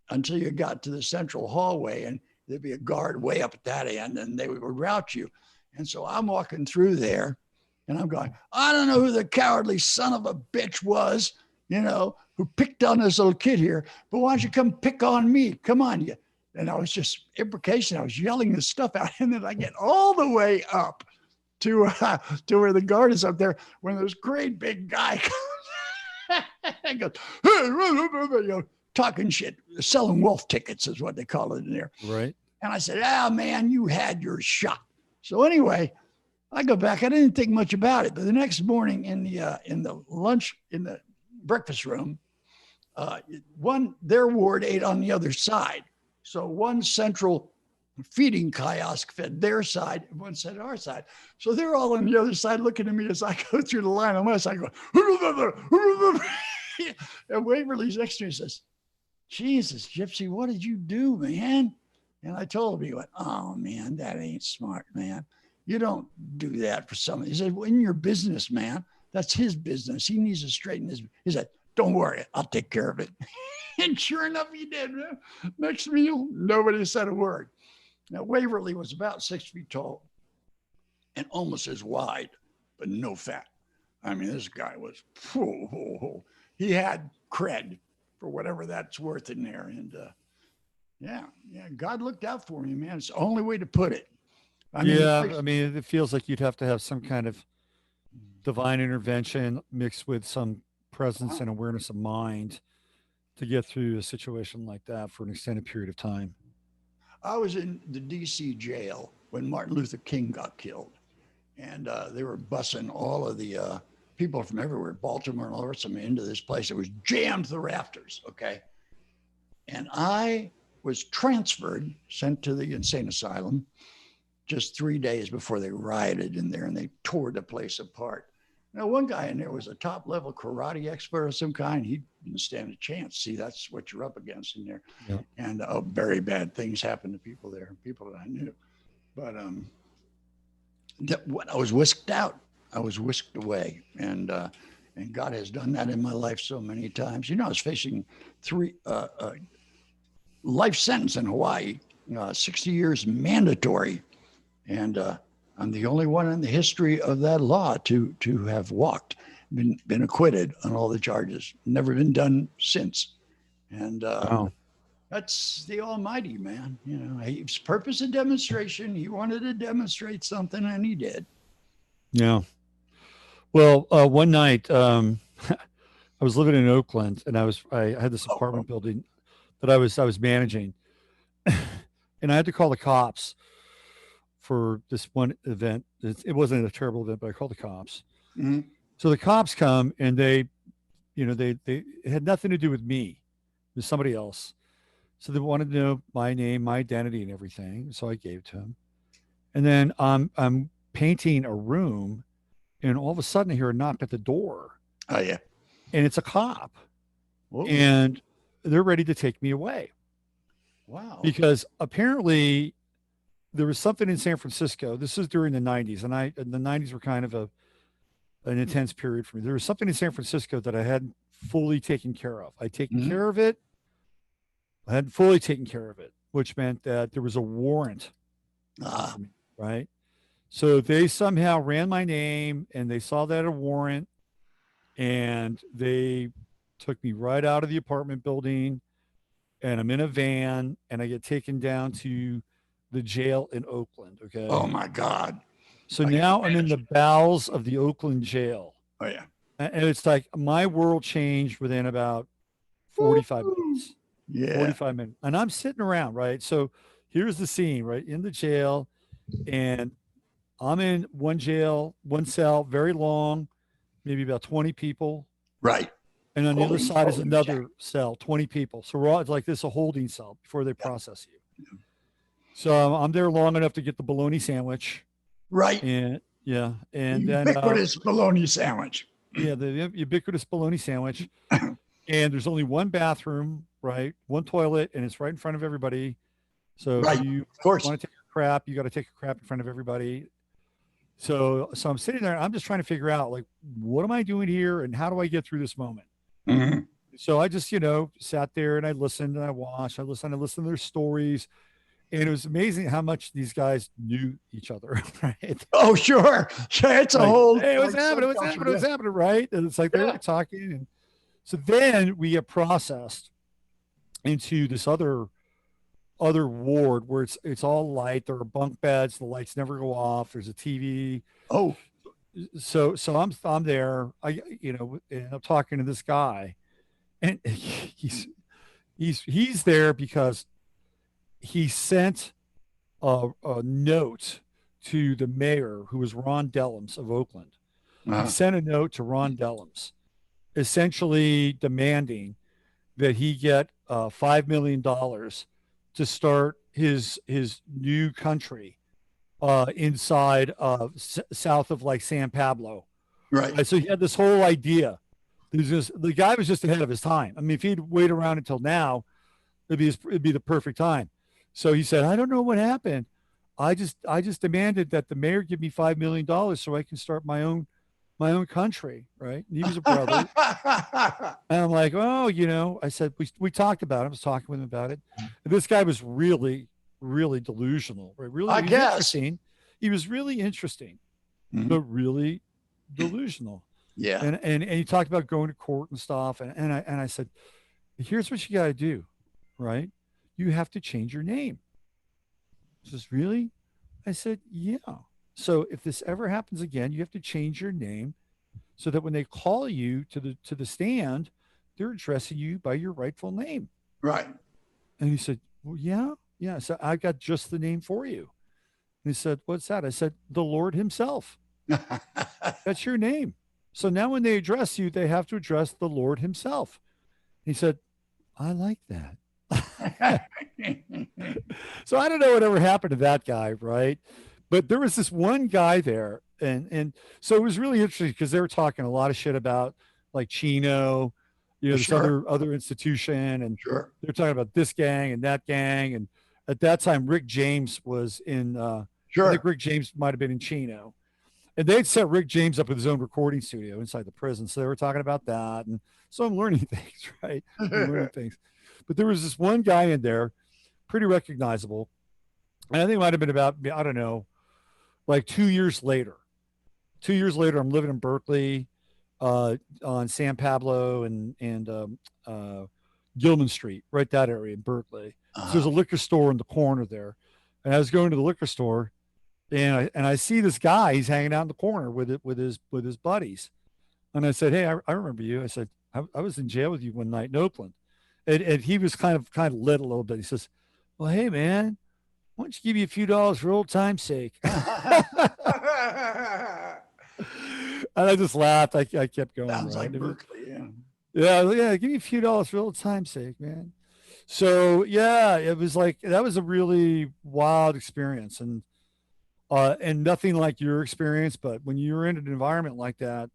[SPEAKER 4] until you got to the central hallway, and there'd be a guard way up at that end, and they would route you. And so I'm walking through there, and I'm going, I don't know who the cowardly son of a bitch was, you know, who picked on this little kid here, but why don't you come pick on me? Come on, you. And I was just imprecation. I was yelling this stuff out, and then I get all the way up to where the guard is up there, when this great big guy comes and goes, you know, talking shit, selling wolf tickets is what they call it in there.
[SPEAKER 1] Right.
[SPEAKER 4] And I said, man, you had your shot. So anyway, I go back. I didn't think much about it, but the next morning in the breakfast room, their ward ate on the other side. So one central feeding kiosk fed their side, and one said our side. So they're all on the other side looking at me as I go through the line on my side. I go, and Waverly's next to me says, Jesus, Gypsy, what did you do, man? And I told him. He went, oh, man, that ain't smart, man. You don't do that for somebody. He said, well, in your business, man, that's his business. He needs to straighten his. He said, don't worry, I'll take care of it. And sure enough, he did. Man. Next meal, nobody said a word. Now, Waverly was about 6 feet tall and almost as wide, but no fat. I mean, this guy was, he had cred for whatever that's worth in there. And yeah, God looked out for me, man. It's the only way to put it.
[SPEAKER 1] I mean, it feels like you'd have to have some kind of divine intervention mixed with some presence and awareness of mind to get through a situation like that for an extended period of time.
[SPEAKER 4] I was in the DC jail when Martin Luther King got killed, and they were bussing all of the people from everywhere, Baltimore and all the rest of them, into this place. It was jammed to the rafters, okay? And I was transferred, sent to the insane asylum just 3 days before they rioted in there, and they tore the place apart. Now, one guy in there was a top-level karate expert of some kind. He didn't stand a chance. See, that's what you're up against in there. Yeah. And very bad things happened to people there, people that I knew. But I was whisked out. I was whisked away. And God has done that in my life so many times. You know, I was facing life sentence in Hawaii, 60 years mandatory. And I'm the only one in the history of that law to have walked, been acquitted on all the charges. Never been done since. And wow. That's the Almighty, man. You know, his purpose of demonstration. He wanted to demonstrate something, and he did.
[SPEAKER 1] Yeah. Well, one night I was living in Oakland, and I had this apartment building that I was managing, and I had to call the cops for this one event. It wasn't a terrible event, but I called the cops. Mm-hmm. So the cops come, and they it had nothing to do with me. It was somebody else. So they wanted to know my name, my identity, and everything. So I gave it to them. And then I'm painting a room, and all of a sudden I hear a knock at the door.
[SPEAKER 4] Oh, yeah.
[SPEAKER 1] And it's a cop.
[SPEAKER 4] Whoa.
[SPEAKER 1] And they're ready to take me away.
[SPEAKER 4] Wow.
[SPEAKER 1] Because apparently there was something in San Francisco. This is during the 90s, and the 90s were kind of an intense period for me. There was something in San Francisco that I hadn't fully taken care of. I'd taken care of it. I hadn't fully taken care of it, which meant that there was a warrant. Right? So they somehow ran my name, and they saw that a warrant, and they took me right out of the apartment building, and I'm in a van, and I get taken down to the jail in Oakland. Okay.
[SPEAKER 4] Oh my God.
[SPEAKER 1] So
[SPEAKER 4] I can
[SPEAKER 1] now I'm in the
[SPEAKER 4] imagine.
[SPEAKER 1] bowels of the Oakland jail.
[SPEAKER 4] Oh yeah.
[SPEAKER 1] And it's like my world changed within about 45 minutes.
[SPEAKER 4] Yeah.
[SPEAKER 1] 45 minutes. And I'm sitting around, right? So here's the scene, right? In the jail. And I'm in one jail, one cell, very long, maybe about 20 people.
[SPEAKER 4] Right.
[SPEAKER 1] And on the other side is another
[SPEAKER 4] check.
[SPEAKER 1] cell, 20 people. So we're all, it's like this, a holding cell before they process you.
[SPEAKER 4] Yeah.
[SPEAKER 1] So I'm there long enough to get the bologna sandwich.
[SPEAKER 4] Right.
[SPEAKER 1] And yeah. And
[SPEAKER 4] The
[SPEAKER 1] then
[SPEAKER 4] ubiquitous bologna sandwich.
[SPEAKER 1] yeah, the ubiquitous bologna sandwich. And there's only one bathroom, right? One toilet, and it's right in front of everybody. So
[SPEAKER 4] Right.
[SPEAKER 1] if you
[SPEAKER 4] Of course.
[SPEAKER 1] want to take a crap, you got to take a crap in front of everybody. So I'm sitting there, and I'm just trying to figure out, like, what am I doing here, and how do I get through this moment?
[SPEAKER 4] Mm-hmm.
[SPEAKER 1] So I just, sat there and I listened and I watched, I listened to their stories. And it was amazing how much these guys knew each other, right?
[SPEAKER 4] Oh, sure. It's a
[SPEAKER 1] Like,
[SPEAKER 4] whole.
[SPEAKER 1] hey, what's
[SPEAKER 4] like,
[SPEAKER 1] happening? What's
[SPEAKER 4] subculture,
[SPEAKER 1] happening? What's
[SPEAKER 4] yeah.
[SPEAKER 1] happening? Right? And it's like they were talking. And so then we get processed into this other ward where it's all light. There are bunk beds. The lights never go off. There's a TV.
[SPEAKER 4] Oh,
[SPEAKER 1] So I'm there. And I'm talking to this guy, and he's there because he sent a note to the mayor, who was Ron Dellums of Oakland. He sent a note to Ron Dellums, essentially demanding that he get $5 million to start his new country inside of south of like San Pablo.
[SPEAKER 4] right.
[SPEAKER 1] So he had this whole idea. The guy was just ahead of his time. I mean, if he'd wait around until now, it'd be the perfect time. So he said, I don't know what happened. I just demanded that the mayor give me $5 million so I can start my own country. Right. And he was a brother. And I'm like, oh, I said, we talked about it. I was talking with him about it. And this guy was really, really delusional. Right? Really,
[SPEAKER 4] I
[SPEAKER 1] he was
[SPEAKER 4] guess.
[SPEAKER 1] interesting. He was really interesting,
[SPEAKER 4] Mhm.
[SPEAKER 1] but really delusional.
[SPEAKER 4] Yeah.
[SPEAKER 1] And he talked about going to court and stuff. And I said, here's what you got to do, right? You have to change your name. He says, really? I said, yeah. So if this ever happens again, you have to change your name so that when they call you to the stand, they're addressing you by your rightful name.
[SPEAKER 4] Right.
[SPEAKER 1] And he said, well, yeah. So I got just the name for you. And he said, what's that? I said, the Lord himself. That's your name. So now when they address you, they have to address the Lord himself. He said, I like that. So I don't know whatever happened to that guy, right? But there was this one guy there, and so it was really interesting because they were talking a lot of shit about like Chino, this
[SPEAKER 4] Sure.
[SPEAKER 1] other institution, and
[SPEAKER 4] Sure.
[SPEAKER 1] they're talking about this gang and that gang. And at that time, Rick James was in. I
[SPEAKER 4] Sure.
[SPEAKER 1] think Rick James might have been in Chino, and they'd set Rick James up with his own recording studio inside the prison. So they were talking about that, and so I'm learning things, right? I'm learning things. But there was this one guy in there, pretty recognizable, and I think it might have been about, I don't know, like 2 years later. 2 years later, I'm living in Berkeley, on San Pablo and Gilman Street, right that area in Berkeley. So there's a liquor store in the corner there, and I was going to the liquor store, and I see this guy. He's hanging out in the corner with his buddies, and I said, "Hey, I remember you." I said, I was in jail with you one night in Oakland," and he was kind of lit a little bit. He says, "Well, hey man, why don't you give me a few dollars for old time's sake?" And I just laughed. I kept going.
[SPEAKER 4] Sounds
[SPEAKER 1] right?
[SPEAKER 4] like Berkeley, yeah.
[SPEAKER 1] Yeah, give me a few dollars for old time's sake, man. So yeah, it was like that was a really wild experience, and nothing like your experience. But when you're in an environment like that,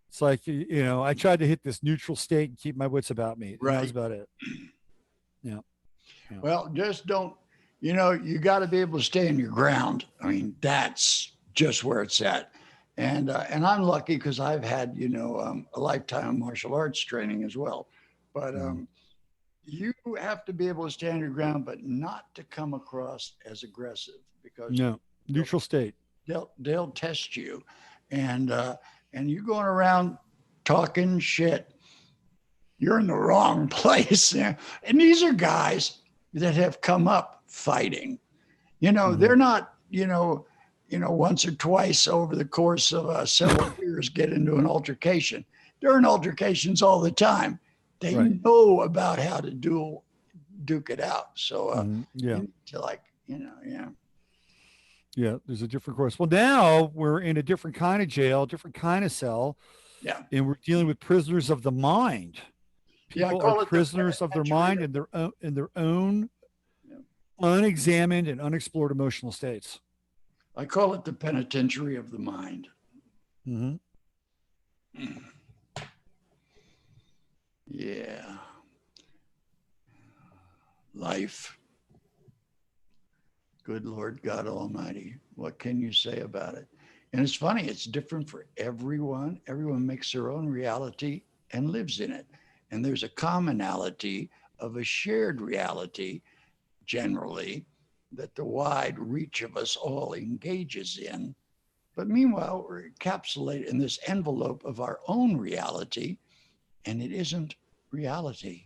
[SPEAKER 1] it's like I tried to hit this neutral state and keep my wits about me.
[SPEAKER 4] Right.
[SPEAKER 1] That was about it. Yeah.
[SPEAKER 4] Well, just don't. You got to be able to stay in your ground. I mean, that's just where it's at. And I'm lucky because I've had a lifetime of martial arts training as well. But you have to be able to stand your ground, but not to come across as aggressive, because
[SPEAKER 1] neutral state.
[SPEAKER 4] They'll test you, and you going around talking shit, you're in the wrong place. And these are guys that have come up fighting. They're not, once or twice over the course of several years get into an altercation. They're in altercations all the time. They know about how to duke it out. So
[SPEAKER 1] yeah.
[SPEAKER 4] Yeah,
[SPEAKER 1] there's a different course. Well, now we're in a different kind of jail, different kind of cell.
[SPEAKER 4] Yeah.
[SPEAKER 1] And we're dealing with prisoners of the mind. People are prisoners of their mind in their own unexamined and unexplored emotional states.
[SPEAKER 4] I call it the penitentiary of the mind. Yeah. Life. Good Lord God Almighty. What can you say about it? And it's funny, it's different for everyone. Everyone makes their own reality and lives in it. And there's a commonality of a shared reality, generally, that the wide reach of us all engages in. But meanwhile, we're encapsulated in this envelope of our own reality, and it isn't reality.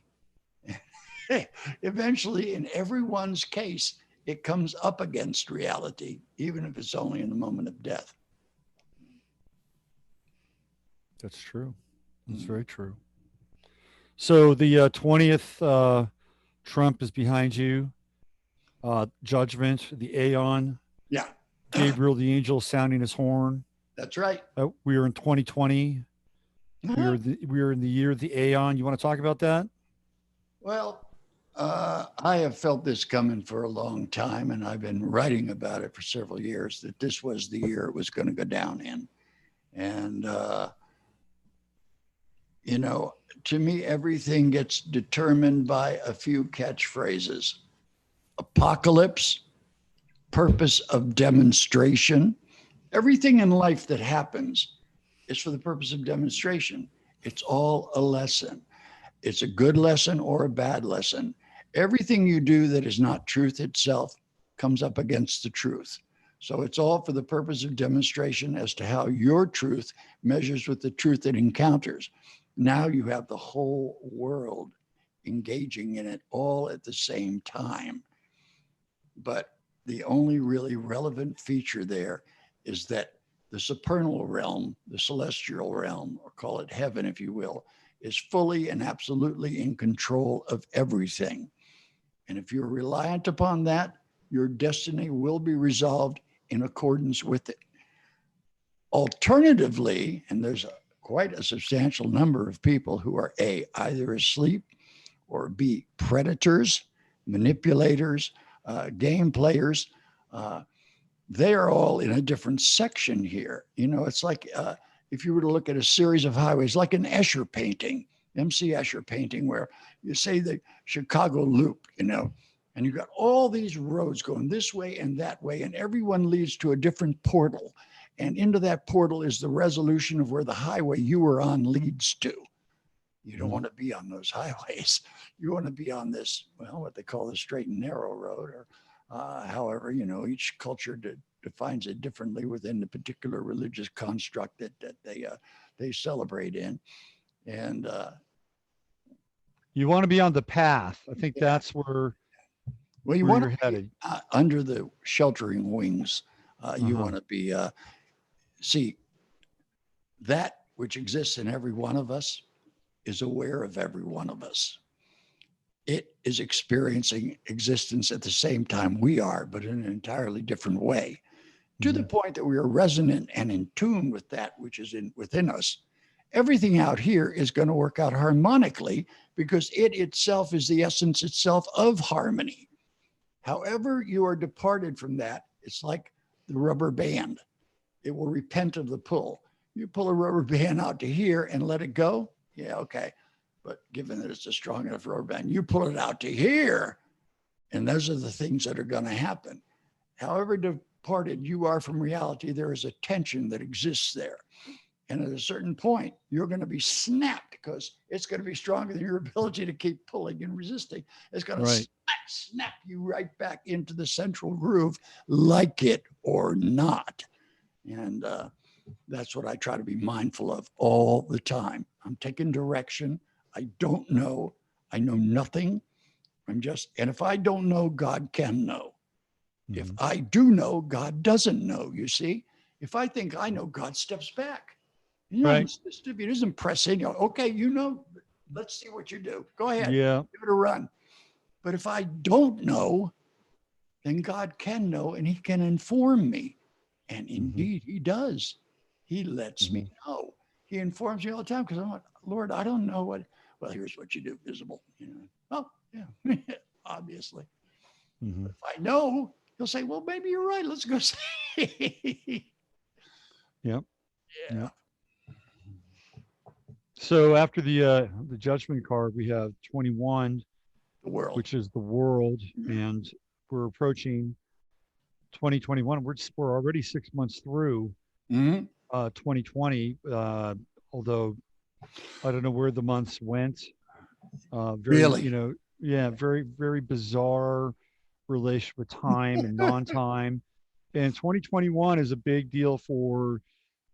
[SPEAKER 4] Eventually, in everyone's case, it comes up against reality, even if it's only in the moment of death.
[SPEAKER 1] That's true. That's very true. So the 20th Trump is behind you. Judgment, the Aeon.
[SPEAKER 4] Yeah.
[SPEAKER 1] Gabriel the angel sounding his horn.
[SPEAKER 4] That's right.
[SPEAKER 1] We are in 2020. We are in the year of the Aeon. You want to talk about that?
[SPEAKER 4] Well, I have felt this coming for a long time, and I've been writing about it for several years, that this was the year it was going to go down in. And, to me, everything gets determined by a few catchphrases. Apocalypse, purpose of demonstration. Everything in life that happens is for the purpose of demonstration. It's all a lesson. It's a good lesson or a bad lesson. Everything you do that is not truth itself comes up against the truth. So it's all for the purpose of demonstration as to how your truth measures with the truth it encounters. Now you have the whole world engaging in it all at the same time. But the only really relevant feature there is that the supernal realm, the celestial realm, or call it heaven, if you will, is fully and absolutely in control of everything. And if you're reliant upon that, your destiny will be resolved in accordance with it. Alternatively, and there's quite a substantial number of people who are A, either asleep, or B, predators, manipulators, game players. They are all in a different section here. It's like if you were to look at a series of highways, like an Escher painting, MC Escher painting, where you say the Chicago Loop, and you've got all these roads going this way and that way, and everyone leads to a different portal. And into that portal is the resolution of where the highway you were on leads to. You don't want to be on those highways. You want to be on this, what they call the straight and narrow road, or however, each culture defines it differently within the particular religious construct that they celebrate in. And
[SPEAKER 1] you want to be on the path. I think that's where
[SPEAKER 4] you want
[SPEAKER 1] you're
[SPEAKER 4] to
[SPEAKER 1] headed.
[SPEAKER 4] Under the sheltering wings. You want to be, see, that which exists in every one of us is aware of every one of us. It is experiencing existence at the same time we are, but in an entirely different way, to the point that we are resonant and in tune with that which is within us. Everything out here is going to work out harmonically because it itself is the essence itself of harmony. However, you are departed from that, it's like the rubber band. It will repent of the pull. You pull a rubber band out to here and let it go. Yeah, okay. But given that it's a strong enough rubber band, you pull it out to here, and those are the things that are going to happen. However departed you are from reality, there is a tension that exists there. And at a certain point, you're going to be snapped because it's going to be stronger than your ability to keep pulling and resisting. It's going to snap you right back into the central groove, like it or not. And that's what I try to be mindful of all the time. I'm taking direction. I don't know. I know nothing. And if I don't know, God can know. If I do know, God doesn't know, you see. If I think I know, God steps back.
[SPEAKER 1] Right.
[SPEAKER 4] He doesn't press in. Okay, let's see what you do. Go ahead.
[SPEAKER 1] Yeah.
[SPEAKER 4] Give it a run. But if I don't know, then God can know and he can inform me. And indeed, he does. He lets me know. He informs me all the time because I'm like, Lord, I don't know what. Well, here's what you do, visible. Oh, yeah, obviously. But if I know, he'll say, well, maybe you're right. Let's go see.
[SPEAKER 1] Yep.
[SPEAKER 4] Yeah.
[SPEAKER 1] Yep. So after the judgment card, we have 21,
[SPEAKER 4] The world,
[SPEAKER 1] which is the world, and we're approaching 2021. We're already 6 months through 2020. Although I don't know where the months went.
[SPEAKER 4] Really?
[SPEAKER 1] Very, very bizarre relation with time and non-time. And 2021 is a big deal for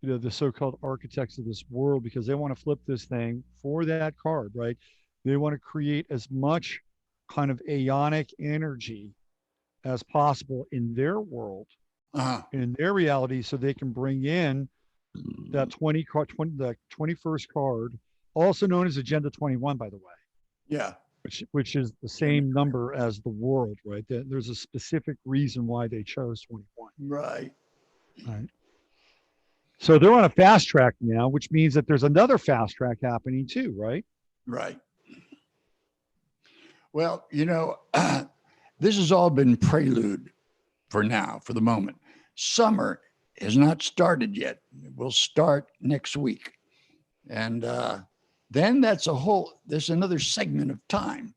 [SPEAKER 1] the so-called architects of this world, because they want to flip this thing for that card, right? They want to create as much kind of aeonic energy as possible in their world, in their reality, so they can bring in that the 21st card, also known as Agenda 21, by the way.
[SPEAKER 4] Yeah.
[SPEAKER 1] Which is the same number as the world, right? There's a specific reason why they chose 21.
[SPEAKER 4] Right.
[SPEAKER 1] Right. So they're on a fast track now, which means that there's another fast track happening too, right?
[SPEAKER 4] Right. Well, this has all been prelude for now, for the moment. Summer has not started yet. It will start next week. And then there's another segment of time.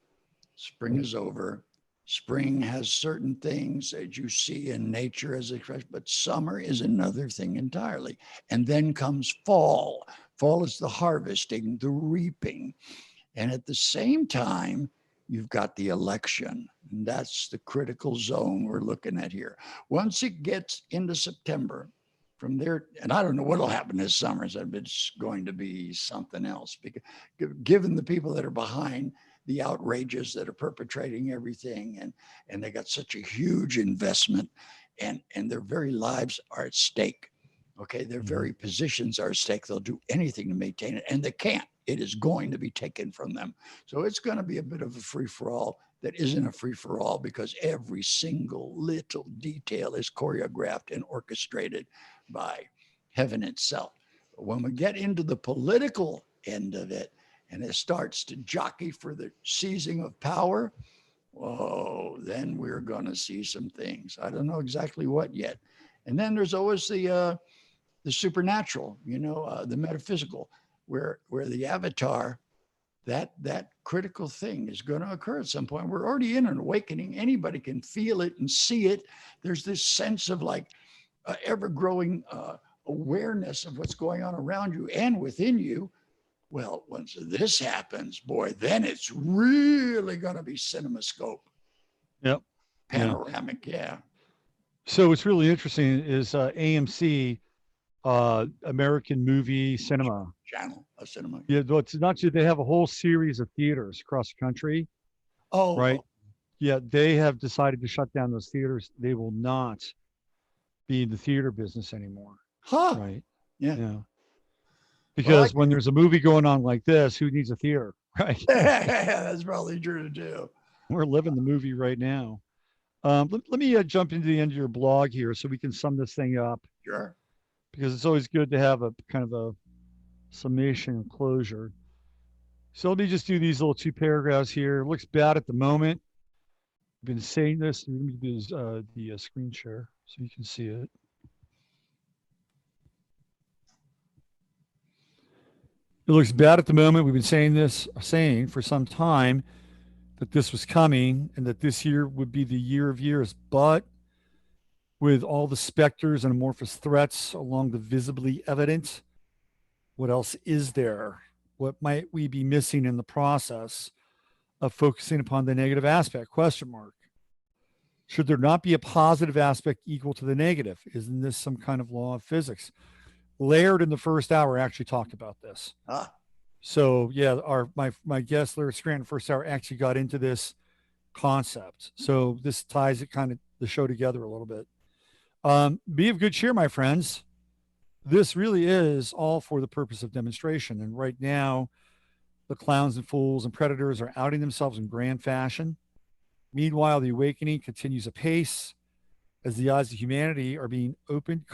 [SPEAKER 4] Spring is over. Spring has certain things that you see in nature as expressed, but summer is another thing entirely. And then comes fall. Fall is the harvesting, the reaping. And at the same time, you've got the election. And that's the critical zone we're looking at here. Once it gets into September, from there, and I don't know what'll happen this summer. It's going to be something else, because given the people that are behind the outrages that are perpetrating everything, and they got such a huge investment, and their very lives are at stake. Okay, their very positions are at stake. They'll do anything to maintain it, and they can't. It is going to be taken from them. So it's going to be a bit of a free-for-all that isn't a free-for-all, because every single little detail is choreographed and orchestrated by heaven itself. But when we get into the political end of it, and it starts to jockey for the seizing of power, then we're going to see some things. I don't know exactly what yet. And then there's always the supernatural, the metaphysical, where the avatar, that critical thing is going to occur at some point. We're already in an awakening. Anybody can feel it and see it. There's this sense of ever-growing awareness of what's going on around you and within you. Well, once this happens, boy, then it's really going to be cinemascope.
[SPEAKER 1] Yep.
[SPEAKER 4] Panoramic, yeah.
[SPEAKER 1] So what's really interesting is AMC, American Movie Cinema.
[SPEAKER 4] Channel of cinema.
[SPEAKER 1] Yeah, but it's not just, they have a whole series of theaters across the country.
[SPEAKER 4] Oh.
[SPEAKER 1] Right. Yeah, they have decided to shut down those theaters. They will not be in the theater business anymore.
[SPEAKER 4] Huh.
[SPEAKER 1] Right.
[SPEAKER 4] Yeah.
[SPEAKER 1] Because when there's a movie going on like this, who needs a theater? Right.
[SPEAKER 4] That's probably true too.
[SPEAKER 1] We're living the movie right now. Let me jump into the end of your blog here so we can sum this thing up.
[SPEAKER 4] Sure.
[SPEAKER 1] Because it's always good to have a kind of a summation and closure. So let me just do these little 2 paragraphs here. It looks bad at the moment. I've been saying this. Let me do the screen share so you can see it. It looks bad at the moment. We've been saying for some time that this was coming and that this year would be the year of years. But with all the specters and amorphous threats along the visibly evident, what else is there? What might we be missing in the process of focusing upon the negative aspect? Question mark. Should there not be a positive aspect equal to the negative? Isn't this some kind of law of physics? Laird in the first hour actually talked about this. So yeah, my guest Laird Scranton first hour actually got into this concept. So this ties it kind of the show together a little bit. Be of good cheer, my friends. This really is all for the purpose of demonstration. And right now, the clowns and fools and predators are outing themselves in grand fashion. Meanwhile, the awakening continues apace as the eyes of humanity are being opened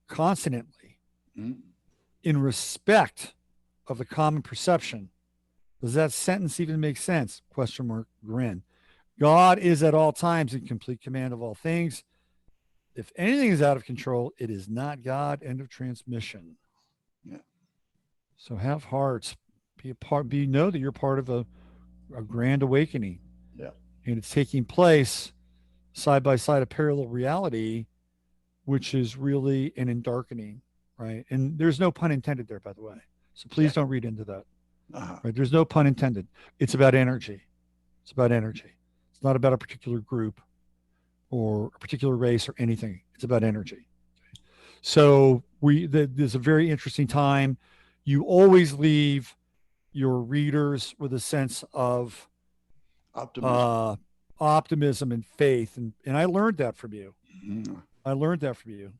[SPEAKER 1] consonantly in respect of the common perception. Does that sentence even make sense? Question mark, grin. God is at all times in complete command of all things. If anything is out of control, it is not God. End of transmission.
[SPEAKER 4] Yeah.
[SPEAKER 1] So have hearts. Know that you're part of a grand awakening.
[SPEAKER 4] Yeah.
[SPEAKER 1] And it's taking place side by side, a parallel reality, which is really an endarkening, right? And there's no pun intended there, by the way. So please don't read into that. Right? There's no pun intended. It's about energy. It's about energy. It's not about a particular group or a particular race or anything. It's about energy. So there's a very interesting time. You always leave your readers with a sense of optimism and faith. And I learned that from you. I learned that from you.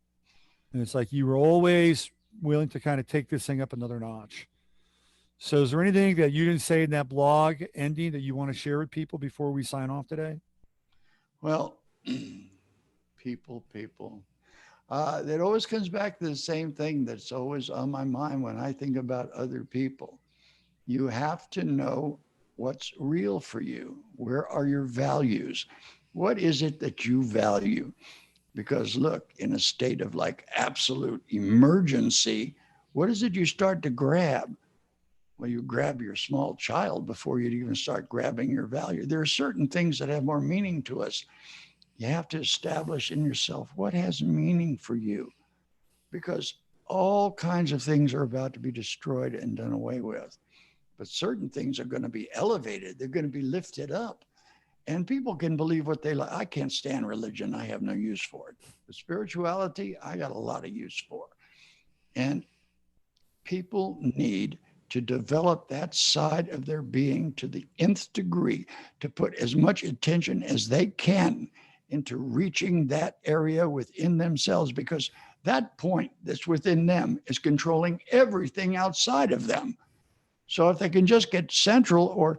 [SPEAKER 1] And it's like you were always willing to kind of take this thing up another notch. So is there anything that you didn't say in that blog ending that you want to share with people before we sign off today?
[SPEAKER 4] Well, people. That always comes back to the same thing that's always on my mind when I think about other people. You have to know what's real for you. Where are your values? What is it that you value? Because look, in a state of like absolute emergency, what is it you start to grab? Well, you grab your small child before you even start grabbing your value. There are certain things that have more meaning to us. You have to establish in yourself what has meaning for you, because all kinds of things are about to be destroyed and done away with. But certain things are going to be elevated. They're going to be lifted up. And people can believe what they like. I can't stand religion. I have no use for it. But spirituality, I got a lot of use for. And people need to develop that side of their being to the nth degree, to put as much attention as they can into reaching that area within themselves, because that point that's within them is controlling everything outside of them. So if they can just get central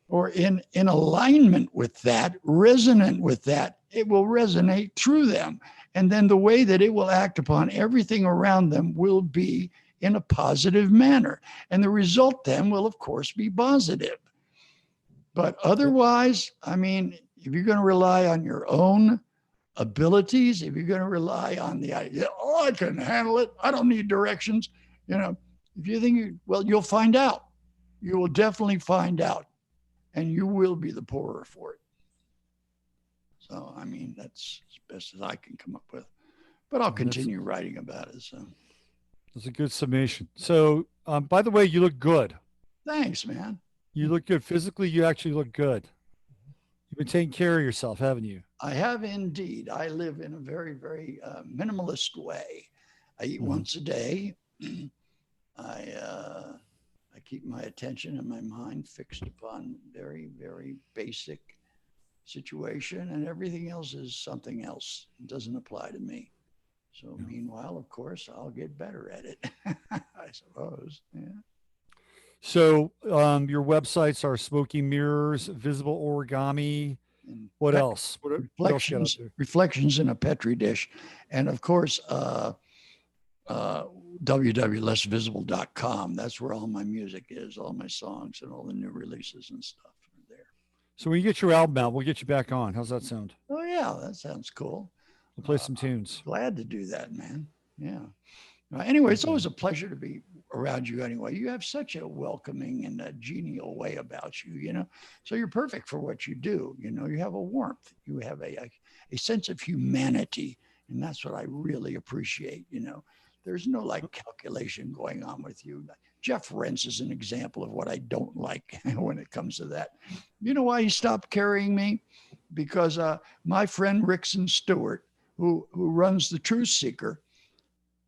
[SPEAKER 4] or in alignment with that, resonant with that, it will resonate through them. And then the way that it will act upon everything around them will be in a positive manner. And the result then will, of course, be positive. But otherwise, I mean, if you're going to rely on your own abilities, if you're going to rely on the idea, oh, I can handle it, I don't need directions, if you think, you'll find out. You will definitely find out. And you will be the poorer for it. So, I mean, that's as best as I can come up with. But I'll continue writing about it. So
[SPEAKER 1] that's a good summation. So, by the way, you look good.
[SPEAKER 4] Thanks, man.
[SPEAKER 1] You look good. Physically, you actually look good. You've been taking care of yourself, haven't you?
[SPEAKER 4] I have indeed. I live in a very, very minimalist way. I eat once a day. I keep my attention and my mind fixed upon very, very basic situation, and everything else is something else. It doesn't apply to me. So meanwhile, of course, I'll get better at it, I suppose. Yeah.
[SPEAKER 1] So your websites are Smoking Mirrors, Visible Origami. And what else?
[SPEAKER 4] Reflections in a Petri Dish. And of course, www.lessvisible.com. That's where all my music is, all my songs and all the new releases and stuff are there.
[SPEAKER 1] So when you get your album out, we'll get you back on. How's that sound?
[SPEAKER 4] Oh yeah, that sounds cool.
[SPEAKER 1] We'll play some tunes.
[SPEAKER 4] Glad to do that, man. Yeah. Anyway, it's always a pleasure to be around you anyway. You have such a welcoming and a genial way about you, so you're perfect for what you do. You have a warmth, you have a sense of humanity, and that's what I really appreciate. There's no calculation going on with you. Jeff Rentz is an example of what I don't like when it comes to that. You know why he stopped carrying me? Because my friend Rickson Stewart, who runs the Truth Seeker,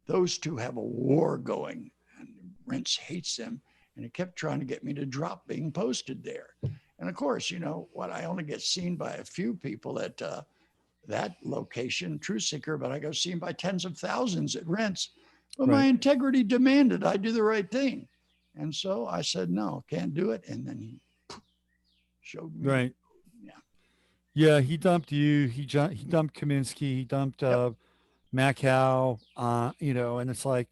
[SPEAKER 4] those two have a war going. And Rents hates them. And it kept trying to get me to drop being posted there. And of course, you know what, I only get seen by a few people at that location, Truth Seeker, but I go seen by tens of thousands at Rents. But my integrity demanded I do the right thing. And so I said, no, can't do it. And then he showed me.
[SPEAKER 1] Right.
[SPEAKER 4] Yeah.
[SPEAKER 1] Yeah. He dumped you. He dumped Kaminsky. He dumped Macau. You know, and it's like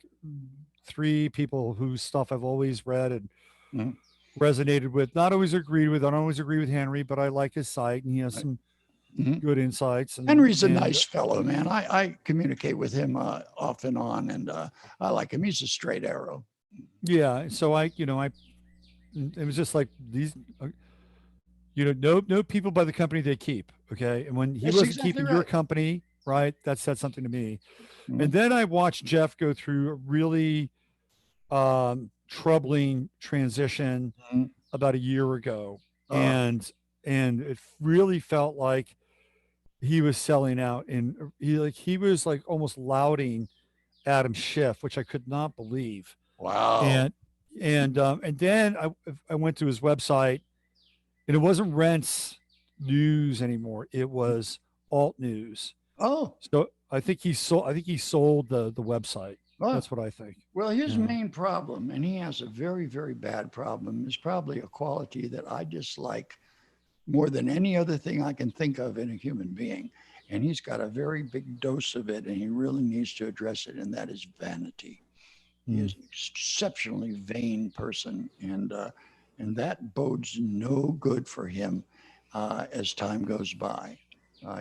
[SPEAKER 1] three people whose stuff I've always read and resonated with. Not always agreed with. I don't always agree with Henry, but I like his site, and he has some good insights. And
[SPEAKER 4] Henry's a nice fellow, man. I communicate with him off and on, and I like him. He's a straight arrow.
[SPEAKER 1] Yeah. So it was just like these, no people by the company they keep. Okay. And when he wasn't keeping your company, right, that said something to me. And then I watched Jeff go through a really troubling transition about a year ago. And it really felt like he was selling out, and he was like almost lauding Adam Schiff, which I could not believe.
[SPEAKER 4] Wow.
[SPEAKER 1] And then I went to his website, and it wasn't Rents News anymore. It was Alt News.
[SPEAKER 4] Oh.
[SPEAKER 1] So I think he sold the website. Oh. That's what I think.
[SPEAKER 4] Well, his main problem, and he has a very, very bad problem, is probably a quality that I dislike more than any other thing I can think of in a human being. And he's got a very big dose of it, and he really needs to address it, and that is vanity. He is an exceptionally vain person, and that bodes no good for him as time goes by.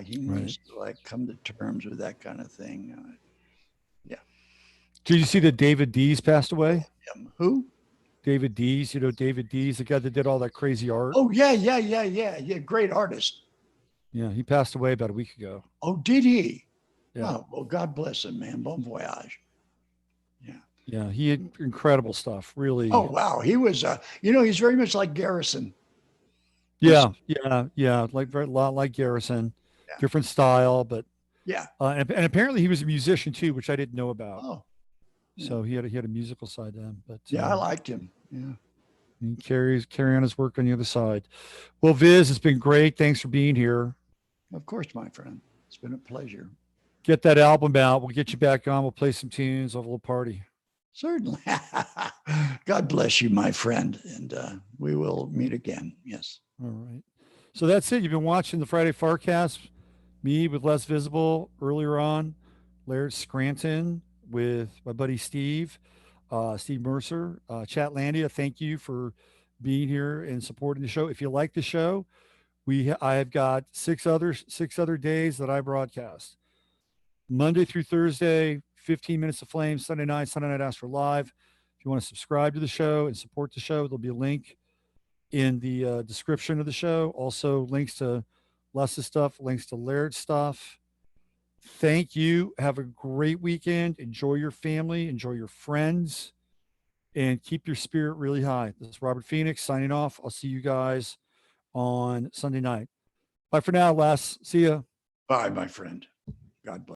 [SPEAKER 4] He needs to come to terms with that kind of thing. Yeah.
[SPEAKER 1] Did you see that David Dees passed away?
[SPEAKER 4] Who?
[SPEAKER 1] David Dees. David Dees, the guy that did all that crazy art.
[SPEAKER 4] Oh, yeah. Great artist.
[SPEAKER 1] Yeah, he passed away about a week ago.
[SPEAKER 4] Oh, did he?
[SPEAKER 1] Yeah.
[SPEAKER 4] Oh, well, God bless him, man. Bon voyage.
[SPEAKER 1] Yeah, he had incredible stuff, really.
[SPEAKER 4] Oh, wow. He was, he's very much like Garrison.
[SPEAKER 1] Yeah. Like a lot like Garrison. Yeah. Different style, but
[SPEAKER 4] yeah.
[SPEAKER 1] And apparently he was a musician too, which I didn't know about.
[SPEAKER 4] Oh. Yeah.
[SPEAKER 1] So he had a musical side to him. But
[SPEAKER 4] yeah, I liked him. Yeah.
[SPEAKER 1] He carry on his work on the other side. Well, Viz, it's been great. Thanks for being here.
[SPEAKER 4] Of course, my friend. It's been a pleasure.
[SPEAKER 1] Get that album out. We'll get you back on. We'll play some tunes. We'll have a little party.
[SPEAKER 4] Certainly. God bless you, my friend. And we will meet again. Yes.
[SPEAKER 1] All right. So that's it. You've been watching the Friday FARcast. Me with Less Visible. Earlier on, Laird Scranton with my buddy Steve Mercer. Chatlandia, thank you for being here and supporting the show. If you like the show, I have got six other days that I broadcast. Monday through Thursday, 15 Minutes of Flame. Sunday night Astro Live. If you want to subscribe to the show and support the show, there'll be a link in the description of the show. Also links to Les's stuff, links to Laird's stuff. Thank you. Have a great weekend. Enjoy your family, enjoy your friends, and keep your spirit really high. This is Robert Phoenix signing off. I'll see you guys on Sunday night. Bye for now, Les. See ya.
[SPEAKER 4] Bye, my friend. God bless.